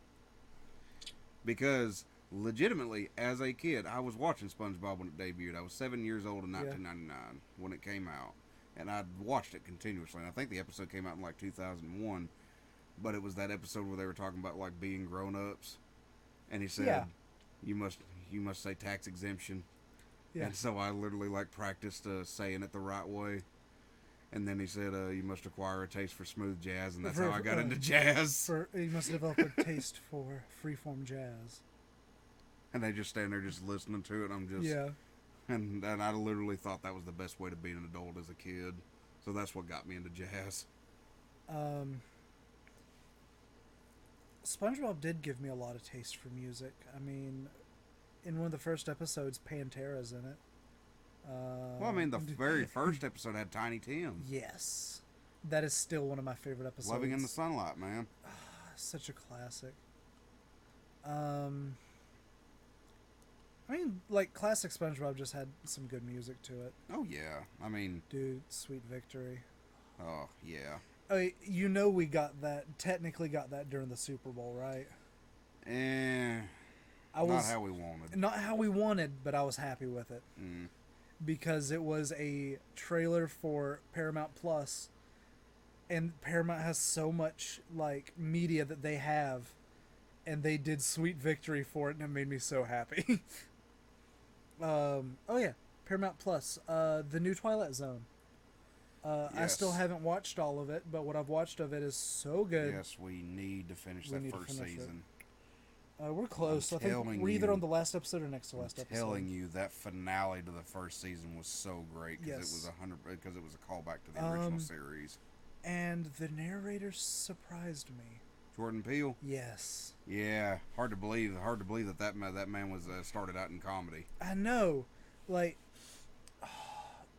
Because legitimately, as a kid, I was watching SpongeBob when it debuted. I was 7 years old in 1999 when it came out, and I watched it continuously. And I think the episode came out in like 2001, but it was that episode where they were talking about like being grown-ups, and he said,
Yeah.
"You must you must say tax exemption."
Yeah.
And so I literally like practiced saying it the right way. And then he said, "You must acquire a taste for smooth jazz," and that's how I got into jazz.
You must develop a taste for freeform jazz.
And they just stand there just listening to it. And I'm just
Yeah.
and I literally thought that was the best way to be an adult as a kid. So that's what got me into jazz.
SpongeBob did give me a lot of taste for music. I mean, in one of the first episodes, Pantera's in it.
Well, I mean, the very first episode had Tiny Tim.
Yes. That is still one of my favorite episodes.
Living in the Sunlight, man.
Such a classic. I mean, like, classic SpongeBob just had some good music to it.
Oh, yeah. I mean...
Dude, Sweet Victory.
Oh, yeah.
You know we got that, technically got that during the Super Bowl, right?
Not how we wanted.
Not how we wanted, but I was happy with it.
Mm.
Because it was a trailer for Paramount Plus, and Paramount has so much, like, media that they have, and they did Sweet Victory for it, and it made me so happy. Oh yeah, Paramount Plus, the new Twilight Zone. I still
Yes.
haven't watched all of it, but what I've watched of it is so good.
Yes, we need to finish
We
that
need to
first
finish it.
season.
We're close.
I'm
I think
telling
we're either
you.
on the last episode or next to last
I'm
episode.
telling you, that finale to the first season was so great because
Yes.
because it was a callback to the original series.
And the narrator surprised me.
Jordan Peele.
Yes.
Yeah, hard to believe. Hard to believe that man was started out in comedy.
I know. Like,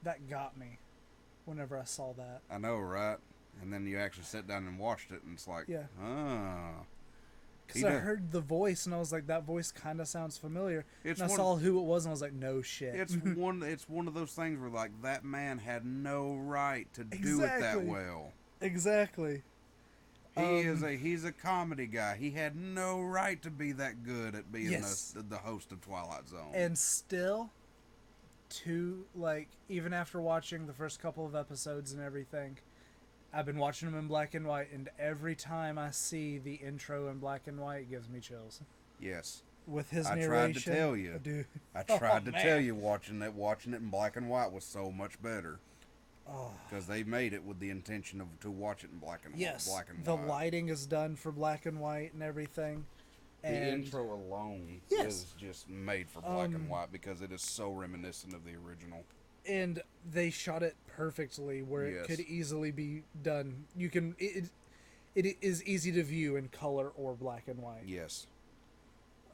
that got me whenever I saw that.
I know, right? And then you actually sat down and watched it, and it's like,
Yeah.
ah.
Because I heard the voice, and I was like, that voice kind of sounds familiar.
It's
and I
one-
saw who it was, and I was like, no shit.
It's one of those things where like that man had no right to do it that
Exactly.
well.
Exactly.
He's a comedy guy. He had no right to be that good at being
Yes.
the host of Twilight Zone.
And still, even after watching the first couple of episodes and everything, I've been watching them in black and white, and every time I see the intro in black and white, it gives me chills.
Yes.
With his
I
narration.
tried to tell you.
Dude.
I tried to
man.
tell you watching it in black and white was so much better.
Oh.
Because they made it with the intention to watch it in black and
Yes.
black and
The
white.
lighting is done for black and white and everything.
The
And
intro alone
Yes.
is just made for black and white because it is so reminiscent of the original.
and they shot it perfectly where
Yes.
it could easily be done. You can it is easy to view in color or black and white.
Yes.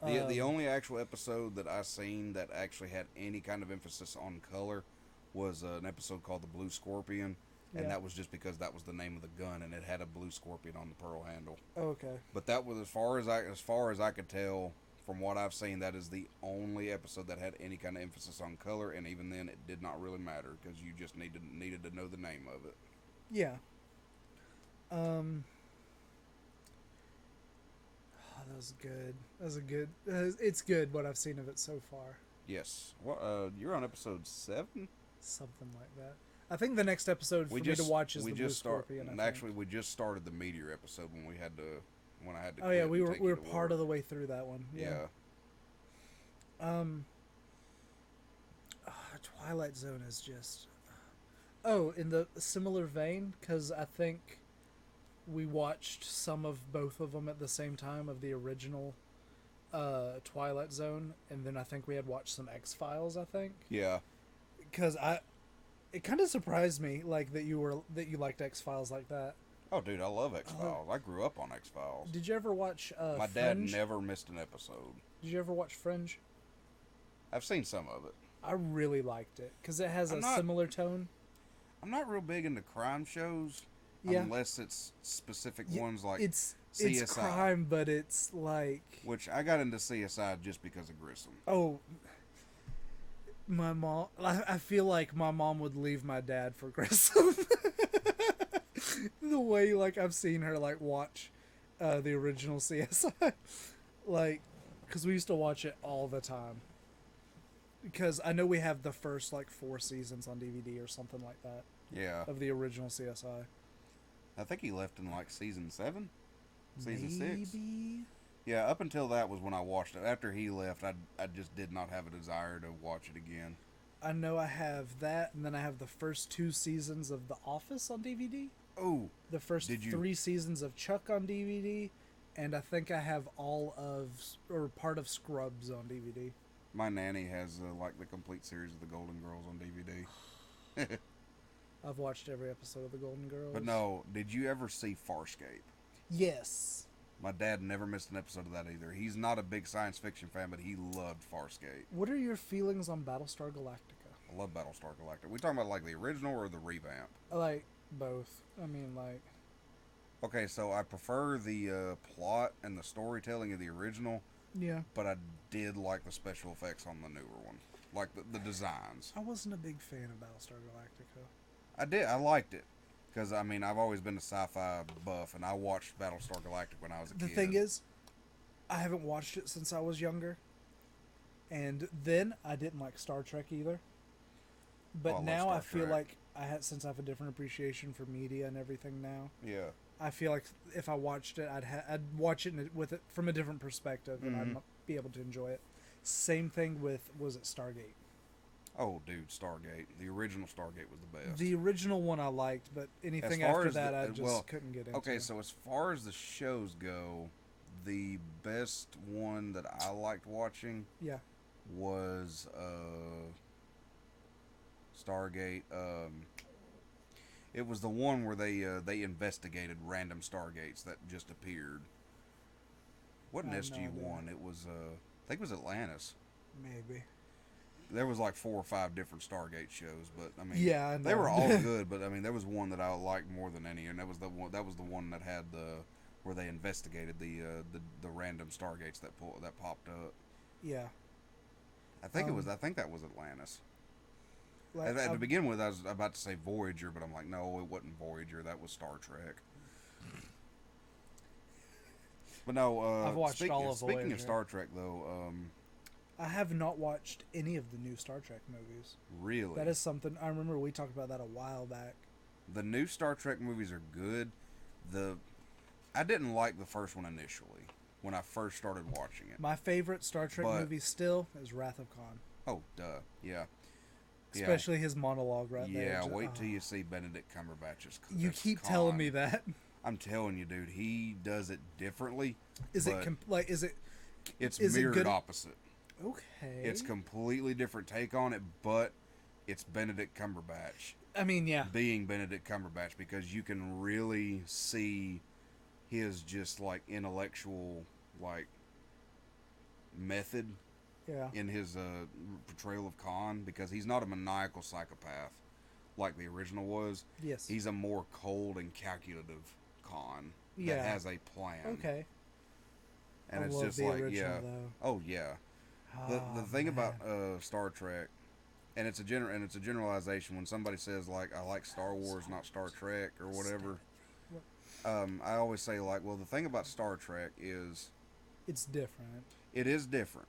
The only actual episode that I seen that actually had any kind of emphasis on color was an episode called The Blue Scorpion, and
Yeah.
that was just because that was the name of the gun, and it had a blue scorpion on the pearl handle.
Okay.
But that was as far as I could tell from what I've seen. That is the only episode that had any kind of emphasis on color, and even then, it did not really matter because you just needed to know the name of it.
Yeah. That was good. That was a good. It's good what I've seen of it so far.
Yes. Well, you're on episode 7.
Something like that. I think the next episode for me to watch is the Blue Scorpion. I think.
Actually, we just started the Meteor episode when I had to.
Oh yeah, we were part of the way through that one.
Yeah.
Twilight Zone is just. Oh, in the similar vein, because I think we watched some of both of them at the same time of the original Twilight Zone, and then I think we had watched some X-Files. I think.
Yeah.
Because it kind of surprised me, like that you liked X-Files like that.
Oh, dude, I love X-Files. I grew up on X-Files.
Did you ever watch
My dad
Fringe?
never missed an episode.
Did you ever watch Fringe?
I've seen some of it.
I really liked it because it has
I'm
a similar tone.
I'm not real big into crime shows,
Yeah.
unless it's specific
Yeah,
ones like
it's
CSI.
It's crime, but it's like
Which I got into CSI just because of Grissom.
oh, my mom. I feel like my mom would leave my dad for Grissom. The way like I've seen her like watch the original CSI, like because we used to watch it all the time. Because I know we have the first like 4 seasons on DVD or something like that
Yeah.
of the original CSI.
I think he left in like season 7? Season 6?
Maybe.
Yeah, up until that was when I watched it. After he left, I just did not have a desire to watch it again.
I know I have that, and then I have the first 2 seasons of The Office on DVD.
Oh,
The first
did you?
3 seasons of Chuck on DVD, and I think I have all of or part of Scrubs on DVD.
My nanny has like the complete series of the Golden Girls on DVD.
I've watched every episode of The Golden Girls.
But no, did you ever see Farscape?
Yes.
My dad never missed an episode of that either. He's not a big science fiction fan, but he loved Farscape.
What are your feelings on Battlestar Galactica?
I love Battlestar Galactica. We talking about like the original or the revamp?
I like both. I mean, like,
Okay, so I prefer the plot and the storytelling of the original,
yeah.
but I did like the special effects on the newer one, like the designs.
I wasn't a big fan of Battlestar Galactica.
I did. I liked it because I mean I've always been a sci-fi buff, and I watched Battlestar Galactica when I was a
The
kid.
thing is, I haven't watched it since I was younger, and then I didn't like Star Trek either. But
Oh, I love
now
Star
I feel
Trek.
like since I have a different appreciation for media and everything now,
Yeah.
I feel like if I watched it, I'd watch it with it from a different perspective, and
Mhm.
I'd be able to enjoy it. Same thing with, was it Stargate?
Oh, dude, Stargate. The original Stargate was the best.
The original one I liked, but anything
As far
after
as
that,
the-
I just
well,
couldn't get into.
Okay, so as far as the shows go, the best one that I liked watching
yeah,
was Stargate. It was the one where they investigated random Stargates that just appeared. Wasn't
I have no
SG
idea.
One? It was I think it was Atlantis.
maybe.
There was like 4 or 5 different Stargate shows, but I mean,
Yeah, I
they
know.
were all good. But I mean, there was one that I liked more than any, and that was the one. That was the one that had the where they investigated the random Stargates that popped up.
Yeah,
I think it was. I think that was Atlantis.
like,
To begin with, I was about to say Voyager, but I'm like, no, it wasn't Voyager. That was Star Trek. But no,
I've watched all of
speaking
Voyager.
of Star Trek, though,
I have not watched any of the new Star Trek movies.
really,
That is something I remember we talked about that a while back.
the new Star Trek movies are good. I didn't like the first one initially when I first started watching it.
My favorite Star Trek
But-
movie still is Wrath of Khan,
Oh, duh, yeah, yeah.
especially his monologue right there.
Yeah,
Just-
wait till
oh.
you see Benedict Cumberbatch's.
You
as
keep
Khan.
telling me that.
I'm telling you, dude, he does it differently.
Is
but
is it
It's
is it
mirrored
good?
opposite.
Okay?
It's completely different take on it, but it's Benedict Cumberbatch
I mean, yeah,
being Benedict Cumberbatch because you can really see his just like intellectual like method
yeah,
in his portrayal of Khan because he's not a maniacal psychopath like the original was.
yes,
He's a more cold and calculative Khan
Yeah.
that has a plan.
okay.
And
I
it's
love
just
the
like,
original,
yeah.
though.
Oh yeah. The
Oh,
thing about
man.
Star Trek, and it's a generalization when somebody says like I like Star Wars, not Star Trek or whatever. I always say like, well, the thing about Star Trek is
It's different.
it is different.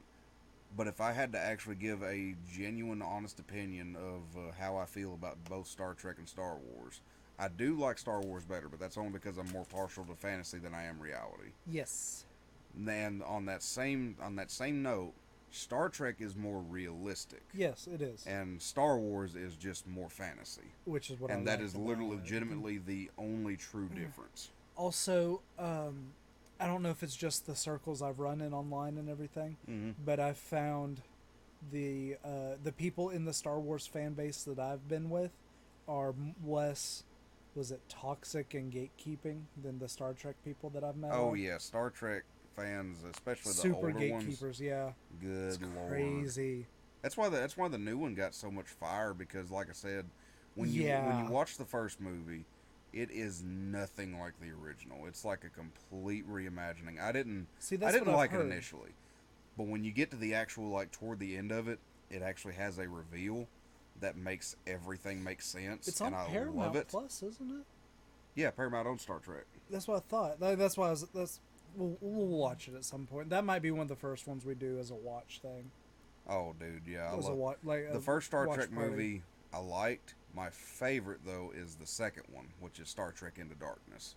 But if I had to actually give a genuine, honest opinion of how I feel about both Star Trek and Star Wars, I do like Star Wars better, but that's only because I'm more partial to fantasy than I am reality.
Yes.
And on that same note, Star Trek is more realistic,
Yes, it is.
and Star Wars is just more fantasy,
Which is what
and
I
that
liked
is
about
literally
it.
legitimately the only true difference.
Also, I don't know if it's just the circles I've run in online and everything,
Mm-hmm.
but I've found the people in the Star Wars fan base that I've been with are less, was it toxic and gatekeeping than the Star Trek people that I've met.
Oh
are.
yeah, Star Trek fans, especially the
Super
older
gatekeepers. Yeah,
ones. Good
it's
lord,
crazy.
that's why the new one got so much fire because, like I said, when you
Yeah.
watch the first movie, it is nothing like the original. It's like a complete reimagining. I didn't
See, that's
didn't
what I've
like it
heard.
initially, but when you get to the actual like toward the end of it, it actually has a reveal that makes everything make sense,
It's on
and I
Paramount
love it.
Plus, isn't it?
Yeah, Paramount owns Star Trek.
That's what I thought. That's why I was. We'll watch it at some point. That might be one of the first ones we do as a watch thing.
Oh, dude, yeah, I
As a
love
watch, like
the
a
first Star
watch
Trek
party.
movie. I liked. My favorite though is the second one, which is Star Trek Into Darkness.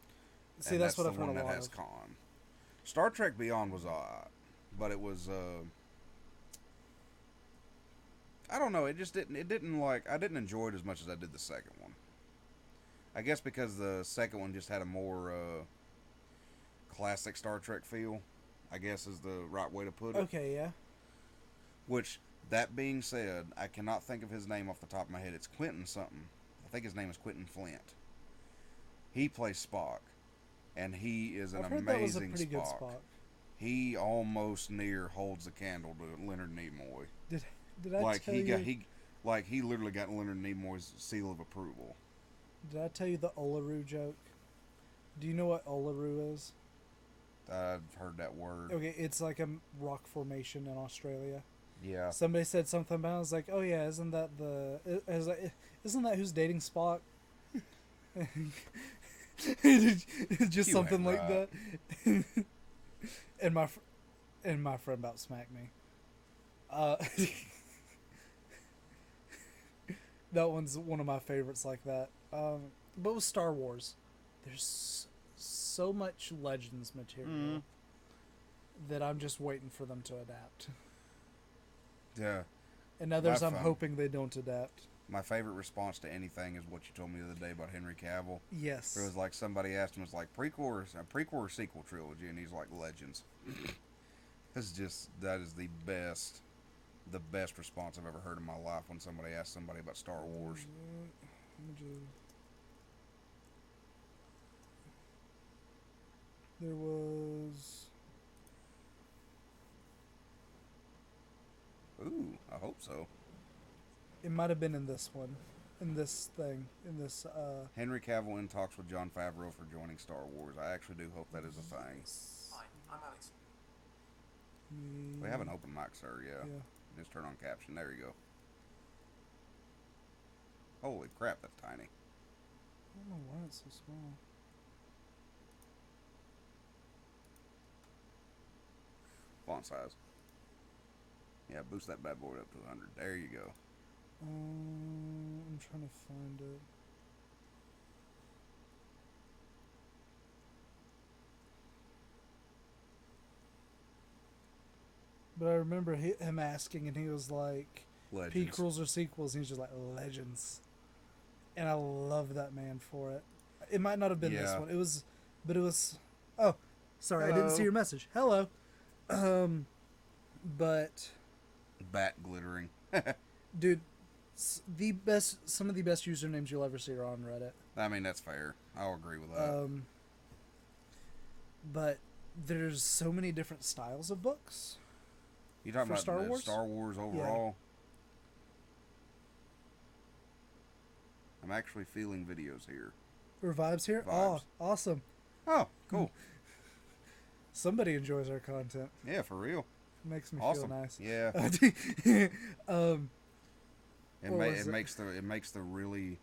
See,
And
that's what
the
I've heard
one
a
that
lot
has
of.
Khan. Star Trek Beyond was but it was I don't know. It didn't like I didn't enjoy it as much as I did the second one. I guess because the second one just had a more classic Star Trek feel. I guess is the right way to put it.
Okay, yeah.
Which, that being said, I cannot think of his name off the top of my head. It's Quentin something. I think his name is Quentin Flint. He plays Spock, and he is an
I've heard that was a
amazing
pretty good
Spock.
Spock.
He almost near holds a candle to Leonard Nimoy.
Did I
Like
tell
he
you?
got he literally got Leonard Nimoy's seal of approval.
Did I tell you the Uluru joke? Do you know what Uluru is?
I've heard that word.
Okay, it's like a rock formation in Australia.
Yeah.
Somebody said something about it. I was like, oh yeah, isn't that who's dating Spock? Just
You
something
ain't
like
right.
that. and my friend about smacked me. That one's one of my favorites like that. But with Star Wars, there's so much Legends material that I'm just waiting for them to adapt.
Yeah.
And others
My
I'm
fun.
hoping they don't adapt.
My favorite response to anything is what you told me the other day about Henry Cavill.
Yes.
It was like somebody asked him, "Was like prequel or sequel trilogy?" And he's like, "Legends." That is the best response I've ever heard in my life when somebody asks somebody about Star Wars.
There was.
Ooh, I hope so.
It might have been in this one. In this thing. In this.
Henry Cavill in talks with Jon Favreau for joining Star Wars. I actually do hope that is a thing.
Hi, I'm Alex.
We have an open mic, sir. Yeah.
Yeah.
Just turn on caption. There you go. Holy crap, that's tiny.
I don't know why it's so small.
Font size. Yeah, boost that bad boy up to 100. There you go.
I'm trying to find it. But I remember him asking, and he was like,
Legends.
"Prequels or sequels?" And he's just like, "Legends." And I love that man for it. It might not have been this
Yeah.
one. It was. Oh, sorry, I didn't
Hello.
see your message. Hello. But
Bat glittering.
dude, some of the best usernames you'll ever see are on Reddit.
I mean, that's fair. I'll agree with that.
But there's so many different styles of books.
You talking
for
about
Star
the
Wars?
Star Wars overall? I'm actually feeling videos here.
Or vibes here?
Vibes.
Oh, awesome.
Oh, cool.
Somebody enjoys our content.
Yeah, for real.
Makes me
Awesome.
feel nice.
Yeah.
What
It
was it?
makes the really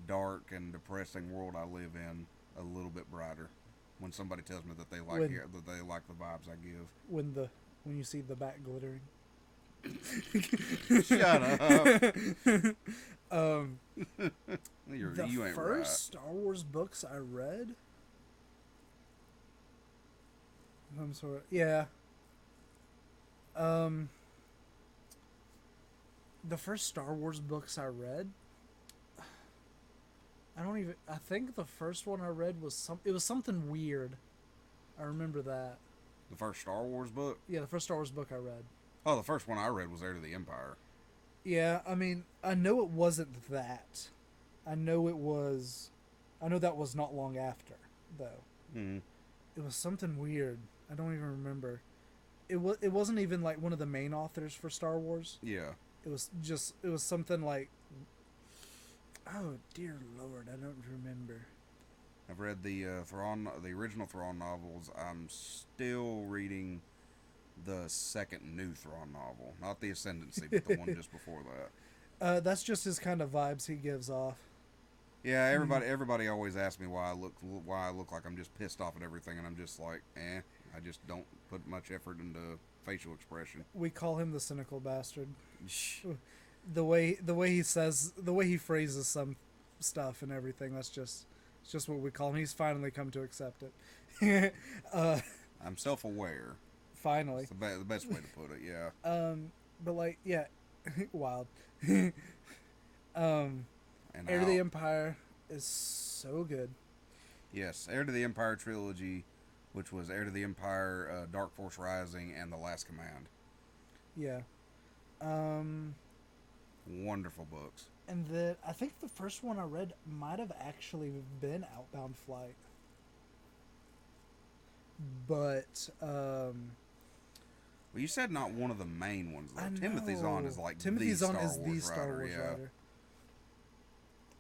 dark and depressing world I live in a little bit brighter when somebody tells me that they like the vibes I give.
when you see the bat glittering.
Shut up.
The
You ain't
first Star Wars books I read. I'm sorry. Yeah. The first Star Wars books I read. I think the first one I read was it was something weird. I remember that.
The first Star Wars book?
Yeah, the first Star Wars book I read.
Oh, the first one I read was Heir to the Empire.
Yeah, I mean, I know it wasn't that. I know that was not long after, though.
Mm-hmm.
It was something weird. I don't even remember. It wasn't even like one of the main authors for Star Wars.
Yeah.
It was something like, oh dear Lord, I don't remember.
I've read the original Thrawn novels. I'm still reading the second new Thrawn novel, not the Ascendancy, but the one just before that.
That's just his kind of vibes he gives off.
Yeah, everybody always asks me why I look like I'm just pissed off at everything, and I'm just like, I just don't put much effort into facial expression.
We call him the cynical bastard. The way he phrases some stuff and everything, it's just what we call him. He's finally come to accept it.
I'm self-aware.
Finally.
It's the best way to put it. Yeah.
But like, yeah, wild. um,
And
Heir to the
out.
Empire is so good.
Yes, Heir to the Empire trilogy, which was Heir to the Empire, Dark Force Rising, and The Last Command.
Yeah. Um,
Wonderful books.
and then I think the first one I read might have actually been Outbound Flight. But
Well, you said not one of the main ones though.
I
Timothy Zahn
know
is like
Timothy
the
Zahn
Star
is
Wars
the Star
writer.
Wars
Yeah.
writer.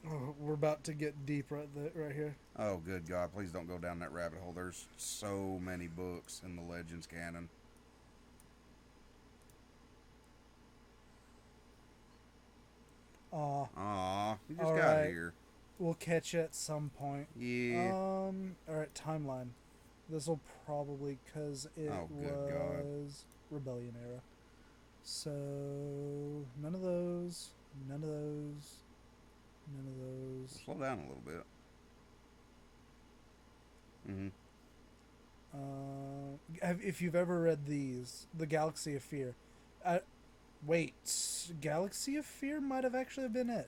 Oh, we're about to get deep right here.
Oh, good God! Please don't go down that rabbit hole. There's so many books in the Legends canon. Aw, you just
all
got
right.
here.
We'll catch you at some point.
Yeah.
All right, timeline. This will probably because it
Oh, good God.
was Rebellion era. So none of those, none of those, none of those.
Slow down a little bit. Mm-hmm.
If you've ever read these, the Galaxy of Fear, wait, Galaxy of Fear might have actually been it.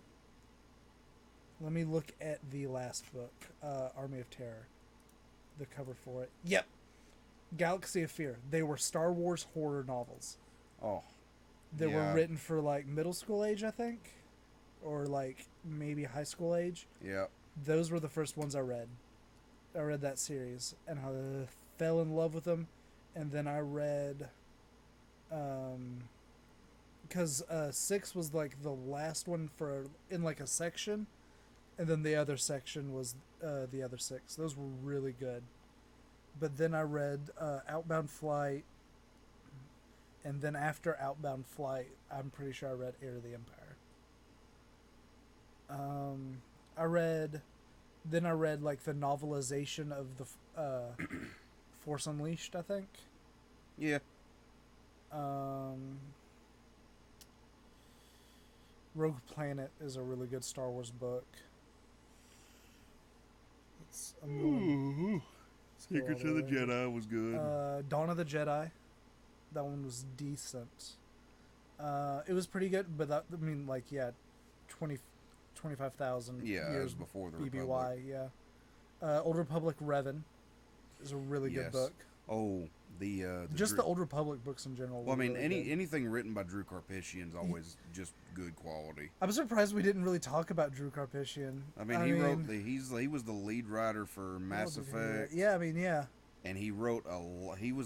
Let me look at the last book, Army of Terror. The cover for it. Yep, Galaxy of Fear. They were Star Wars horror novels.
Oh.
They
Yeah.
were written for like middle school age, I think, or like maybe high school age.
Yeah.
Those were the first ones I read. I read that series and I fell in love with them, and then I read, because 6 was like the last one for in like a section, and then the other section was the other 6. Those were really good. But then I read Outbound Flight, and then after Outbound Flight, I'm pretty sure I read Heir to the Empire. I read like the novelization of the Force Unleashed, I think.
Yeah.
Rogue Planet is a really good Star Wars book.
Secrets of the Jedi was good.
Dawn of the Jedi. That one was decent. It was pretty good, but that, I mean, like, yeah, 25,000
Yeah, it
years
was before the
BBY,
Republic.
yeah. Old Republic Revan is a really good
Yes.
book.
Oh, the
Just
Drew-
the Old Republic books in general.
Well, I
were
mean,
really good.
anything written by Drew Karpyshyn's always just good quality.
I'm surprised we didn't really talk about Drew Karpyshyn.
I mean, he was the lead writer for Mass
what did he
Effect.
write? Yeah, I mean, yeah.
And he was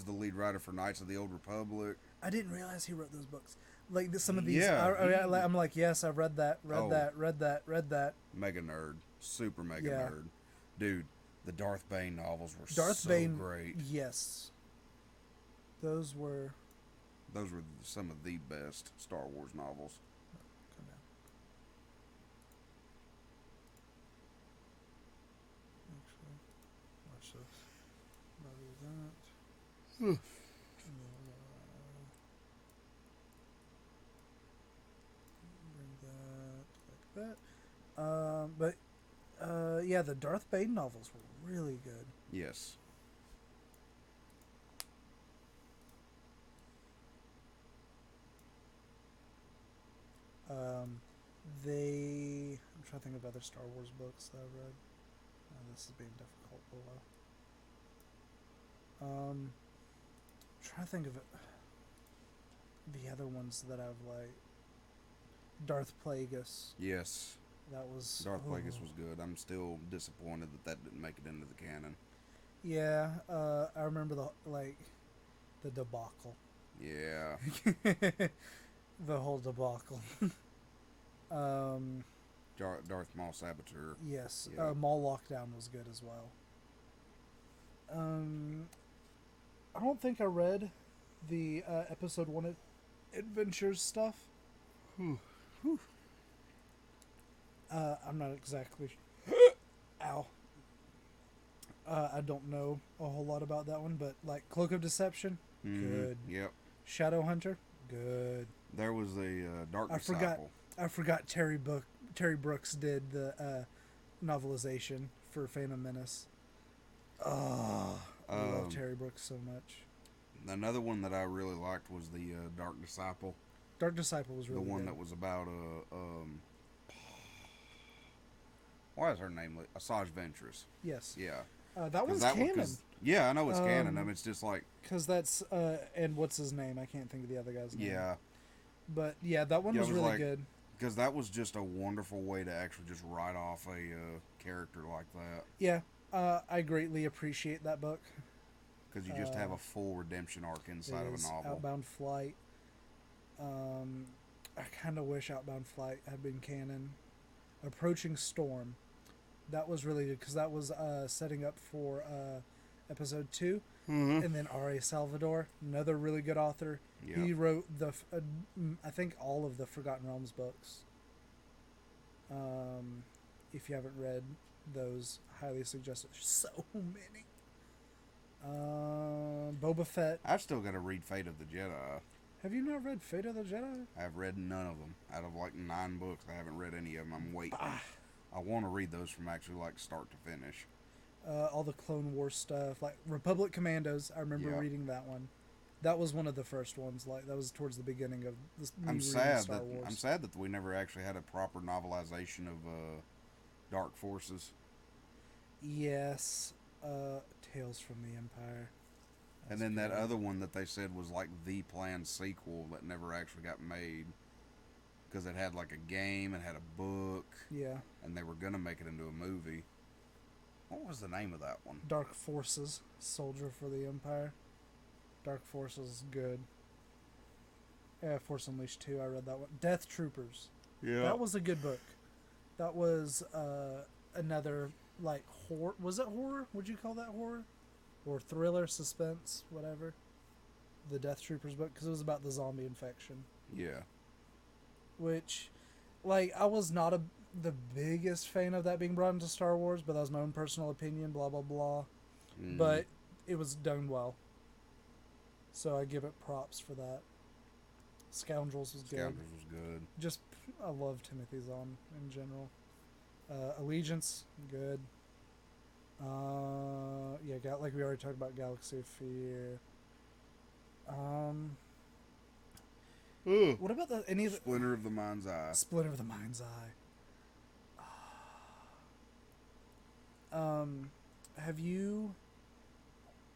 the lead writer for Knights of the Old Republic.
I didn't realize he wrote those books. Like some of these,
Yeah,
I'm like, yes, I've read that,
Oh.
read that.
Mega nerd, super mega
Yeah.
nerd, dude. The Darth Bane novels were
Darth
so
Bane,
great.
yes. Those were.
Those were some of the best Star Wars novels.
Come down. Actually, watch this. Rather than that. Bring that like that. But yeah, the Darth Bane novels were really good.
Yes.
I'm trying to think of other Star Wars books that I've read. This is being difficult below. Trying to think of it. The other ones that I've like. Darth Plagueis.
Yes.
That was.
Darth Plagueis was good. I'm still disappointed that didn't make it into the canon.
Yeah, I remember the debacle.
Yeah.
The whole debacle.
Darth Maul Saboteur.
Yes,
Yeah.
Mall Lockdown was good as well. I don't think I read the episode 1 adventures stuff. I'm not exactly. Ow. I don't know a whole lot about that one, but like Cloak of Deception, good.
Yep.
Shadow Hunter, good.
There was a Dark
I
Disciple.
forgot Terry Brooks did the novelization for Phantom Menace. Oh, I love
Um,
Terry Brooks so much.
Another one that I really liked was the Dark Disciple,
Dark Disciple was
the
really
one
good.
that was about why is her name Asajj Ventress?
Yes.
Yeah,
That
because
one's
that one,
canon.
because yeah, I know it's canon. I mean, it's just like
Because that's and what's his name? I can't think of the other guy's name.
yeah,
But yeah, that one
yeah, it
was
was
really
like
good.
because that was just a wonderful way to actually just write off a character like that.
Yeah, I greatly appreciate that book.
Because you just have a full redemption arc
It
inside of a
is
novel.
Outbound Flight. I kind of wish Outbound Flight had been canon. Approaching Storm. That was really good because that was setting up for episode 2.
Mm-hmm.
And then R.A. Salvador, another really good author.
Yeah.
He wrote I think all of the Forgotten Realms books. If you haven't read those, highly suggest it. There's so many. Boba Fett.
I've still got to read Fate of the Jedi.
Have you not read Fate of the Jedi?
I've read none of them. Out of like 9 books, I haven't read any of them. I'm waiting.
Bah.
I want to read those from actually like start to finish.
All the Clone Wars stuff, like Republic Commandos. I remember
Yeah.
reading that one. That was one of the first ones. Like that was towards the beginning of this.
I'm
Star
sad
Wars.
I'm sad that we never actually had a proper novelization of Dark Forces.
Yes, Tales from the Empire.
And then that other one that they said was like the planned sequel that never actually got made because it had like a game, it had a book,
Yeah,
and they were gonna make it into a movie. What was the name of that one?
Dark Forces, Soldier for the Empire. Dark Forces is good. Yeah, Force Unleashed 2, I read that one. Death Troopers.
Yeah.
That was a good book. That was another, like, horror. Was it horror? Would you call that horror? Or thriller, suspense, whatever. The Death Troopers book, because it was about the zombie infection.
Yeah.
Which, like, I was not the biggest fan of that being brought into Star Wars, but that was my own personal opinion, blah, blah, blah.
Mm.
But it was done well. So I give it props for that. Scoundrels was good.
Scoundrels was good.
Just, I love Timothy Zahn in general. Allegiance, good. Yeah, like we already talked about Galaxy of Fear.
Ooh.
What about any of the
Splinter of the Mind's Eye.
Splinter of the Mind's Eye? Have you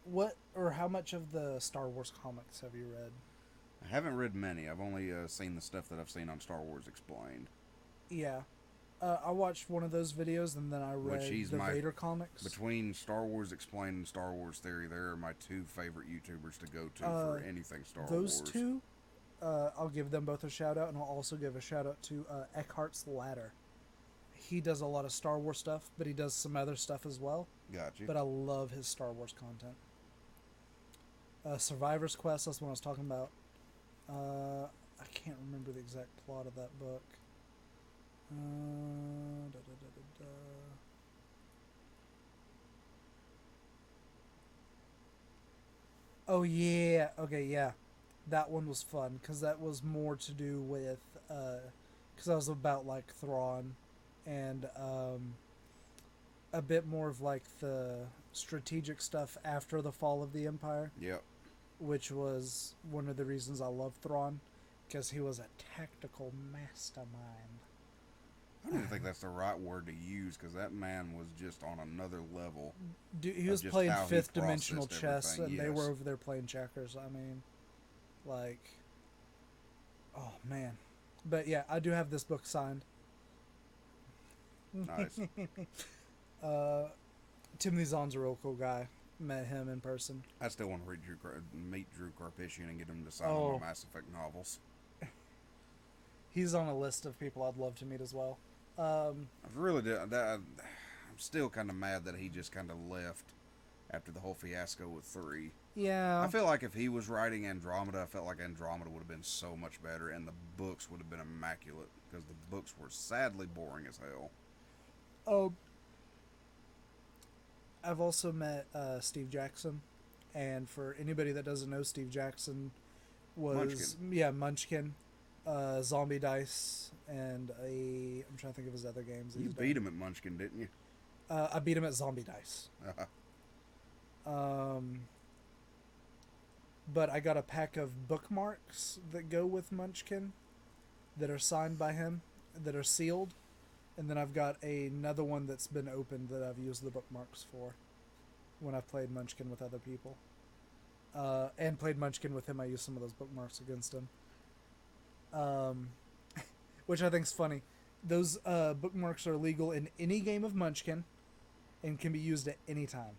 what or how much of the Star Wars comics have you read?
I haven't read many. I've only seen the stuff that I've seen on Star Wars Explained.
Yeah. I watched one of those videos and then I read the Vader comics.
Between Star Wars Explained and Star Wars Theory, they're my 2 favorite YouTubers to go to for anything Star Wars.
Those two, I'll give them both a shout out, and I'll also give a shout out to Eckhart's Ladder. He does a lot of Star Wars stuff, but he does some other stuff as well.
Gotcha.
But I love his Star Wars content. Survivor's Quest, that's what I was talking about. I can't remember the exact plot of that book. Oh yeah, okay, yeah, that one was fun because that was more to do with because that was about like Thrawn and a bit more of like the strategic stuff after the fall of the Empire.
Yep.
Which was one of the reasons I love Thrawn, because he was a tactical mastermind.
I don't even think that's the right word to use because that man was just on another level.
Dude, he was playing fifth dimensional chess, and
yes.
they were over there playing checkers. I mean, like, oh man. But yeah, I do have this book signed.
Nice.
Timothy Zahn's a real cool guy. Met him in person.
I still want to meet Drew Karpyshyn and get him to sign my Mass Effect novels.
He's on a list of people I'd love to meet as well.
I really do. I'm still kind of mad that he just kind of left after the whole fiasco with 3.
Yeah.
I feel like if he was writing Andromeda, I felt like Andromeda would have been so much better, and the books would have been immaculate because the books were sadly boring as hell.
I've also met Steve Jackson, and for anybody that doesn't know, Steve Jackson was Munchkin, Zombie Dice, and I'm trying to think of his other games.
You beat him at Munchkin, didn't you?
I beat him at Zombie Dice. Um, but I got a pack of bookmarks that go with Munchkin that are signed by him, that are sealed. And then I've got another one that's been opened that I've used the bookmarks for when I've played Munchkin with other people. And played Munchkin with him, I used some of those bookmarks against him. Um, which I think's funny. Those bookmarks are legal in any game of Munchkin and can be used at any time.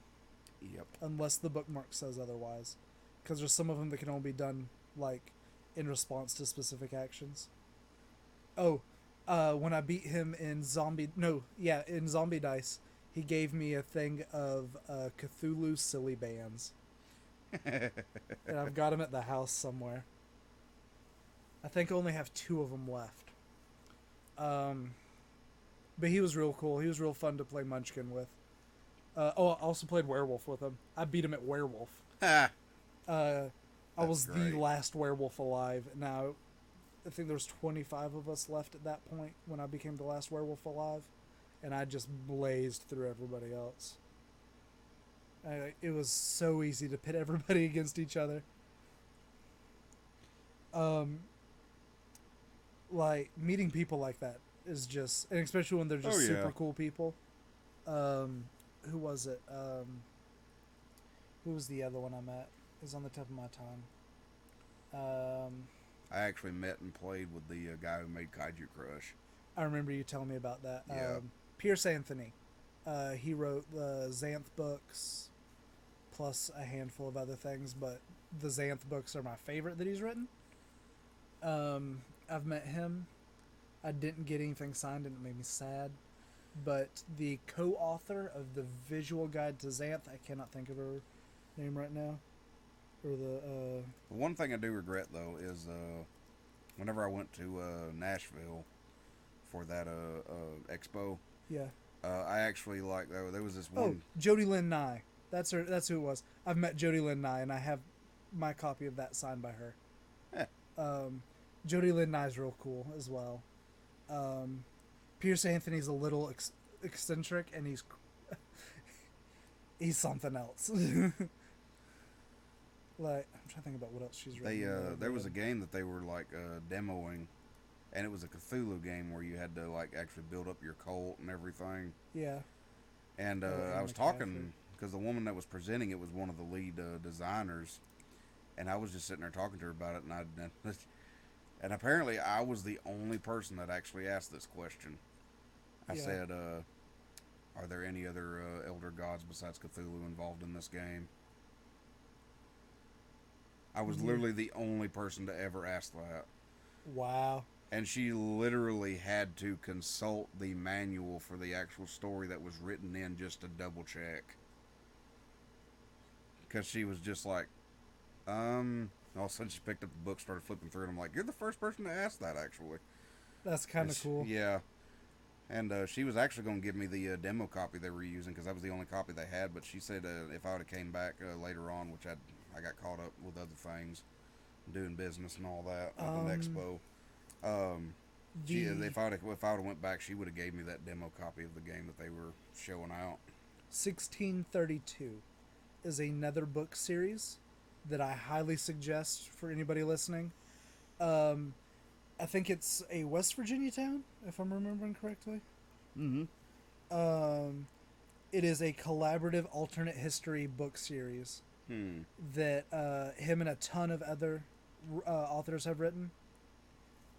Yep.
Unless the bookmark says otherwise. Because there's some of them that can only be done, like, in response to specific actions. Oh, when I beat him in in Zombie Dice, he gave me a thing of Cthulhu silly bands. And I've got them at the house somewhere. I think I only have 2 of them left. But he was real cool. He was real fun to play Munchkin with. I also played Werewolf with him. I beat him at Werewolf.
Ha!
I was
great.
the last werewolf alive. Now, I think there was 25 of us left at that point when I became the last werewolf alive, and I just blazed through everybody else. It was so easy to pit everybody against each other. Like meeting people like that is just, and especially when they're just super cool people. Who was it? Who was the other one I met? Is on the tip of my tongue.
I actually met and played with the guy who made Kaiju Crush.
I remember you telling me about that.
Yeah.
Pierce Anthony. He wrote the Xanth books, plus a handful of other things, but the Xanth books are my favorite that he's written. I've met him. I didn't get anything signed, and it made me sad. But the co-author of the visual guide to Xanth, I cannot think of her name right now. Or
The one thing I do regret though is whenever I went to Nashville for that expo,
yeah.
I actually there was this one.
Oh, Jody Lynn Nye. That's her. That's who it was. I've met Jody Lynn Nye, and I have my copy of that signed by her. Jody Lynn Nye's real cool as well. Pierce Anthony's a little eccentric, and he's something else. Like, I'm trying to think about what else she's written.
There was a game that they were demoing, and it was a Cthulhu game where you had to actually build up your cult and everything.
Yeah.
And I was talking because the woman that was presenting it was one of the lead designers, and I was just sitting there talking to her about it, and apparently I was the only person that actually asked this question. I said, "Are there any other elder gods besides Cthulhu involved in this game?" I was literally the only person to ever ask that.
Wow.
And she literally had to consult the manual for the actual story that was written in just to double check. Because she was just like, all of a sudden she picked up the book, started flipping through it. I'm like, you're the first person to ask that, actually.
That's kind of cool.
Yeah. And she was actually going to give me the demo copy they were using because that was the only copy they had. But she said if I would have came back later on, which I got caught up with other things, doing business and all that at the expo. If I would have went back, she would have gave me that demo copy of the game that they were showing out.
1632 is another book series that I highly suggest for anybody listening. I think it's a West Virginia town, if I'm remembering correctly.
Mm-hmm.
It is a collaborative alternate history book series that him and a ton of other authors have written.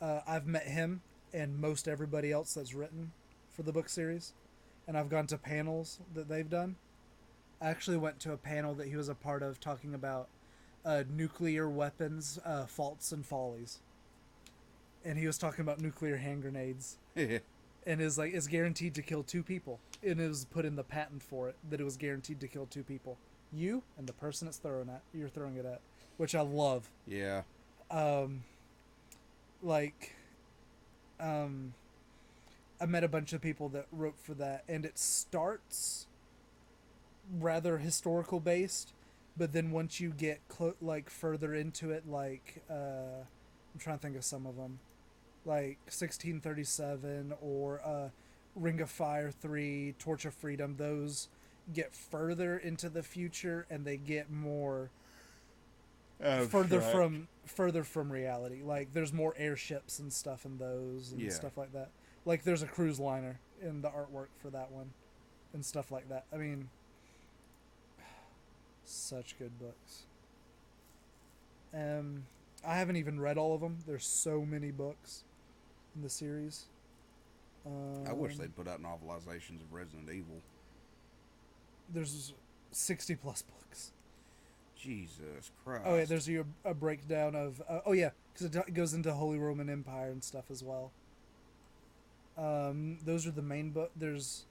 I've met him and most everybody else that's written for the book series, and I've gone to panels that they've done. I actually went to a panel that he was a part of talking about nuclear weapons, faults and follies. And he was talking about nuclear hand grenades. And is guaranteed to kill 2 people. And it was put in the patent for it that it was guaranteed to kill 2 people. You and the person you're throwing it at. Which I love.
Yeah.
I met a bunch of people that wrote for that, and it starts rather historical based, but then once you get further into it, I'm trying to think of some of them, like 1637 or Ring of Fire 3, Torch of Freedom, those get further into the future and they get more
Abstract.
further from reality. Like there's more airships and stuff in those and
Yeah.
stuff like that. Like there's a cruise liner in the artwork for that one and stuff like that. I mean, such good books. I haven't even read all of them. There's so many books in the series.
I wish they'd put out novelizations of Resident Evil.
There's 60 plus books.
Jesus Christ.
Oh yeah, there's a breakdown of because it goes into Holy Roman Empire and stuff as well. Those are the main book. There's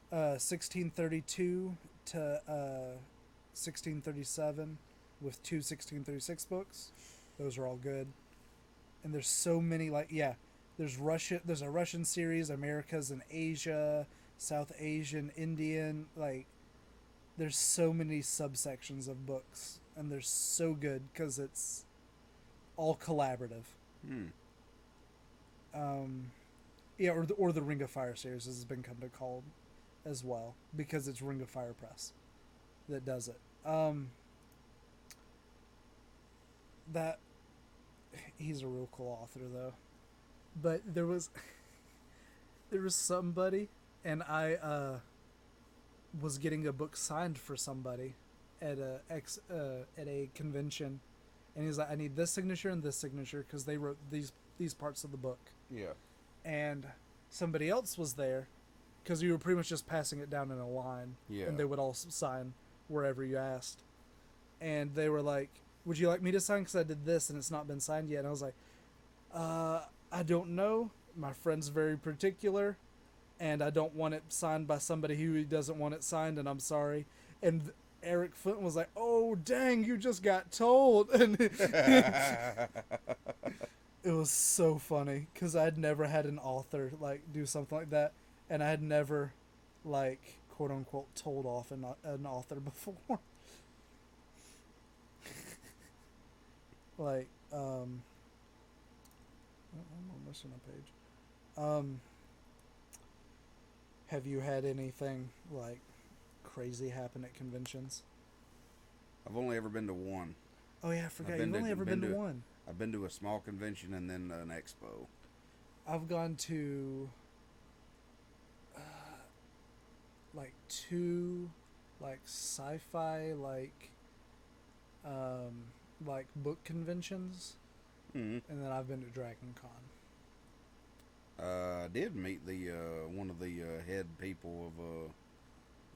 1632 to 1637 with two 1636 books. Those are all good. And there's so many there's a Russian series, Americas and Asia, South Asian, Indian, there's so many subsections of books and they're so good cuz it's all collaborative. Or the Ring of Fire series has been come to called as well because it's Ring of Fire Press that does it. That he's a real cool author though. But there was somebody and I was getting a book signed for somebody at a convention and he's like, I need this signature and this signature because they wrote these parts of the book.
Yeah.
And somebody else was there because you were pretty much just passing it down in a line.
Yeah.
And they would all sign wherever you asked. And they were like, would you like me to sign because I did this and it's not been signed yet? And I was like, I don't know. My friend's very particular and I don't want it signed by somebody who doesn't want it signed, and I'm sorry. And Eric Flint was like, oh, dang, you just got told. And it was so funny because I'd never had an author do something like that, and I had never quote unquote told off an author before. I'm missing a page. Have you had anything crazy happen at conventions?
I've only ever been to one.
Oh yeah, I forgot. You've only ever been to one.
I've been to a small convention and then an expo.
I've gone to two sci-fi book conventions, and then I've been to Dragon Con.
I did meet the one of the head people of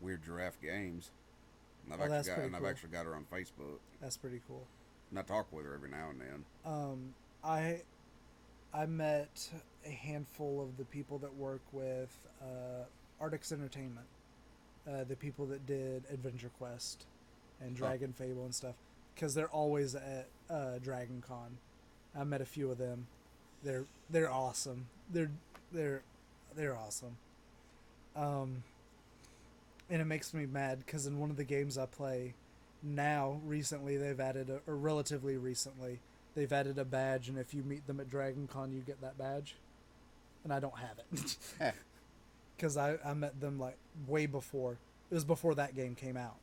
Weird Giraffe Games. And I've actually got her on Facebook.
That's pretty cool.
And I talk with her every now and then.
I met a handful of the people that work with Artix Entertainment, the people that did Adventure Quest and Dragon Fable and stuff, because they're always at Dragon Con. I met a few of them. They're awesome. They're awesome. And it makes me mad because in one of the games I play now, relatively recently, they've added a badge, and if you meet them at Dragon Con, you get that badge. And I don't have it. Because I met them way before. It was before that game came out.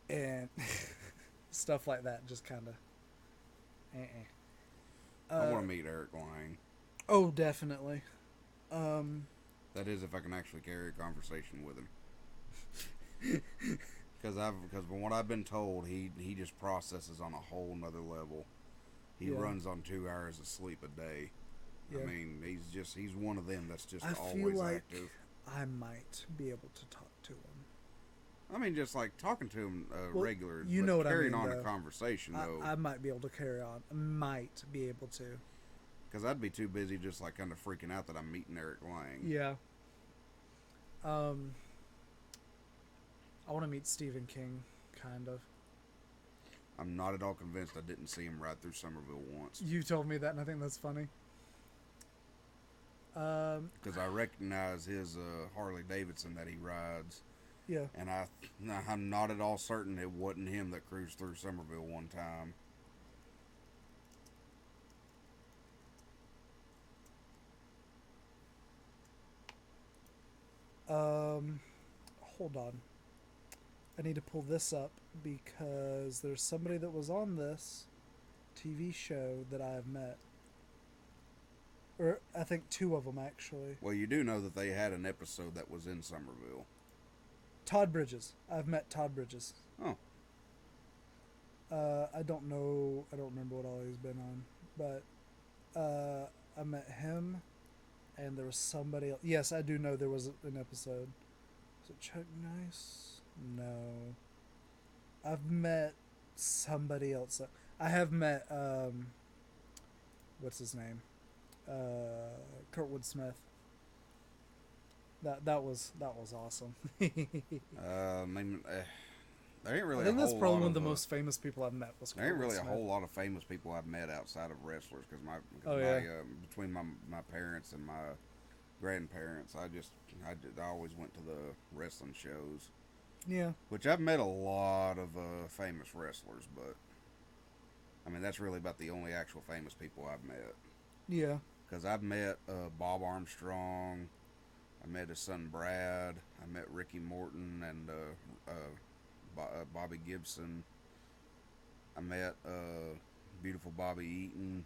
And stuff like that just kind of...
I want to meet Eric Lang.
Oh, definitely.
That is, if I can actually carry a conversation with him. Because from what I've been told, he just processes on a whole nother level. He runs on 2 hours of sleep a day. Yeah. I mean, he's one of them that's just always active.
I might be able to talk to him.
I mean, just talking to him regular,
you know what
carrying
I mean,
on a conversation though.
I might be able to carry on. Might be able to.
Because I'd be too busy just kind of freaking out that I'm meeting Eric Lang.
Yeah. I want to meet Stephen King, kind of.
I'm not at all convinced I didn't see him ride through Somerville once.
You told me that, and I think that's funny.
Because I recognize his Harley Davidson that he rides.
Yeah.
And I'm not at all certain it wasn't him that cruised through Somerville one time.
hold on. I need to pull this up because there's somebody that was on this TV show that I have met. Or I think two of them actually.
Well, you do know that they had an episode that was in Somerville.
Todd Bridges. I've met Todd Bridges.
Oh.
I don't know. I don't remember what all he's been on, but I met him, and there was somebody else. Yes, I do know there was an episode. Was it Chuck Nice? No. I've met somebody else. I have met what's his name? Kurtwood Smith. That was awesome.
I mean, there ain't really.
I think
a
that's
whole
probably
lot
one of the
of,
most famous people I've met. Was
There ain't
Kurtwood
really
Smith.
a whole lot of famous people I've met outside of wrestlers because between my parents and my grandparents, I always went to the wrestling shows.
Yeah.
Which I've met a lot of famous wrestlers, but I mean that's really about the only actual famous people I've met.
Yeah.
Because I've met Bob Armstrong, I met his son Brad, I met Ricky Morton and Bobby Gibson. I met beautiful Bobby Eaton.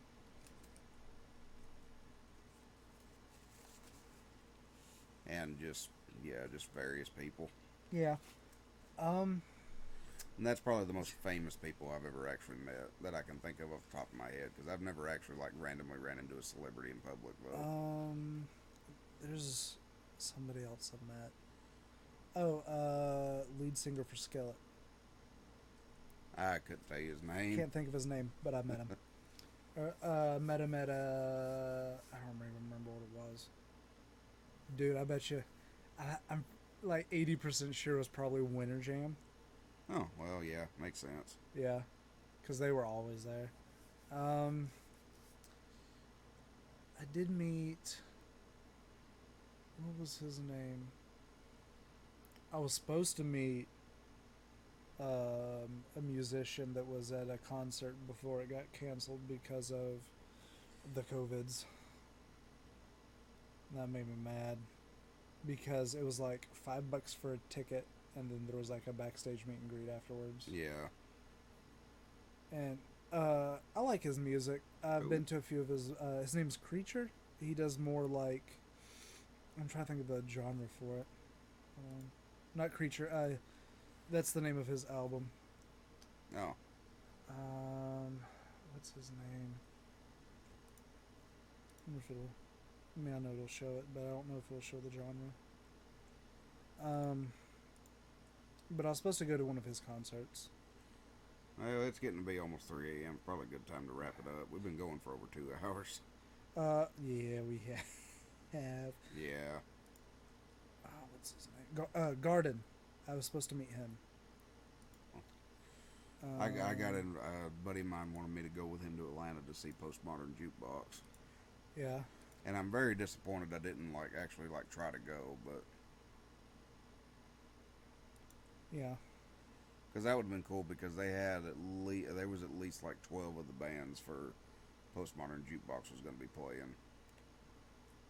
And just various people.
Yeah.
And that's probably the most famous people I've ever actually met that I can think of off the top of my head because I've never actually like randomly ran into a celebrity in public though.
There's somebody else I met. Oh, lead singer for Skillet.
I couldn't tell you his name.
Can't think of his name, but I met him. Met him at I don't even remember what it was. Dude, I bet you, I'm like 80% sure it was probably Winter Jam.
Oh well, yeah, makes sense.
Yeah, because they were always there. I did meet. What was his name? I was supposed to meet a musician that was at a concert before it got canceled because of the COVIDs. That made me mad because it was like $5 for a ticket, and then there was like a backstage meet and greet afterwards.
Yeah.
And I like his music. I've been to a few of his name's Creature. He does more like, I'm trying to think of the genre for it. Not Creature. That's the name of his album.
Oh.
What's his name? I wonder if it'll. I mean, I know it'll show it, but I don't know if it'll show the genre. But I was supposed to go to one of his concerts.
Well, it's getting to be almost 3 a.m. Probably a good time to wrap it up. We've been going for over 2 hours.
Yeah, we have.
Yeah.
What's his name? Garden. I was supposed to meet him.
I got in. A buddy of mine wanted me to go with him to Atlanta to see Postmodern Jukebox.
Yeah.
And I'm very disappointed I didn't actually try to go, but
yeah,
because that would have been cool because they had there was at least 12 of the bands for Postmodern Jukebox was going to be playing.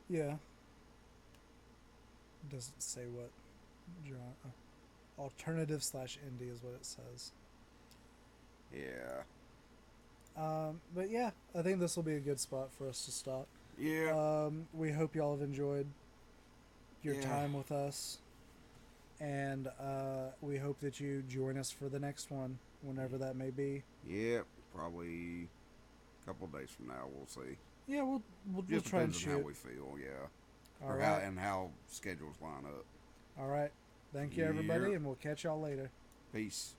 Yeah. Doesn't say what genre. Alternative / indie is what it says.
Yeah.
But yeah, I think this will be a good spot for us to stop.
Yeah.
We hope y'all have enjoyed your time with us, and we hope that you join us for the next one, whenever that may be.
Yeah, probably a couple days from now. We'll see.
Yeah, we'll
Just
try and
depends
shoot.
on how we feel. Yeah.
All
or
right.
how schedules line up.
All right. Thank you, everybody,
Yeah.
and we'll catch y'all later.
Peace.